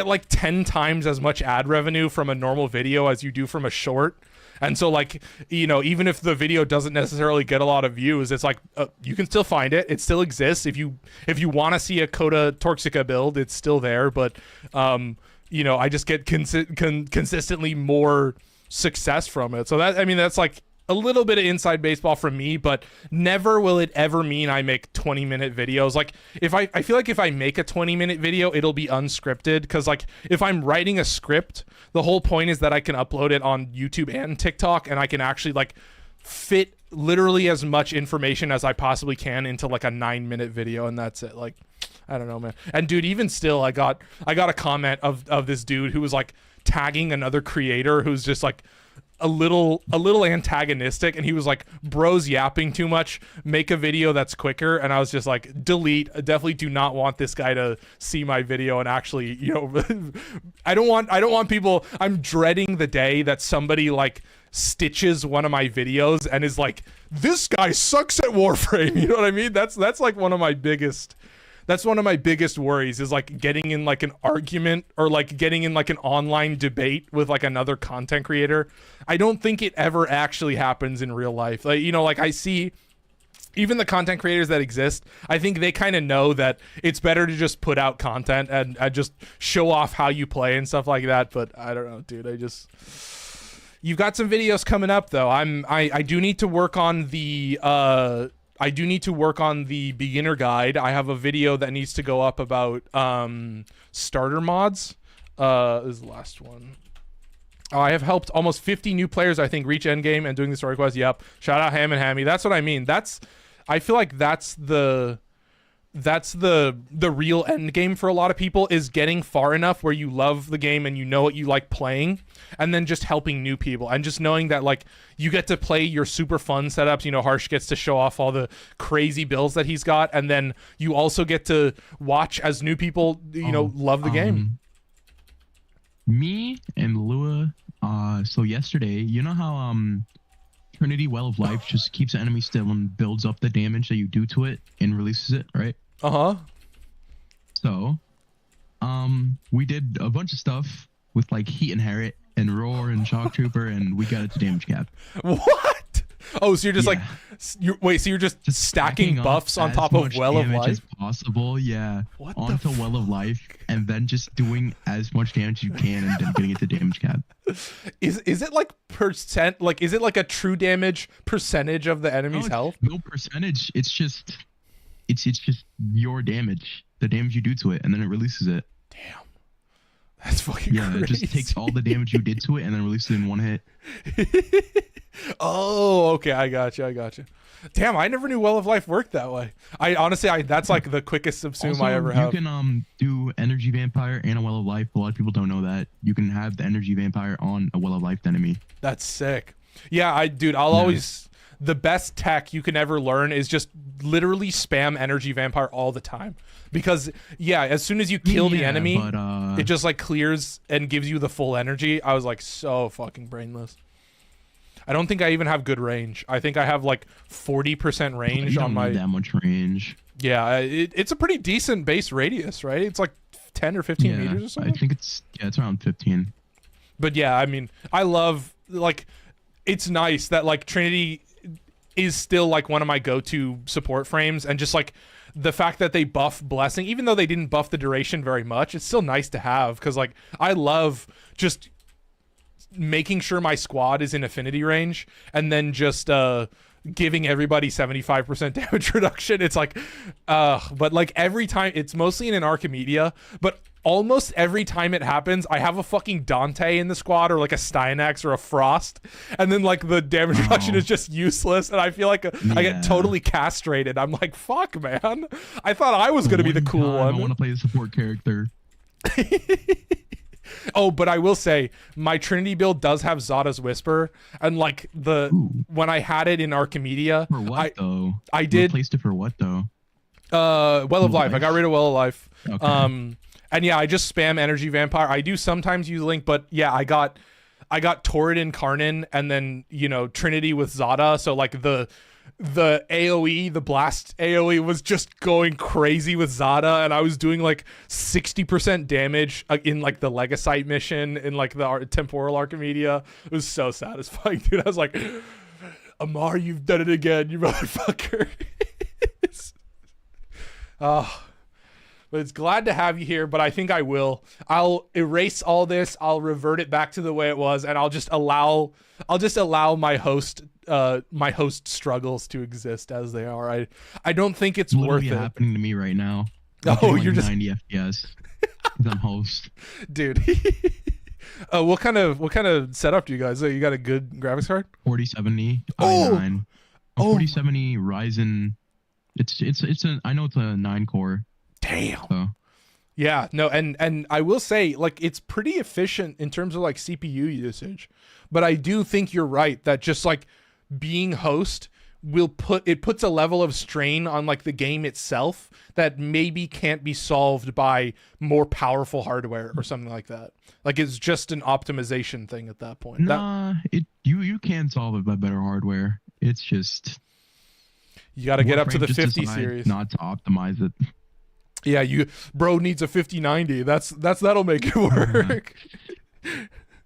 like 10 times as much ad revenue from a normal video as you do from a short. And so like, you know, even if the video doesn't necessarily get a lot of views, it's like you can still find it. It still exists. If you want to see a Coda Torxica build, it's still there. But you know, I just get consistently more success from it. So that, I mean, that's like a little bit of inside baseball from me, but never will it ever mean I make 20-minute videos. Like if I feel like if I make a 20-minute video, it'll be unscripted, because like if I'm writing a script, the whole point is that I can upload it on YouTube and TikTok, and I can actually like fit literally as much information as I possibly can into like a 9-minute video, and that's it. Like, I don't know, man. And dude, even still, I got a comment of this dude who was like tagging another creator who's just like a little antagonistic, and he was like, bro's yapping too much, make a video that's quicker. And I was just like, delete. I definitely do not want this guy to see my video and actually, you know, I don't want people, I'm dreading the day that somebody like stitches one of my videos and is like, this guy sucks at Warframe. You know what I mean? That's like one of my biggest worries, is like getting in like an argument or like getting in like an online debate with like another content creator. I don't think it ever actually happens in real life. Like, you know, like I see even the content creators that exist, I think they kind of know that it's better to just put out content and just show off how you play and stuff like that. But I don't know, dude. You've got some videos coming up though. I do need to work on the beginner guide. I have a video that needs to go up about starter mods. This is the last one. I have helped almost 50 new players, I think, reach endgame and doing the story quest. Yep. Shout out Ham and Hammy. That's what I mean. I feel like that's the real end game for a lot of people, is getting far enough where you love the game and you know what you like playing, and then just helping new people and just knowing that like you get to play your super fun setups. You know, Harsh gets to show off all the crazy builds that he's got, and then you also get to watch as new people, you know, love the game. Me and Lua, so yesterday, you know how Trinity Well of Life just keeps the enemy still and builds up the damage that you do to it and releases it, right? So, we did a bunch of stuff with like Heat Inherit and Roar and Shock Trooper, and we got it to damage cap. What? Oh, so you're just like, so you're just stacking buffs on top of Well of Life? As possible, yeah. Onto Well of Life, and then just doing as much damage as you can and then getting it to damage cap. Is it like percent? Like, is it like a true damage percentage of the enemy's health? No percentage. It's just your damage, the damage you do to it, and then it releases it. Damn. That's fucking crazy. It just takes all the damage you did to it and then releases it in one hit. Oh, okay. I got you. Damn, I never knew Well of Life worked that way. I honestly, that's like the quickest subsume also, I ever have. You can do Energy Vampire and a Well of Life. A lot of people don't know that. You can have the Energy Vampire on a Well of Life enemy. That's sick. Yeah, I'll always... The best tech you can ever learn is just literally spam Energy Vampire all the time. Because, yeah, as soon as you kill the enemy, it just like clears and gives you the full energy. I was like so fucking brainless. I don't think I even have good range. I think I have like 40% range on my... that much range. Yeah, it's a pretty decent base radius, right? It's like 10 or 15 meters or something? I think it's around 15. But yeah, I mean, I love, like, it's nice that like Trinity is still like one of my go-to support frames, and just like the fact that they buff Blessing, even though they didn't buff the duration very much, it's still nice to have, because like I love just making sure my squad is in affinity range and then just giving everybody 75% damage reduction. It's like but like every time, it's mostly in an Archimedia, but almost every time it happens, I have a fucking Dante in the squad, or like a Stynax or a Frost, and then like the damage reduction is just useless, and I feel like I get totally castrated. I'm like, fuck, man. I thought I was gonna be the cool one. I want to play a support character. Oh, but I will say my Trinity build does have Zada's Whisper, and like when I had it in Archimedia, for what though? I did replaced it for what though? Well of Life. I got rid of Well of Life. Okay. And yeah, I just spam Energy Vampire. I do sometimes use Link, but yeah, I got Torrid Karnan, and then, you know, Trinity with Zada. So like the AoE, the blast AoE was just going crazy with Zada, and I was doing like 60% damage in like the Legasite mission in like the Temporal Archimedia. It was so satisfying, dude. I was like, Amar, you've done it again, you motherfucker. But it's glad to have you here, but I think I'll erase all this. I'll revert it back to the way it was, and I'll just allow my host struggles to exist as they are. I don't think it's worth it. Happening to me right now. You're just 90 FPS. I'm host. Dude. What kind of setup do you guys? You got a good graphics card? 4070 i9. 4070 Ryzen. I know it's a 9 core. Damn. So. Yeah, no, and I will say, like, it's pretty efficient in terms of like CPU usage, but I do think you're right that just like being host puts a level of strain on like the game itself that maybe can't be solved by more powerful hardware or something like that. Like, it's just an optimization thing at that point. You can solve it by better hardware. It's just you got to get up to the 50 series. Not to optimize it. Yeah, bro needs a 5090. That'll make it work.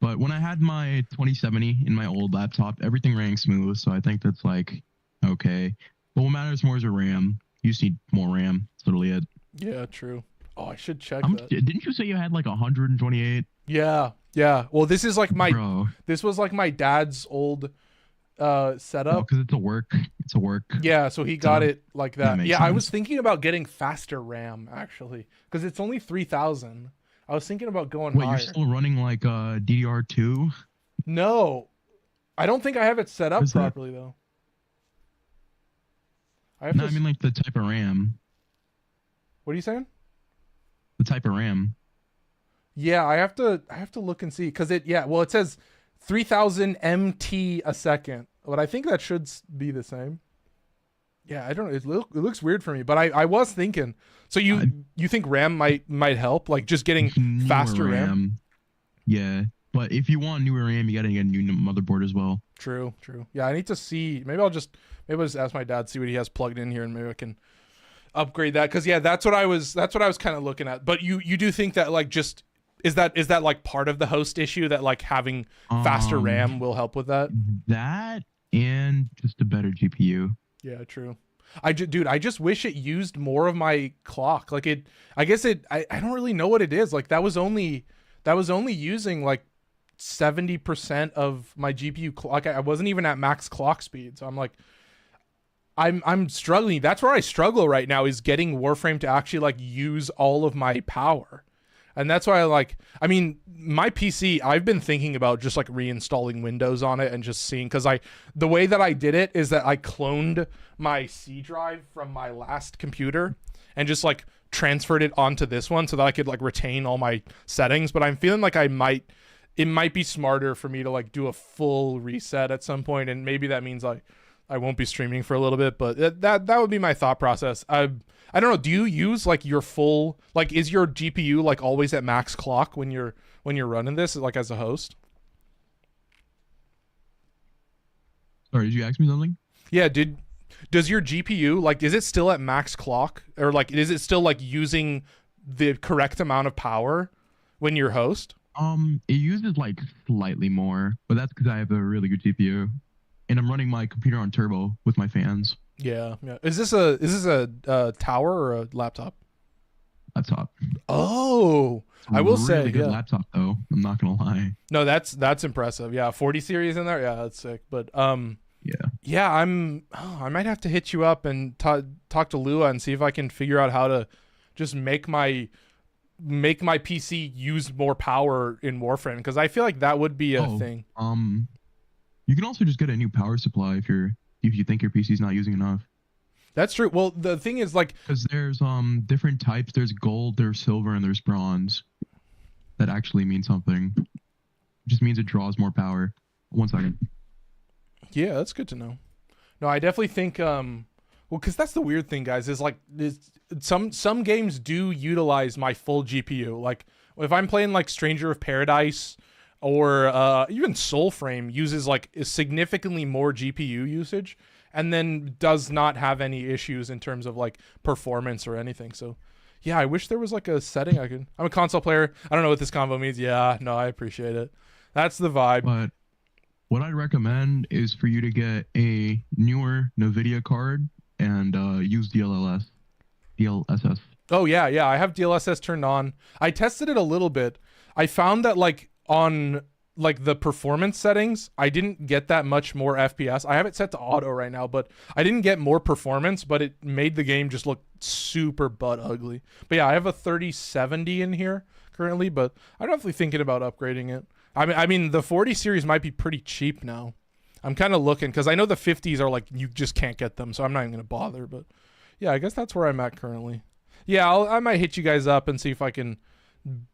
But when I had my 2070 in my old laptop, everything ran smooth, so I think that's like okay. But what matters more is a RAM. You just need more RAM. That's literally it. Yeah, true. Oh, I should check that. Didn't you say you had like 128? Yeah, yeah. Well, this is like my Bro. this was like my dad's old setup. Because it's a work. It's a work. Yeah, so he got it like that. Yeah, sense. I was thinking about getting faster RAM actually, because it's only 3,000. I was thinking about going Wait, higher. you're still running like DDR2? No, I don't think I have it set up properly though. I mean like the type of RAM. What are you saying? The type of RAM. Yeah, I have to look and see, because it says 3,000 MT a second, but I think that should be the same. Yeah, I don't know. It looks weird for me, but I was thinking. So you think RAM might help, like just getting faster RAM? Yeah, but if you want newer RAM, you gotta get a new motherboard as well. True. Yeah, I need to see. Maybe I'll just ask my dad, see what he has plugged in here, and maybe I can upgrade that. Because yeah, that's what I was kind of looking at. But you do think that like just is that like part of the host issue, that like having faster RAM will help with that? That and just a better GPU. Yeah, true. I just wish it used more of my clock. Like I don't really know what it is. Like that was only using like 70% of my GPU clock. I wasn't even at max clock speed. So I'm like, I'm struggling. That's where I struggle right now, is getting Warframe to actually like use all of my power. And that's why my PC, I've been thinking about just like reinstalling Windows on it and just seeing, because the way that I did it is that I cloned my C drive from my last computer and just like transferred it onto this one so that I could like retain all my settings. But I'm feeling like it might be smarter for me to like do a full reset at some point, and maybe that means like I won't be streaming for a little bit, but that would be my thought process. I don't know. Do you use like your full, like, is your GPU like always at max clock when you're running this, like as a host? Sorry, did you ask me something? Yeah. Does your GPU, like, is it still at max clock, or like is it still like using the correct amount of power when you're host? It uses like slightly more, but that's because I have a really good GPU, and I'm running my computer on turbo with my fans. Yeah. Is this a tower or a laptop? Laptop. Oh, I will say, really good laptop though. I'm not gonna lie. No, that's impressive. Yeah, 40 series in there. Yeah, that's sick. But yeah, I might have to hit you up and talk to Lua and see if I can figure out how to just make my PC use more power in Warframe, because I feel like that would be a thing. You can also just get a new power supply if you think your PC's not using enough. That's true. Well, the thing is, like, because there's different types. There's gold, there's silver, and there's bronze. That actually means something. It just means it draws more power. 1 second. Yeah, that's good to know. No, I definitely think because that's the weird thing, guys, is like some games do utilize my full GPU. Like if I'm playing like Stranger of Paradise or even Soulframe uses like significantly more GPU usage, and then does not have any issues in terms of like performance or anything. So yeah, I wish there was like a setting I could. I'm a console player. I don't know what this combo means. Yeah, no, I appreciate it. That's the vibe. But what I'd recommend is for you to get a newer NVIDIA card and use DLSS. Oh yeah, I have DLSS turned on. I tested it a little bit. I found that like on like the performance settings, I didn't get that much more FPS. I have it set to auto right now, but I didn't get more performance, but it made the game just look super butt ugly. But yeah, I have a 3070 in here currently, but I'm definitely thinking about upgrading it. I mean, the 40 series might be pretty cheap now. I'm kind of looking, because I know the 50s are like, you just can't get them, so I'm not even going to bother. But yeah, I guess that's where I'm at currently. Yeah, I might hit you guys up and see if I can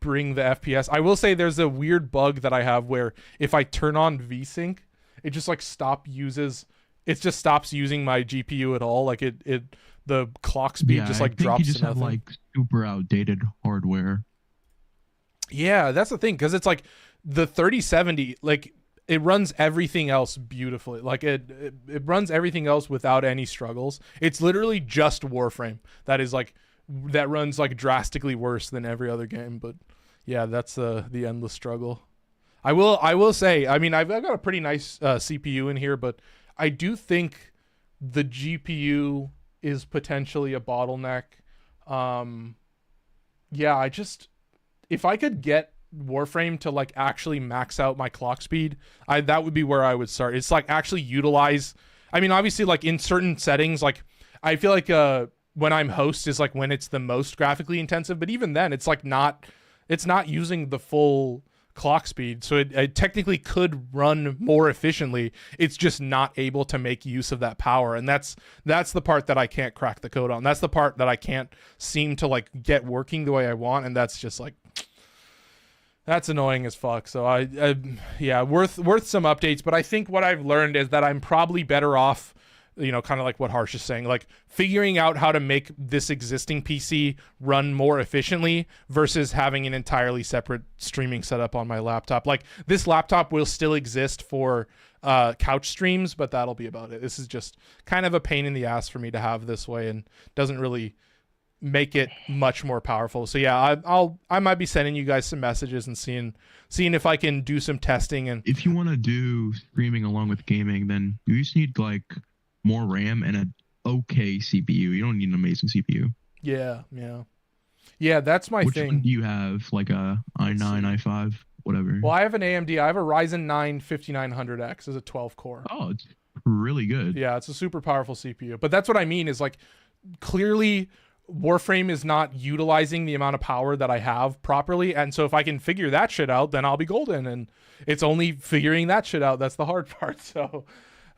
bring the FPS. I will say there's a weird bug that I have where if I turn on VSync, it just like stops using my GPU at all. Like the clock speed just like drops. You just have like super outdated hardware. Yeah, that's the thing, because it's like the 3070, like it runs everything else beautifully. Like it runs everything else without any struggles. It's literally just Warframe that runs like drastically worse than every other game. But yeah, that's the endless struggle. I will say, I mean, I've got a pretty nice CPU in here, but I do think the GPU is potentially a bottleneck. Yeah, if I could get Warframe to like actually max out my clock speed, that would be where I would start. It's like actually utilize. I mean, obviously, like in certain settings, like I feel like when I'm host is like when it's the most graphically intensive, but even then, it's like it's not using the full clock speed, so it technically could run more efficiently. It's just not able to make use of that power, and that's the part that I can't crack the code on. That's the part that I can't seem to like get working the way I want, and that's just like, that's annoying as fuck. So yeah, worth some updates. But I think what I've learned is that I'm probably better off, you know, kind of like what Harsh is saying, like figuring out how to make this existing PC run more efficiently versus having an entirely separate streaming setup on my laptop. Like this laptop will still exist for couch streams, but that'll be about it. This is just kind of a pain in the ass for me to have this way, and doesn't really make it much more powerful. So yeah, I might be sending you guys some messages and seeing if I can do some testing. And if you want to do streaming along with gaming, then you just need like more RAM and an okay CPU. You don't need an amazing CPU. Yeah. That's my Which thing. one do you have? Like a i9, i5, whatever. Well, I have an AMD. I have a Ryzen 9 5900X as a 12 core. Oh, it's really good. Yeah, it's a super powerful CPU. But that's what I mean is like clearly Warframe is not utilizing the amount of power that I have properly. And so if I can figure that shit out, then I'll be golden. And it's only figuring that shit out that's the hard part. So,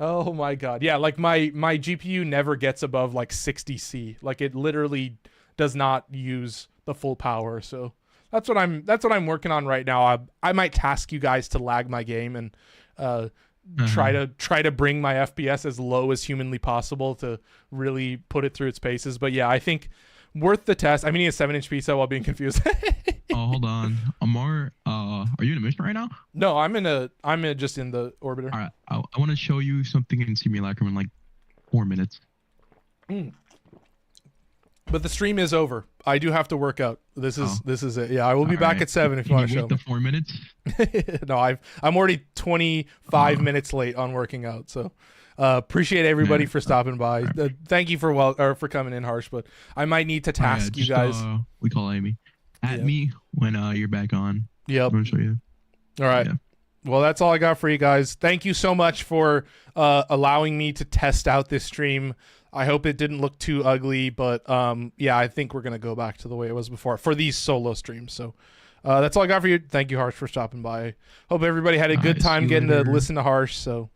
oh my God. Yeah, like my GPU never gets above like 60C. Like it literally does not use the full power. So that's what I'm working on right now. I might task you guys to lag my game and try to bring my FPS as low as humanly possible to really put it through its paces. But yeah, I think worth the test. I'm eating a 7-inch pizza while being confused. Oh, hold on. Amar, are you in a mission right now? No, I'm just in the orbiter. All right, I want to show you something in Simulacrum in like 4 minutes. But the stream is over. I do have to work out. This is it. Yeah, I will be back at 7 if you want to show me. The 4 minutes? No, I'm already 25 minutes late on working out. So appreciate everybody for stopping by. Thank you for coming in, Harsh. But I might need to task you guys. We call Amy. At me when you're back on. Yep. I'm gonna show you. All right. Yeah. Well, that's all I got for you guys. Thank you so much for allowing me to test out this stream. I hope it didn't look too ugly, but yeah, I think we're gonna go back to the way it was before for these solo streams. So that's all I got for you. Thank you, Harsh, for stopping by. Hope everybody had a good time getting to listen to Harsh. So